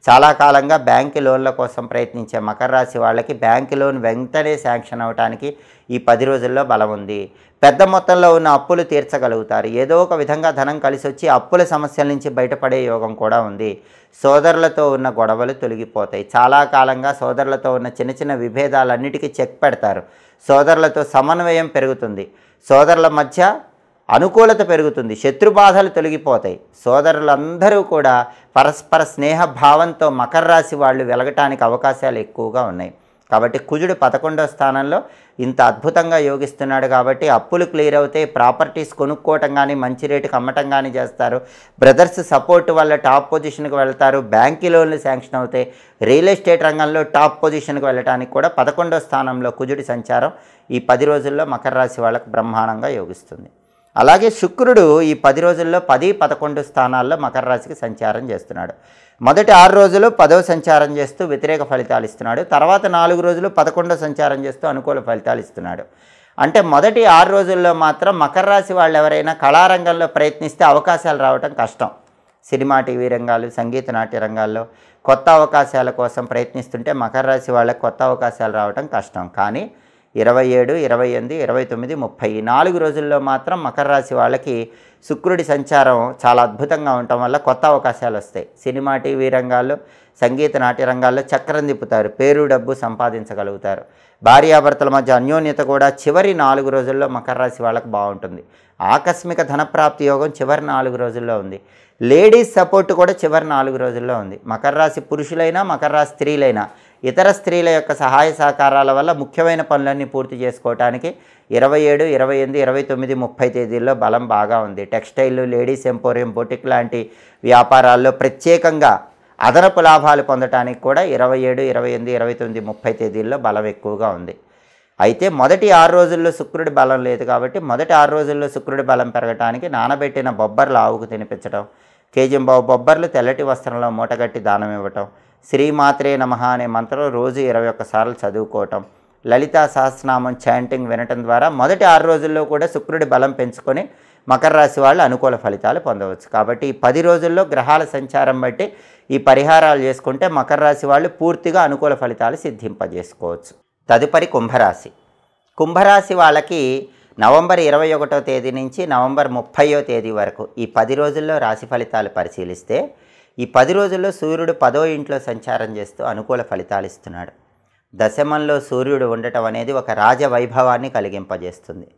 చాలా కాలంగా బ్యాంకు లోన్ల కోసం ప్రయత్నించే మకర రాశి వాళ్ళకి బ్యాంకు లోన్ వెంటనే శాంక్షన్ అవ్వడానికి ఈ 10 రోజుల్లో బలం ఉంది. పెద్ద మొత్తంలో ఉన్న అప్పులు తీర్చగలుగుతారు. ఏదో ఒక విధంగా ధనం కలిసి వచ్చి అప్పుల సమస్యల నుంచి బయటపడే యోగం కూడా ఉంది. సోదరులతో ఉన్న గొడవలు తొలగిపోతాయి. చాలా కాలంగా సోదరులతో ఉన్న చిన్న చిన్న విభేదాలన్నిటికీ చెక్ పెడతారు. సోదరులతో సమన్వయం పెరుగుతుంది. సోదరుల మధ్య అనుకూలత పెరుగుతుంది. శత్రుబాధలు తొలగిపోతాయి. సోదరులందరూ కూడా పరస్పర స్నేహ భావంతో మకర రాశి వాళ్ళు వెలగటానికి అవకాశాలు ఎక్కువగా ఉన్నాయి. కాబట్టి కుజుడు 11వ స్థానంలో ఇంత అద్భుతంగా యోగిస్తున్నాడు. కాబట్టి అప్పులు క్లియర్ అవుతాయి. ప్రాపర్టీస్ కొనుక్కోవటం కానీ, మంచి రేటుకి అమ్మటం కానీ చేస్తారు. బ్రదర్స్ సపోర్ట్ వల్ల టాప్ పొజిషన్కి వెళ్తారు. బ్యాంకు లోన్లు శాంక్షన్ అవుతాయి. రియల్ ఎస్టేట్ రంగంలో టాప్ పొజిషన్కి వెళ్ళడానికి కూడా 11వ స్థానంలో కుజుడి సంచారం ఈ 10 రోజుల్లో మకర రాశి వాళ్ళకు బ్రహ్మాండంగా యోగిస్తుంది. అలాగే శుక్రుడు ఈ 10 రోజుల్లో 10, 11 స్థానాల్లో మకర రాశికి సంచారం చేస్తున్నాడు. మొదటి 6 రోజులు 10వ సంచారం చేస్తూ వ్యతిరేక ఫలితాలు ఇస్తున్నాడు. తర్వాత 4 రోజులు 11వ సంచారం చేస్తూ అనుకూల ఫలితాలు ఇస్తున్నాడు. అంటే మొదటి 6 రోజుల్లో మాత్రం మకర రాశి వాళ్ళు ఎవరైనా కళారంగంలో ప్రయత్నిస్తే అవకాశాలు రావటం కష్టం. సినిమా టీవీ రంగాలు, సంగీత నాట్య రంగాల్లో కొత్త అవకాశాల కోసం ప్రయత్నిస్తుంటే మకర రాశి వాళ్ళకి కొత్త అవకాశాలు రావడం కష్టం. కానీ 27, 28, 29, 30 ఈ 4 రోజుల్లో మాత్రం మకర రాశి వాళ్ళకి శుక్రుడి సంచారం చాలా అద్భుతంగా ఉండటం వల్ల కొత్త అవకాశాలు వస్తాయి. సినిమా టీవీ రంగాల్లో, సంగీత నాట్య రంగాల్లో చక్రం తిప్పుతారు, పేరు డబ్బు సంపాదించగలుగుతారు. భార్యాభర్తల మధ్య అన్యోన్యత కూడా చివరి 4 రోజుల్లో మకర రాశి వాళ్ళకి బాగుంటుంది. ఆకస్మిక ధనప్రాప్తి యోగం చివరి 4 రోజుల్లో ఉంది. లేడీస్ సపోర్ట్ కూడా చివరి 4 రోజుల్లో ఉంది. మకర రాశి పురుషులైనా, మకర రాశి స్త్రీలైనా ఇతర స్త్రీల యొక్క సహాయ సహకారాల వల్ల ముఖ్యమైన పనులన్నీ పూర్తి చేసుకోవడానికి 27, 28, 29, 30 తేదీల్లో బలం బాగా ఉంది. టెక్స్టైల్, లేడీస్ ఎంపోరియం, బొటిక్ లాంటి వ్యాపారాల్లో ప్రత్యేకంగా అదనపు లాభాలు పొందడానికి కూడా 27, 28, 29, 30 తేదీల్లో బలం ఎక్కువగా ఉంది. అయితే మొదటి 6 రోజుల్లో శుక్రుడి బలం లేదు కాబట్టి మొదటి 6 రోజుల్లో శుక్రుడి బలం పెరగడానికి నానబెట్టిన బొబ్బర్లు ఆవుకు తినిపించడం, కేజింబావు బొబ్బర్లు తెల్లటి వస్త్రంలో మూటగట్టి దానం ఇవ్వటం, శ్రీమాత్రే నమః అనే మంత్రం రోజు 21 సార్లు చదువుకోవటం, లలితా సహస్రనామం చాంటింగ్ వినటం ద్వారా మొదటి 6 రోజుల్లో కూడా శుక్రుడి బలం పెంచుకొని మకర రాశి వాళ్ళు అనుకూల ఫలితాలు పొందవచ్చు. కాబట్టి ఈ 10 రోజుల్లో గ్రహాల సంచారం బట్టి ఈ పరిహారాలు చేసుకుంటే మకర రాశి వాళ్ళు పూర్తిగా అనుకూల ఫలితాలు సిద్ధింపజేసుకోవచ్చు. తదుపరి కుంభరాశి. కుంభరాశి వాళ్ళకి నవంబర్ 21వ తేదీ నుంచి నవంబర్ 30వ తేదీ వరకు ఈ 10 రోజుల్లో రాశి ఫలితాలు పరిశీలిస్తే ఈ 10 రోజుల్లో సూర్యుడు 10వ ఇంట్లో సంచారం చేస్తూ అనుకూల ఫలితాలు ఇస్తున్నాడు. దశమంలో సూర్యుడు ఉండటం అనేది ఒక రాజవైభవాన్ని కలిగింపజేస్తుంది.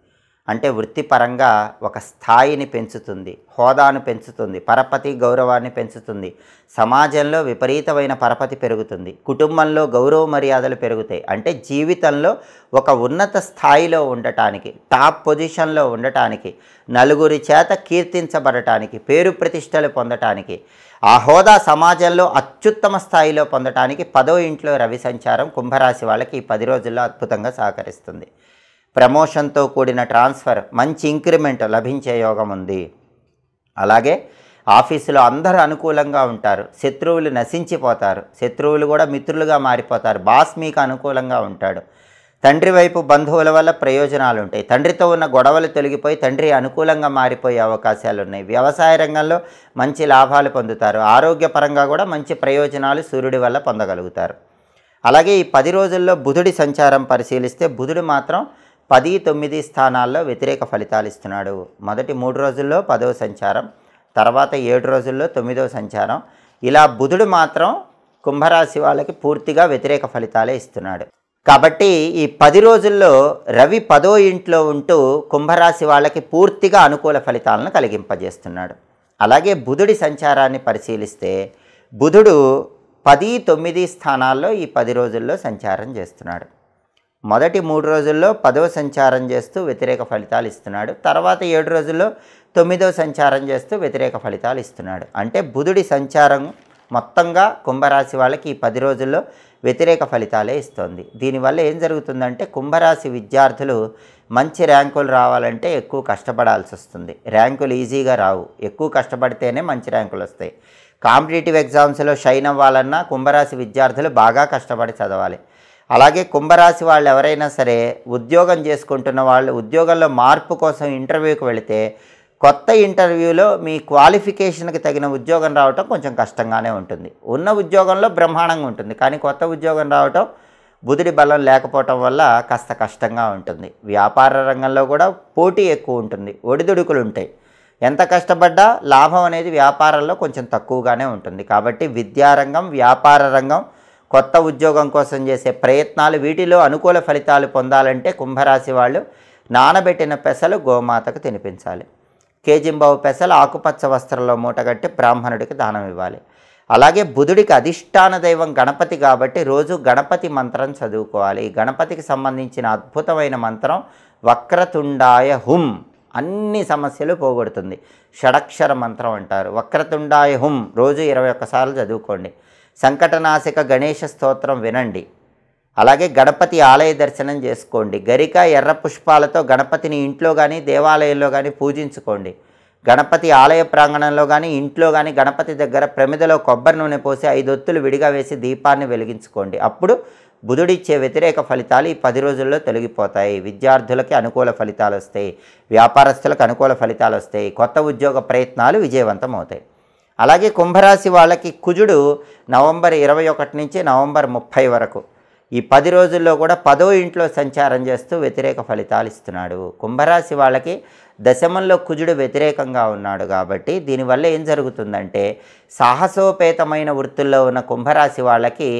అంటే వృత్తిపరంగా ఒక స్థాయిని పెంచుతుంది, హోదాను పెంచుతుంది, పరపతి గౌరవాన్ని పెంచుతుంది. సమాజంలో విపరీతమైన పరపతి పెరుగుతుంది, కుటుంబంలో గౌరవ మర్యాదలు పెరుగుతాయి. అంటే జీవితంలో ఒక ఉన్నత స్థాయిలో ఉండటానికి, టాప్ పొజిషన్లో ఉండటానికి, నలుగురి చేత కీర్తించబడటానికి, పేరు ప్రతిష్టలు పొందటానికి, ఆ హోదా సమాజంలో అత్యుత్తమ స్థాయిలో పొందటానికి 10వ ఇంట్లో రవి సంచారం కుంభరాశి వాళ్ళకి ఈ 10 రోజుల్లో అద్భుతంగా సహకరిస్తుంది. ప్రమోషన్తో కూడిన ట్రాన్స్ఫర్, మంచి ఇంక్రిమెంట్ లభించే యోగం ఉంది. అలాగే ఆఫీసులో అందరూ అనుకూలంగా ఉంటారు, శత్రువులు నశించిపోతారు, శత్రువులు కూడా మిత్రులుగా మారిపోతారు, బాస్ మీకు అనుకూలంగా ఉంటాడు. తండ్రి వైపు బంధువుల వల్ల ప్రయోజనాలు ఉంటాయి. తండ్రితో ఉన్న గొడవలు తొలగిపోయి తండ్రి అనుకూలంగా మారిపోయే అవకాశాలు ఉన్నాయి. వ్యవసాయ రంగంలో మంచి లాభాలు పొందుతారు. ఆరోగ్యపరంగా కూడా మంచి ప్రయోజనాలు సూర్యుడి వల్ల పొందగలుగుతారు. అలాగే ఈ 10 రోజుల్లో బుధుడి సంచారం పరిశీలిస్తే బుధుడు మాత్రం 10, 9 స్థానాల్లో వ్యతిరేక ఫలితాలు ఇస్తున్నాడు. మొదటి 3 రోజుల్లో 10వ సంచారం, తర్వాత 7 రోజుల్లో 9వ సంచారం. ఇలా బుధుడు మాత్రం కుంభరాశి వాళ్ళకి పూర్తిగా వ్యతిరేక ఫలితాలే ఇస్తున్నాడు. కాబట్టి ఈ 10 రోజుల్లో రవి 10వ ఇంట్లో ఉంటూ కుంభరాశి వాళ్ళకి పూర్తిగా అనుకూల ఫలితాలను కలిగింపజేస్తున్నాడు. అలాగే బుధుడి సంచారాన్ని పరిశీలిస్తే బుధుడు 10, 9 స్థానాల్లో ఈ 10 రోజుల్లో సంచారం చేస్తున్నాడు. మొదటి 3 రోజుల్లో 10వ సంచారం చేస్తూ వ్యతిరేక ఫలితాలు ఇస్తున్నాడు. తర్వాత 7 రోజుల్లో 9వ సంచారం చేస్తూ వ్యతిరేక ఫలితాలు ఇస్తున్నాడు. అంటే బుధుడి సంచారం మొత్తంగా కుంభరాశి వాళ్ళకి ఈ 10 రోజుల్లో వ్యతిరేక ఫలితాలే ఇస్తుంది. దీనివల్ల ఏం జరుగుతుందంటే కుంభరాశి విద్యార్థులు మంచి ర్యాంకులు రావాలంటే ఎక్కువ కష్టపడాల్సి వస్తుంది. ర్యాంకులు ఈజీగా రావు, ఎక్కువ కష్టపడితేనే మంచి ర్యాంకులు వస్తాయి. కాంపిటేటివ్ ఎగ్జామ్స్లో షైన్ అవ్వాలన్నా కుంభరాశి విద్యార్థులు బాగా కష్టపడి చదవాలి. అలాగే కుంభరాశి వాళ్ళు ఎవరైనా సరే ఉద్యోగం చేసుకుంటున్న వాళ్ళు ఉద్యోగంలో మార్పు కోసం ఇంటర్వ్యూకి వెళితే కొత్త ఇంటర్వ్యూలో మీ క్వాలిఫికేషన్కి తగిన ఉద్యోగం రావటం కొంచెం కష్టంగానే ఉంటుంది. ఉన్న ఉద్యోగంలో బ్రహ్మాండంగా ఉంటుంది, కానీ కొత్త ఉద్యోగం రావటం బుధుడి బలం లేకపోవటం వల్ల కాస్త కష్టంగా ఉంటుంది. వ్యాపార రంగంలో కూడా పోటీ ఎక్కువ ఉంటుంది, ఒడిదుడుకులు ఉంటాయి. ఎంత కష్టపడ్డా లాభం అనేది వ్యాపారంలో కొంచెం తక్కువగానే ఉంటుంది. కాబట్టి విద్యారంగం, వ్యాపార రంగం, కొత్త ఉద్యోగం కోసం చేసే ప్రయత్నాలు వీటిలో అనుకూల ఫలితాలు పొందాలంటే కుంభరాశి వాళ్ళు నానబెట్టిన పెసలు గోమాతకు తినిపించాలి. కేజింబావు పెసలు ఆకుపచ్చ వస్త్రంలో మూటగట్టి బ్రాహ్మణుడికి దానం ఇవ్వాలి. అలాగే బుధుడికి అధిష్టాన దైవం గణపతి కాబట్టి రోజు గణపతి మంత్రం చదువుకోవాలి. గణపతికి సంబంధించిన అద్భుతమైన మంత్రం వక్రతుండాయ హుం, అన్ని సమస్యలు పోగొడుతుంది. షడక్షర మంత్రం అంటారు. వక్రతుండాయ హుం రోజు 21 సార్లు చదువుకోండి. సంకటనాశక గణేష స్తోత్రం వినండి. అలాగే గణపతి ఆలయ దర్శనం చేసుకోండి. గరిక, ఎర్ర పుష్పాలతో గణపతిని ఇంట్లో కానీ దేవాలయంలో కానీ పూజించుకోండి. గణపతి ఆలయ ప్రాంగణంలో కానీ ఇంట్లో కానీ గణపతి దగ్గర ప్రమిదలో కొబ్బరి నూనె పోసి 5 ఒత్తులు విడిగా వేసి దీపాన్ని వెలిగించుకోండి. అప్పుడు బుధుడిచ్చే వ్యతిరేక ఫలితాలు ఈ 10 రోజుల్లో తొలగిపోతాయి. విద్యార్థులకి అనుకూల ఫలితాలు వస్తాయి, వ్యాపారస్తులకు అనుకూల ఫలితాలు వస్తాయి, కొత్త ఉద్యోగ ప్రయత్నాలు విజయవంతం అవుతాయి. అలాగే కుంభరాశి వాళ్ళకి కుజుడు నవంబర్ 21 నుంచి నవంబర్ 30 వరకు ఈ 10 రోజుల్లో కూడా 10వ ఇంట్లో సంచారం చేస్తూ వ్యతిరేక ఫలితాలు ఇస్తున్నాడు. కుంభరాశి వాళ్ళకి దశమంలో కుజుడు వ్యతిరేకంగా ఉన్నాడు కాబట్టి దీనివల్ల ఏం జరుగుతుందంటే సాహసోపేతమైన వృత్తుల్లో ఉన్న కుంభరాశి వాళ్ళకి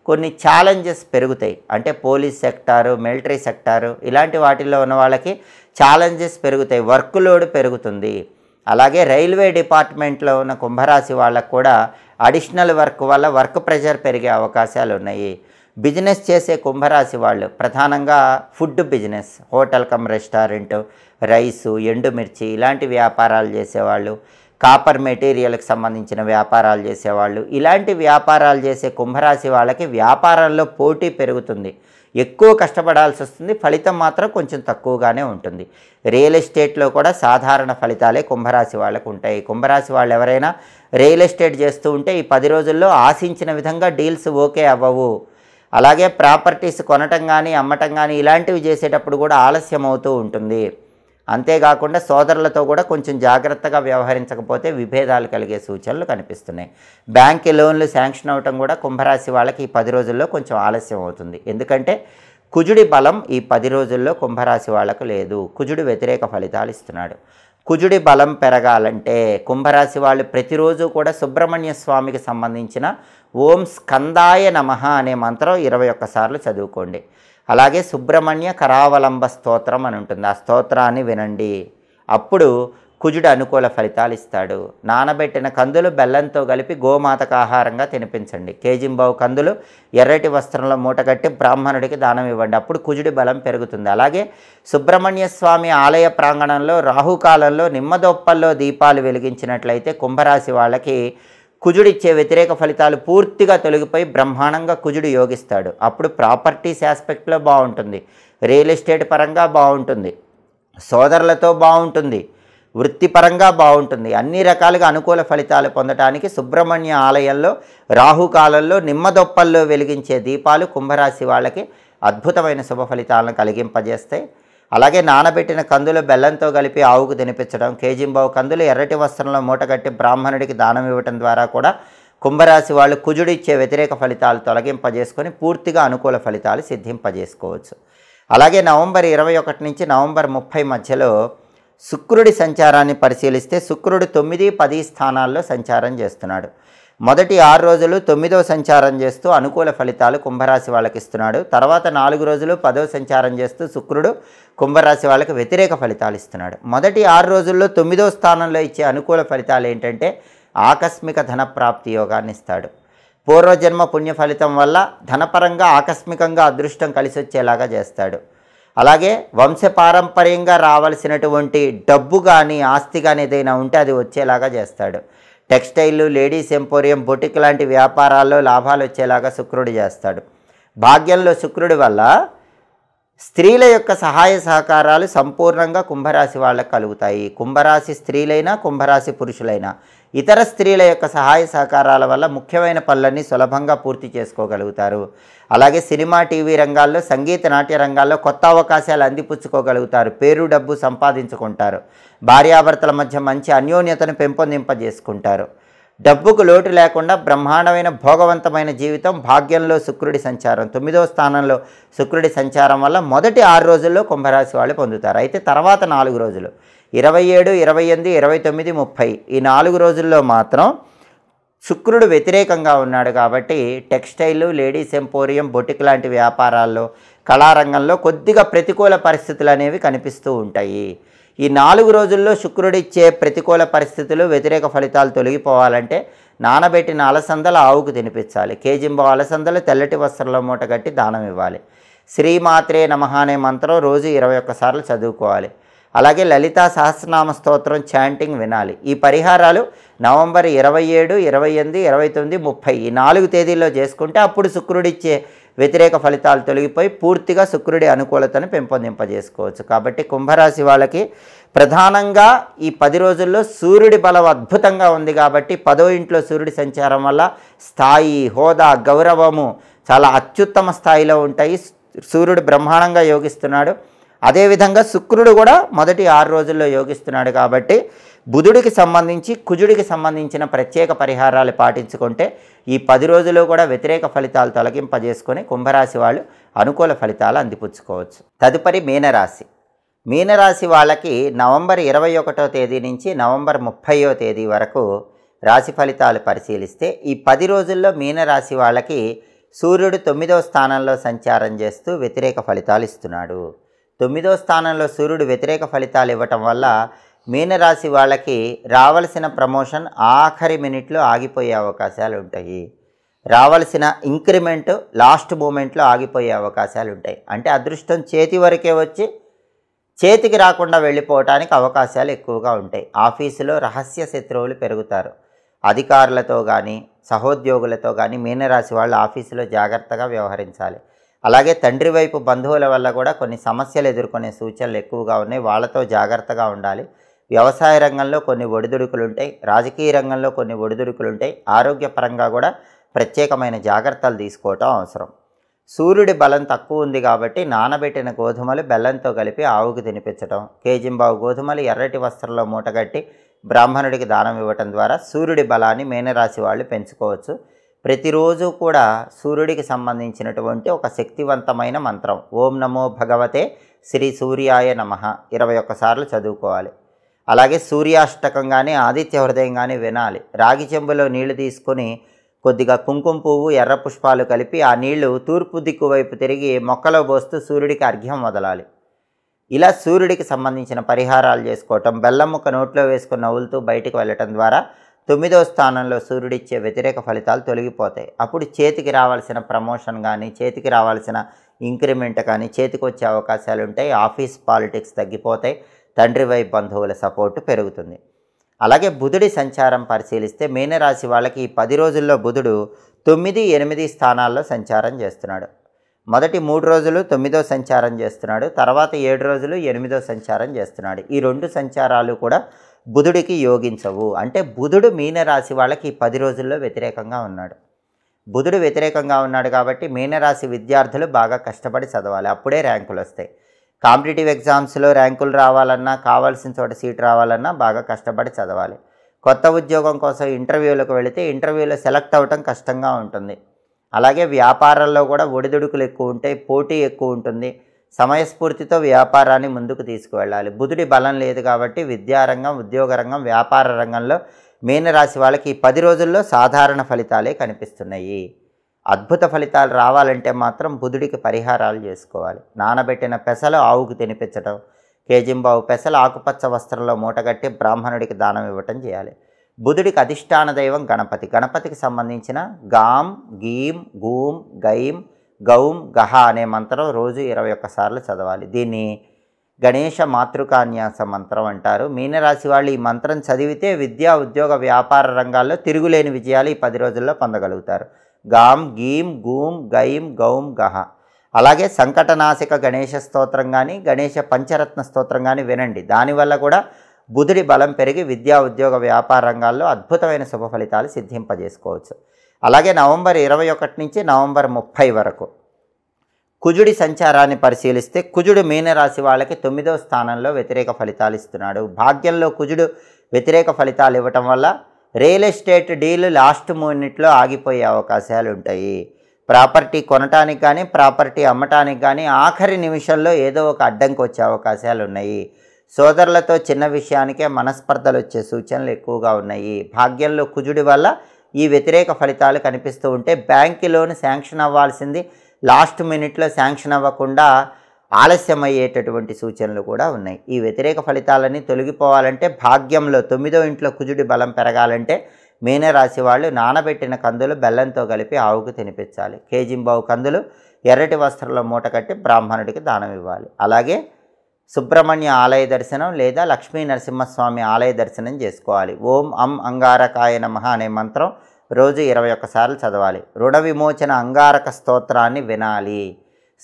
కొన్ని ఛాలెంజెస్ పెరుగుతాయి. అంటే పోలీస్ సెక్టారు, మిలిటరీ సెక్టారు ఇలాంటి వాటిల్లో ఉన్న వాళ్ళకి ఛాలెంజెస్ పెరుగుతాయి, వర్క్ లోడ్ పెరుగుతుంది. అలాగే రైల్వే డిపార్ట్మెంట్లో ఉన్న కుంభరాశి వాళ్ళకు కూడా అడిషనల్ వర్క్ వల్ల వర్క్ ప్రెషర్ పెరిగే అవకాశాలు ఉన్నాయి. బిజినెస్ చేసే కుంభరాశి వాళ్ళు ప్రధానంగా food business, hotel come restaurant, rice, ఎండుమిర్చి ఇలాంటి వ్యాపారాలు చేసేవాళ్ళు, కాపర్ మెటీరియల్కి సంబంధించిన వ్యాపారాలు చేసేవాళ్ళు, ఇలాంటి వ్యాపారాలు చేసే కుంభరాశి వాళ్ళకి వ్యాపారంలో పోటీ పెరుగుతుంది, ఎక్కువ కష్టపడాల్సి వస్తుంది, ఫలితం మాత్రం కొంచెం తక్కువగానే ఉంటుంది. రియల్ ఎస్టేట్లో కూడా సాధారణ ఫలితాలే కుంభరాశి వాళ్ళకు ఉంటాయి. కుంభరాశి వాళ్ళు ఎవరైనా రియల్ ఎస్టేట్ చేస్తూ ఉంటే ఈ 10 రోజుల్లో ఆశించిన విధంగా డీల్స్ ఓకే అవ్వవు. అలాగే ప్రాపర్టీస్ కొనటం కానీ అమ్మటం కానీ ఇలాంటివి చేసేటప్పుడు కూడా ఆలస్యం అవుతూ ఉంటుంది. అంతేకాకుండా సోదరులతో కూడా కొంచెం జాగ్రత్తగా వ్యవహరించకపోతే విభేదాలు కలిగే సూచనలు కనిపిస్తున్నాయి. బ్యాంక్ లోన్లు శాంక్షన్ అవటం కూడా కుంభరాశి వాళ్ళకి ఈ 10 రోజుల్లో కొంచెం ఆలస్యం అవుతుంది. ఎందుకంటే కుజుడి బలం ఈ 10 రోజుల్లో కుంభరాశి వాళ్ళకు లేదు. కుజుడు వ్యతిరేక ఫలితాలు ఇస్తున్నాడు. కుజుడి బలం పెరగాలంటే కుంభరాశి వాళ్ళు ప్రతిరోజు కూడా సుబ్రహ్మణ్య స్వామికి సంబంధించిన ఓం స్కందాయ నమః అనే మంత్రం 21 సార్లు చదువుకోండి. అలాగే సుబ్రహ్మణ్య కరావలంబ స్తోత్రం అని ఉంటుంది, ఆ స్తోత్రాన్ని వినండి. అప్పుడు కుజుడు అనుకూల ఫలితాలు ఇస్తాడు. నానబెట్టిన కందులు బెల్లంతో కలిపి గోమాతకు ఆహారంగా తినిపించండి. కేజింబావు కందులు ఎర్రటి వస్త్రంలో మూటగట్టి బ్రాహ్మణుడికి దానం ఇవ్వండి. అప్పుడు కుజుడి బలం పెరుగుతుంది. అలాగే సుబ్రహ్మణ్య స్వామి ఆలయ ప్రాంగణంలో రాహుకాలంలో నిమ్మదొప్పల్లో దీపాలు వెలిగించినట్లయితే కుంభరాశి వాళ్ళకి కుజుడిచ్చే వ్యతిరేక ఫలితాలు పూర్తిగా తొలగిపోయి బ్రహ్మాండంగా కుజుడు యోగిస్తాడు. అప్పుడు ప్రాపర్టీస్ ఆస్పెక్ట్లో బాగుంటుంది, రియల్ ఎస్టేట్ పరంగా బాగుంటుంది, సోదరులతో బాగుంటుంది, వృత్తిపరంగా బాగుంటుంది. అన్ని రకాలుగా అనుకూల ఫలితాలు పొందడానికి సుబ్రహ్మణ్య ఆలయంలో రాహుకాలంలో నిమ్మదొప్పల్లో వెలిగించే దీపాలు కుంభరాశి వాళ్ళకి అద్భుతమైన శుభ ఫలితాలను కలిగింపజేస్తాయి. అలాగే నానబెట్టిన కందులు బెల్లంతో కలిపి ఆవుకు తినిపించడం, కేజింబావు కందులు ఎర్రటి వస్త్రంలో మూటగట్టి బ్రాహ్మణుడికి దానం ఇవ్వటం ద్వారా కూడా కుంభరాశి వాళ్ళు కుజుడిచ్చే వ్యతిరేక ఫలితాలు తొలగింపజేసుకొని పూర్తిగా అనుకూల ఫలితాలు సిద్ధింపజేసుకోవచ్చు. అలాగే నవంబర్ 21 నుంచి నవంబర్ 30 మధ్యలో శుక్రుడి సంచారాన్ని పరిశీలిస్తే శుక్రుడు 9, 10 స్థానాల్లో సంచారం చేస్తున్నాడు. మొదటి 6 రోజులు 9వ సంచారం చేస్తూ అనుకూల ఫలితాలు కుంభరాశి వాళ్ళకి ఇస్తున్నాడు. తర్వాత 4 రోజులు 10వ సంచారం చేస్తూ శుక్రుడు కుంభరాశి వాళ్ళకి వ్యతిరేక ఫలితాలు ఇస్తున్నాడు. మొదటి 6 రోజుల్లో 9వ స్థానంలో ఇచ్చే అనుకూల ఫలితాలు ఏంటంటే ఆకస్మిక ధనప్రాప్తి యోగాన్ని ఇస్తాడు. పూర్వజన్మ పుణ్య ఫలితం వల్ల ధనపరంగా ఆకస్మికంగా అదృష్టం కలిసి వచ్చేలాగా చేస్తాడు. అలాగే వంశపారంపర్యంగా రావాల్సినటువంటి డబ్బు కానీ ఆస్తి కానీ ఏదైనా ఉంటే అది వచ్చేలాగా చేస్తాడు. టెక్స్టైల్, లేడీస్ ఎంపోరియం, బొటిక్ లాంటి వ్యాపారాల్లో లాభాలు వచ్చేలాగా శుక్రుడు చేస్తాడు. భాగ్యంలో శుక్రుడి వల్ల స్త్రీల యొక్క సహాయ సహకారాలు సంపూర్ణంగా కుంభరాశి వాళ్ళకు కలుగుతాయి. కుంభరాశి స్త్రీలైనా కుంభరాశి పురుషులైనా ఇతర స్త్రీల యొక్క సహాయ సహకారాల వల్ల ముఖ్యమైన పనులన్నీ సులభంగా పూర్తి చేసుకోగలుగుతారు. అలాగే సినిమా, టీవీ రంగాల్లో, సంగీత, నాట్య రంగాల్లో కొత్త అవకాశాలు అందిపుచ్చుకోగలుగుతారు. పేరు, డబ్బు సంపాదించుకుంటారు. భార్యాభర్తల మధ్య మంచి అన్యోన్యతను పెంపొందింపజేసుకుంటారు. డబ్బుకు లోటు లేకుండా బ్రహ్మాండమైన భోగవంతమైన జీవితం భాగ్యంలో శుక్రుడి సంచారం 9వ స్థానంలో శుక్రుడి సంచారం వల్ల మొదటి 6 రోజుల్లో కుంభరాశి వాళ్ళు పొందుతారు. అయితే తర్వాత 4 రోజులు 27, 28, 29, 30 ఈ 4 రోజుల్లో మాత్రం శుక్రుడు వ్యతిరేకంగా ఉన్నాడు కాబట్టి టెక్స్టైల్, లేడీస్ ఎంపోరియం, బొటిక్ లాంటి వ్యాపారాల్లో, కళారంగంలో కొద్దిగా ప్రతికూల పరిస్థితులు అనేవి కనిపిస్తూ ఉంటాయి. ఈ 4 రోజుల్లో శుక్రుడిచ్చే ప్రతికూల పరిస్థితులు, వ్యతిరేక ఫలితాలు తొలగిపోవాలంటే నానబెట్టిన అలసందలు ఆవుకు తినిపించాలి. కేజింబావు అలసందలు తెల్లటి వస్త్రంలో మూటగట్టి దానం ఇవ్వాలి. శ్రీమాత్రే నమః అనే మంత్రం రోజు 21 సార్లు చదువుకోవాలి. అలాగే లలితా సహస్రనామ స్తోత్రం చాంటింగ్ వినాలి. ఈ పరిహారాలు నవంబర్ 27, 28, 29, 30 ఈ 4 తేదీల్లో చేసుకుంటే అప్పుడు శుక్రుడిచ్చే వ్యతిరేక ఫలితాలు తొలగిపోయి పూర్తిగా శుక్రుడి అనుకూలతను పెంపొందింపజేసుకోవచ్చు. కాబట్టి కుంభరాశి వాళ్ళకి ప్రధానంగా ఈ 10 రోజుల్లో సూర్యుడి బలం అద్భుతంగా ఉంది కాబట్టి 10వ ఇంట్లో సూర్యుడి సంచారం వల్ల స్థాయి, హోదా, గౌరవము చాలా అత్యుత్తమ స్థాయిలో ఉంటాయి. సూర్యుడు బ్రహ్మాండంగా యోగిస్తున్నాడు. అదేవిధంగా శుక్రుడు కూడా మొదటి 6 రోజుల్లో యోగిస్తున్నాడు కాబట్టి బుధుడికి సంబంధించి కుజుడికి సంబంధించిన ప్రత్యేక పరిహారాలు పాటించుకుంటే ఈ 10 రోజులు కూడా వ్యతిరేక ఫలితాలు తొలగింపజేసుకొని కుంభరాశి వాళ్ళు అనుకూల ఫలితాలు అందిపుచ్చుకోవచ్చు. తదుపరి మీనరాశి. మీనరాశి వాళ్ళకి నవంబర్ 21వ తేదీ నుంచి నవంబర్ 30వ తేదీ వరకు రాశి ఫలితాలు పరిశీలిస్తే ఈ 10 రోజుల్లో మీనరాశి వాళ్ళకి సూర్యుడు 9వ స్థానంలో సంచారం చేస్తూ వ్యతిరేక ఫలితాలు ఇస్తున్నాడు. 9వ స్థానంలో సూర్యుడు వ్యతిరేక ఫలితాలు ఇవ్వటం వల్ల మీనరాశి వాళ్ళకి రావాల్సిన ప్రమోషన్ ఆఖరి మినిట్లో ఆగిపోయే అవకాశాలు ఉంటాయి. రావాల్సిన ఇంక్రిమెంట్ లాస్ట్ మూమెంట్లో ఆగిపోయే అవకాశాలు ఉంటాయి. అంటే అదృష్టం చేతి వరకే వచ్చి చేతికి రాకుండా వెళ్ళిపోవటానికి అవకాశాలు ఎక్కువగా ఉంటాయి. ఆఫీసులో రహస్య శత్రువులు పెరుగుతారు. అధికారులతో కానీ సహోద్యోగులతో కానీ మీనరాశి వాళ్ళు ఆఫీసులో జాగ్రత్తగా వ్యవహరించాలి. అలాగే తండ్రి వైపు బంధువుల వల్ల కూడా కొన్ని సమస్యలు ఎదుర్కొనే సూచనలు ఎక్కువగా ఉన్నాయి. వాళ్ళతో జాగ్రత్తగా ఉండాలి. వ్యవసాయ రంగంలో కొన్ని ఒడిదుడుకులు ఉంటాయి. రాజకీయ రంగంలో కొన్ని ఒడిదుడుకులు ఉంటాయి. ఆరోగ్యపరంగా కూడా ప్రత్యేకమైన జాగ్రత్తలు తీసుకోవటం అవసరం. సూర్యుడి బలం తక్కువ ఉంది కాబట్టి నానబెట్టిన గోధుమలు బెల్లంతో కలిపి ఆవుకు తినిపించడం, కేజింబావు గోధుమలు ఎర్రటి వస్త్రంలో మూటగట్టి బ్రాహ్మణుడికి దానం ఇవ్వటం ద్వారా సూర్యుడి బలాన్ని మీనరాశి వాళ్ళు పెంచుకోవచ్చు. ప్రతిరోజు కూడా సూర్యుడికి సంబంధించినటువంటి ఒక శక్తివంతమైన మంత్రం ఓం నమో భగవతే శ్రీ సూర్యాయ నమః 21 సార్లు చదువుకోవాలి. అలాగే సూర్యాష్టకం కానీ ఆదిత్య హృదయం కానీ వినాలి. రాగి చెంబులో నీళ్లు తీసుకొని కొద్దిగా కుంకుమ పువ్వు ఎర్ర పుష్పాలు కలిపి ఆ నీళ్లు తూర్పు దిక్కు వైపు తిరిగి మొక్కలో పోస్తూ సూర్యుడికి అర్ఘ్యం వదలాలి. ఇలా సూర్యుడికి సంబంధించిన పరిహారాలు చేసుకోవటం, బెల్లం ముక్క నోట్లో వేసుకుని నవ్వులుతూ బయటికి వెళ్ళటం ద్వారా 9వ స్థానంలో సూర్యుడిచ్చే వ్యతిరేక ఫలితాలు తొలగిపోతాయి. అప్పుడు చేతికి రావాల్సిన ప్రమోషన్ కానీ చేతికి రావాల్సిన ఇంక్రిమెంట్ కానీ చేతికి వచ్చే అవకాశాలు ఉంటాయి. ఆఫీస్ పాలిటిక్స్ తగ్గిపోతాయి. తండ్రి వైపు బంధువుల సపోర్టు పెరుగుతుంది. అలాగే బుధుడి సంచారం పరిశీలిస్తే మీనరాశి వాళ్ళకి ఈ 10 రోజుల్లో బుధుడు 9, 8 స్థానాల్లో సంచారం చేస్తున్నాడు. మొదటి 3 రోజులు 9వ సంచారం చేస్తున్నాడు. తర్వాత 7 రోజులు 8వ సంచారం చేస్తున్నాడు. ఈ 2 సంచారాలు కూడా బుధుడికి యోగించవు. అంటే బుధుడు మీనరాశి వాళ్ళకి ఈ 10 రోజుల్లో వ్యతిరేకంగా ఉన్నాడు. బుధుడు వ్యతిరేకంగా ఉన్నాడు కాబట్టి మీనరాశి విద్యార్థులు బాగా కష్టపడి చదవాలి. అప్పుడే ర్యాంకులు వస్తాయి. కాంపిటేటివ్ ఎగ్జామ్స్లో ర్యాంకులు రావాలన్నా, కావాల్సిన చోట సీట్ రావాలన్నా బాగా కష్టపడి చదవాలి. కొత్త ఉద్యోగం కోసం ఇంటర్వ్యూలకు వెళితే ఇంటర్వ్యూలో సెలెక్ట్ అవ్వటం కష్టంగా ఉంటుంది. అలాగే వ్యాపారాల్లో కూడా ఒడిదుడుకులు ఎక్కువ ఉంటాయి. పోటీ ఎక్కువ ఉంటుంది. సమయస్ఫూర్తితో వ్యాపారాన్ని ముందుకు తీసుకువెళ్ళాలి. బుధుడి బలం లేదు కాబట్టి విద్యారంగం, ఉద్యోగ రంగం, వ్యాపార రంగంలో మీనరాశి వాళ్ళకి ఈ 10 రోజుల్లో సాధారణ ఫలితాలే కనిపిస్తున్నాయి. అద్భుత ఫలితాలు రావాలంటే మాత్రం బుధుడికి పరిహారాలు చేసుకోవాలి. నానబెట్టిన పెసలు ఆవుకు తినిపించడం, కేజింబావు పెసలు ఆకుపచ్చ వస్త్రంలో మూటగట్టి బ్రాహ్మణుడికి దానం ఇవ్వటం చేయాలి. బుధుడికి అధిష్టాన దైవం గణపతి. గణపతికి సంబంధించిన గాం, గీం, గూం, గైం, గౌం, గహ అనే మంత్రం రోజు 21 సార్లు చదవాలి. దీన్ని గణేష మాతృకాన్యాస మంత్రం అంటారు. మీనరాశి వాళ్ళు ఈ మంత్రం చదివితే విద్యా, ఉద్యోగ, వ్యాపార రంగాల్లో తిరుగులేని విజయాలు ఈ 10 రోజుల్లో పొందగలుగుతారు. గాం, గీం, గూం, గైం, గౌం, గహ. అలాగే సంకటనాశక గణేష స్తోత్రం కానీ గణేష పంచరత్న స్తోత్రం కానీ వినండి. దానివల్ల కూడా బుధుడి బలం పెరిగి విద్యా, ఉద్యోగ, వ్యాపార రంగాల్లో అద్భుతమైన శుభ ఫలితాలు సిద్ధింపజేసుకోవచ్చు. అలాగే నవంబర్ 21 నుంచి నవంబర్ 30 వరకు కుజుడి సంచారాన్ని పరిశీలిస్తే కుజుడు మీనరాశి వాళ్ళకి 9వ స్థానంలో వ్యతిరేక ఫలితాలు ఇస్తున్నాడు. భాగ్యంలో కుజుడు వ్యతిరేక ఫలితాలు ఇవ్వటం వల్ల రియల్ ఎస్టేట్ డీల్ లాస్ట్ మినిట్లో ఆగిపోయే అవకాశాలు ఉంటాయి. ప్రాపర్టీ కొనటానికి కానీ ప్రాపర్టీ అమ్మటానికి కానీ ఆఖరి నిమిషంలో ఏదో ఒక అడ్డంకి వచ్చే అవకాశాలు ఉన్నాయి. సోదరులతో చిన్న విషయానికే మనస్పర్ధలు వచ్చే సూచనలు ఎక్కువగా ఉన్నాయి. భాగ్యంలో కుజుడి వల్ల ఈ వ్యతిరేక ఫలితాలు కనిపిస్తూ ఉంటే బ్యాంకు లోన్ శాంక్షన్ అవ్వాల్సింది లాస్ట్ మినిట్లో శాంక్షన్ అవ్వకుండా ఆలస్యమయ్యేటటువంటి సూచనలు కూడా ఉన్నాయి. ఈ వ్యతిరేక ఫలితాలన్నీ తొలగిపోవాలంటే భాగ్యంలో 9వ ఇంట్లో కుజుడి బలం పెరగాలంటే మీనరాశి వాళ్ళు నానబెట్టిన కందులు బెల్లంతో కలిపి ఆవుకు తినిపించాలి. కేజింబావు కందులు ఎర్రటి వస్త్రంలో మూట కట్టి బ్రాహ్మణుడికి దానం ఇవ్వాలి. అలాగే సుబ్రహ్మణ్య ఆలయ దర్శనం లేదా లక్ష్మీ నరసింహస్వామి ఆలయ దర్శనం చేసుకోవాలి. ఓం అం అంగారకాయ నమః అనే మంత్రం రోజు 21 సార్లు చదవాలి. రుణ విమోచన అంగారక స్తోత్రాన్ని వినాలి.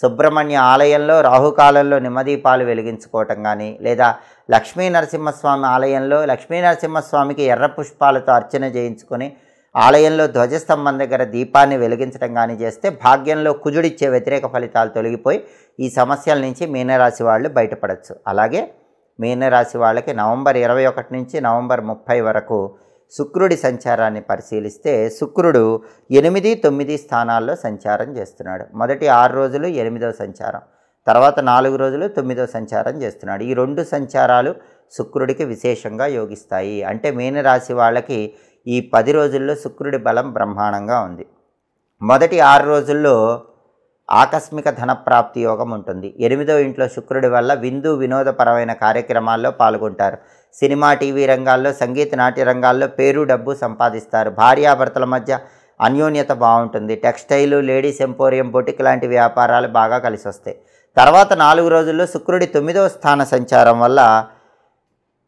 సుబ్రహ్మణ్య ఆలయంలో రాహుకాలంలో నిమ్మదీపాలు వెలిగించుకోవటం కానీ లేదా లక్ష్మీ నరసింహస్వామి ఆలయంలో లక్ష్మీ నరసింహస్వామికి ఎర్ర పుష్పాలతో అర్చన చేయించుకొని ఆలయంలో ధ్వజస్తంభం దగ్గర దీపాన్ని వెలిగించడం కానీ చేస్తే భాగ్యంలో కుజుడిచ్చే వ్యతిరేక ఫలితాలు తొలగిపోయి ఈ సమస్యల నుంచి మీనరాశి వాళ్ళు బయటపడవచ్చు. అలాగే మీనరాశి వాళ్ళకి నవంబర్ 21 నుంచి నవంబర్ 30 వరకు శుక్రుడి సంచారాన్ని పరిశీలిస్తే శుక్రుడు 8, 9 స్థానాల్లో సంచారం చేస్తున్నాడు. మొదటి 6 రోజులు 8వ సంచారం, తర్వాత 4 రోజులు 9వ సంచారం చేస్తున్నాడు. ఈ 2 సంచారాలు శుక్రుడికి విశేషంగా యోగిస్తాయి. అంటే మీనరాశి వాళ్ళకి ఈ 10 రోజుల్లో శుక్రుడి బలం బ్రహ్మాండంగా ఉంది. మొదటి 6 రోజుల్లో ఆకస్మిక ధనప్రాప్తి యోగం ఉంటుంది. 8వ ఇంట్లో శుక్రుడి వల్ల విందు వినోదపరమైన కార్యక్రమాల్లో పాల్గొంటారు. సినిమా, టీవీ రంగాల్లో, సంగీత, నాట్య రంగాల్లో పేరు, డబ్బు సంపాదిస్తారు. భార్యాభర్తల మధ్య అన్యోన్యత బాగుంటుంది. టెక్స్టైలు, లేడీస్ ఎంపోరియం, బొటిక్ లాంటి వ్యాపారాలు బాగా కలిసి వస్తాయి. తర్వాత 4 రోజుల్లో శుక్రుడి 9వ స్థాన సంచారం వల్ల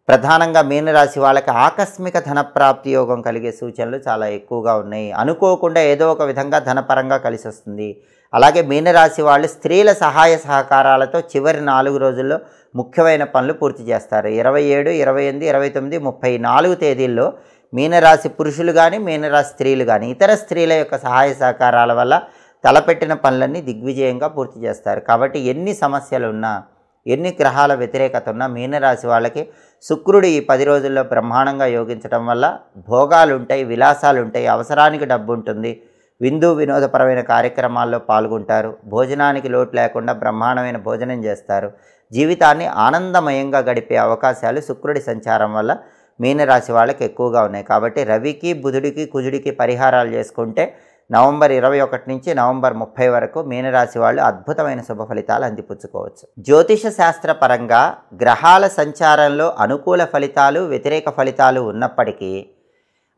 ప్రధానంగా మీనరాశి వాళ్ళకి ఆకస్మిక ధనప్రాప్తి యోగం కలిగే సూచనలు చాలా ఎక్కువగా ఉన్నాయి. అనుకోకుండా ఏదో ఒక విధంగా ధనపరంగా కలిసి వస్తుంది. అలాగే మీనరాశి వాళ్ళు స్త్రీల సహాయ సహకారాలతో చివరి 4 రోజుల్లో ముఖ్యమైన పనులు పూర్తి చేస్తారు. 27, 28, 29, 34 తేదీల్లో మీనరాశి పురుషులు కానీ, మీనరాశి స్త్రీలు కానీ ఇతర స్త్రీల యొక్క సహాయ సహకారాల వల్ల తలపెట్టిన పనులన్నీ దిగ్విజయంగా పూర్తి చేస్తారు. కాబట్టి ఎన్ని సమస్యలు ఉన్నా, ఎన్ని గ్రహాల వ్యతిరేకత ఉన్నా మీనరాశి వాళ్ళకి శుక్రుడు ఈ 10 రోజుల్లో బ్రహ్మాండంగా యోగించడం వల్ల భోగాలు ఉంటాయి, విలాసాలు ఉంటాయి, అవసరానికి డబ్బు ఉంటుంది, విందు వినోదపరమైన కార్యక్రమాల్లో పాల్గొంటారు, భోజనానికి లోటు లేకుండా బ్రహ్మాండమైన భోజనం చేస్తారు. జీవితాన్ని ఆనందమయంగా గడిపే అవకాశాలు శుక్రుడి సంచారం వల్ల మీనరాశి వాళ్ళకి ఎక్కువగా ఉన్నాయి. కాబట్టి రవికి, బుధుడికి, కుజుడికి పరిహారాలు చేసుకుంటే నవంబర్ 21 నుంచి నవంబర్ 30 వరకు మీనరాశి వాళ్ళు అద్భుతమైన శుభ ఫలితాలు అందిపుచ్చుకోవచ్చు. జ్యోతిష శాస్త్రపరంగా గ్రహాల సంచారంలో అనుకూల ఫలితాలు, వ్యతిరేక ఫలితాలు ఉన్నప్పటికీ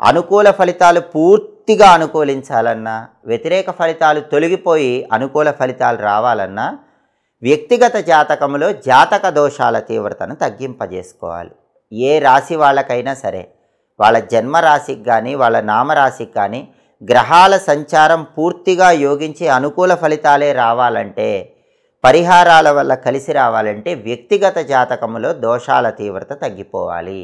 అనుకూల ఫలితాలు పూర్తిగా అనుకూలించాలన్నా, వ్యతిరేక ఫలితాలు తొలగిపోయి అనుకూల ఫలితాలు రావాలన్నా వ్యక్తిగత జాతకంలో జాతక దోషాల తీవ్రతను తగ్గింపజేసుకోవాలి. ఏ రాశి వాళ్ళకైనా సరే, వాళ్ళ జన్మరాశికి కానీ, వాళ్ళ నామరాశికి కానీ గ్రహాల సంచారం పూర్తిగా యోగించి అనుకూల ఫలితాలే రావాలంటే, పరిహారాల వల్ల కలిసి రావాలంటే వ్యక్తిగత జాతకములో దోషాల తీవ్రత తగ్గిపోవాలి.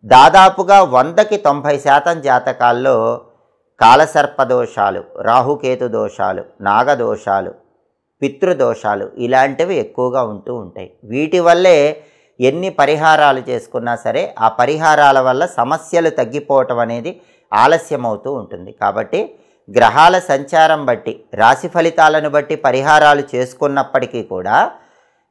దాదాపుగా 100కి 90% జాతకాల్లో కాలసర్పదోషాలు, రాహుకేతు దోషాలు, నాగదోషాలు, పితృదోషాలు ఇలాంటివి ఎక్కువగా ఉంటూ ఉంటాయి. వీటి వల్లే ఎన్ని పరిహారాలు చేసుకున్నా సరే ఆ పరిహారాల వల్ల సమస్యలు తగ్గిపోవటం అనేది ఆలస్యమవుతూ ఉంటుంది. కాబట్టి గ్రహాల సంచారం బట్టి, రాశి ఫలితాలను బట్టి పరిహారాలు చేసుకున్నప్పటికీ కూడా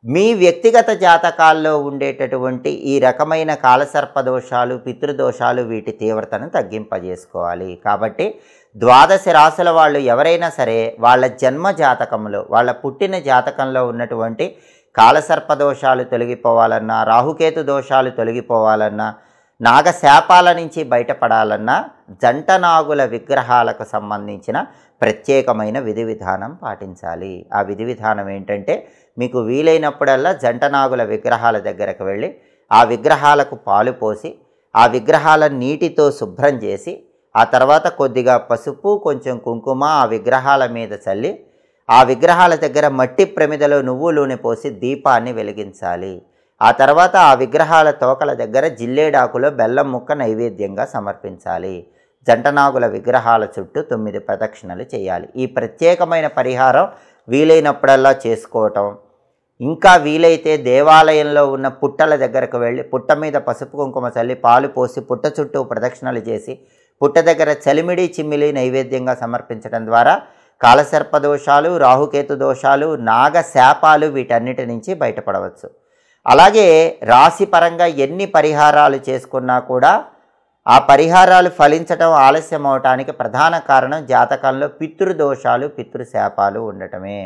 మీ వ్యక్తిగత జాతకాల్లో ఉండేటటువంటి ఈ రకమైన కాలసర్పదోషాలు, పితృదోషాలు వీటి తీవ్రతను తగ్గింపజేసుకోవాలి. కాబట్టి 12 రాశుల వాళ్ళు ఎవరైనా సరే వాళ్ళ జన్మ జాతకంలో, వాళ్ళ పుట్టిన జాతకంలో ఉన్నటువంటి కాలసర్పదోషాలు తొలగిపోవాలన్నా, రాహుకేతు దోషాలు తొలగిపోవాలన్నా, నాగశాపాల నుంచి బయటపడాలన్నా జంట నాగుల విగ్రహాలకు సంబంధించిన ప్రత్యేకమైన విధి విధానం పాటించాలి. ఆ విధి విధానం ఏంటంటే, మీకు వీలైనప్పుడల్లా జంట నాగుల విగ్రహాల దగ్గరకు వెళ్ళి ఆ విగ్రహాలకు పాలు పోసి ఆ విగ్రహాల నీటితో శుభ్రం చేసి ఆ తర్వాత కొద్దిగా పసుపు, కొంచెం కుంకుమ ఆ విగ్రహాల మీద చల్లి ఆ విగ్రహాల దగ్గర మట్టి ప్రమిదలో నువ్వు నూనె పోసి దీపాన్ని వెలిగించాలి. ఆ తర్వాత ఆ విగ్రహాల తోకల దగ్గర జిల్లేడాకులో బెల్లం ముక్క నైవేద్యంగా సమర్పించాలి. జంటనాగుల విగ్రహాల చుట్టూ 9 ప్రదక్షిణలు చేయాలి. ఈ ప్రత్యేకమైన పరిహారం వీలైనప్పుడల్లా చేసుకోవటం, ఇంకా వీలైతే దేవాలయంలో ఉన్న పుట్టల దగ్గరకు వెళ్ళి పుట్ట మీద పసుపు కుంకుమ చల్లి పాలు పోసి పుట్ట చుట్టూ ప్రదక్షిణలు చేసి పుట్ట దగ్గర చలిమిడి చిమ్మిలి నైవేద్యంగా సమర్పించడం ద్వారా కాలసర్పదోషాలు, రాహుకేతు దోషాలు, నాగశాపాలు వీటన్నిటి నుంచి బయటపడవచ్చు. అలాగే రాశిపరంగా ఎన్ని పరిహారాలు చేసుకున్నా కూడా ఆ పరిహారాలు ఫలించటం ఆలస్యం అవటానికి ప్రధాన కారణం జాతకంలో పితృదోషాలు, పితృశాపాలు ఉండటమే.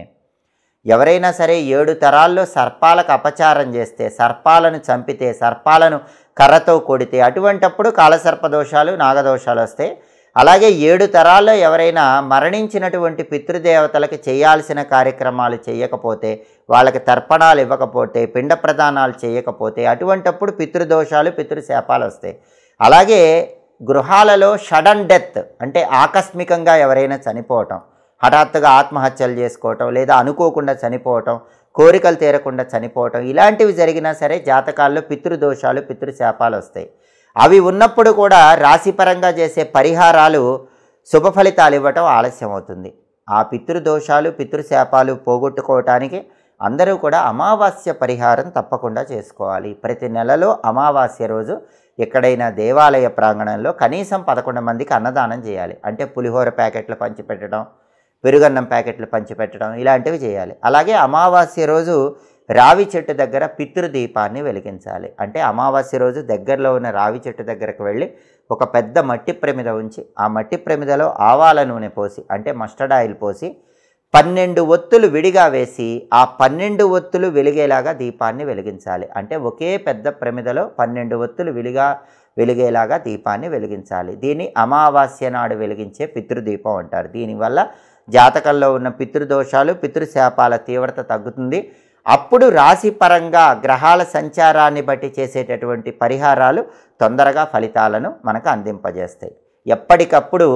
ఎవరైనా సరే 7 తరాల్లో సర్పాలకు అపచారం చేస్తే, సర్పాలను చంపితే, సర్పాలను కర్రతో కొడితే అటువంటప్పుడు కాలసర్పదోషాలు, నాగదోషాలు వస్తాయి. అలాగే 7 తరాల్లో ఎవరైనా మరణించినటువంటి పితృదేవతలకి చేయాల్సిన కార్యక్రమాలు చేయకపోతే, వాళ్ళకి తర్పణాలు ఇవ్వకపోతే, పిండ ప్రదానాలు చేయకపోతే అటువంటప్పుడు పితృదోషాలు, పితృశాపాలు వస్తాయి. అలాగే గృహాలలో సడన్ డెత్ అంటే ఆకస్మికంగా ఎవరైనా చనిపోవటం, హఠాత్తుగా ఆత్మహత్యలు చేసుకోవటం, లేదా అనుకోకుండా చనిపోవటం, కోరికలు తీరకుండా చనిపోవటం ఇలాంటివి జరిగినా సరే జాతకాల్లో పితృదోషాలు, పితృశాపాలు వస్తాయి. అవి ఉన్నప్పుడు కూడా రాశిపరంగా చేసే పరిహారాలు శుభ ఫలితాలు ఇవ్వటం ఆలస్యం అవుతుంది. ఆ పితృదోషాలు, పితృశాపాలు పోగొట్టుకోవటానికి అందరూ కూడా అమావాస్య పరిహారం తప్పకుండా చేసుకోవాలి. ప్రతి నెలలో అమావాస్య రోజు ఎక్కడైనా దేవాలయ ప్రాంగణంలో కనీసం 11 మందికి అన్నదానం చేయాలి. అంటే పులిహోర ప్యాకెట్లు పంచిపెట్టడం, పెరుగన్నం ప్యాకెట్లు పంచిపెట్టడం ఇలాంటివి చేయాలి. అలాగే అమావాస్య రోజు రావి చెట్టు దగ్గర పితృదీపాన్ని వెలిగించాలి. అంటే అమావాస్య రోజు దగ్గరలో ఉన్న రావి చెట్టు దగ్గరకు వెళ్ళి ఒక పెద్ద మట్టి ప్రమిద ఉంచి ఆ మట్టి ప్రమిదలో ఆవాల నూనె పోసి అంటే మస్టర్డ్ ఆయిల్ పోసి 12 ఒత్తులు విడిగా వేసి ఆ 12 ఒత్తులు వెలిగేలాగా దీపాన్ని వెలిగించాలి. అంటే ఒకే పెద్ద ప్రమిదలో 12 ఒత్తులు వెలిగేలాగా దీపాన్ని వెలిగించాలి. దీన్ని అమావాస్య నాడు వెలిగించే పితృదీపం అంటారు. దీనివల్ల జాతకంలో ఉన్న పితృదోషాలు, పితృశాపాల తీవ్రత తగ్గుతుంది. అప్పుడు రాశిపరంగా గ్రహాల సంచారాన్ని బట్టి చేసేటటువంటి పరిహారాలు తొందరగా ఫలితాలను మనకు అందింపజేస్తాయి. ఎప్పటికప్పుడు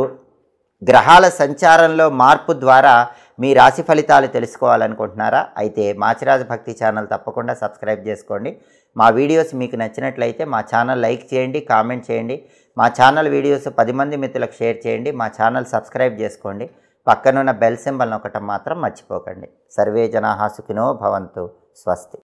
గ్రహాల సంచారంలో మార్పు ద్వారా మీ రాశి ఫలితాలు తెలుసుకోవాలనుకుంటున్నారా? అయితే మాచిరాజు భక్తి ఛానల్ తప్పకుండా సబ్స్క్రైబ్ చేసుకోండి. మా వీడియోస్ మీకు నచ్చినట్లయితే మా ఛానల్ లైక్ చేయండి, కామెంట్ చేయండి. మా ఛానల్ వీడియోస్ 10 మంది మిత్రులకు షేర్ చేయండి. మా ఛానల్ సబ్స్క్రైబ్ చేసుకోండి. పక్కనున్న బెల్ సింబల్ నొక్కటం మాత్రం మర్చిపోకండి. సర్వే జనాః సుఖినో భవంతు. స్వస్తి.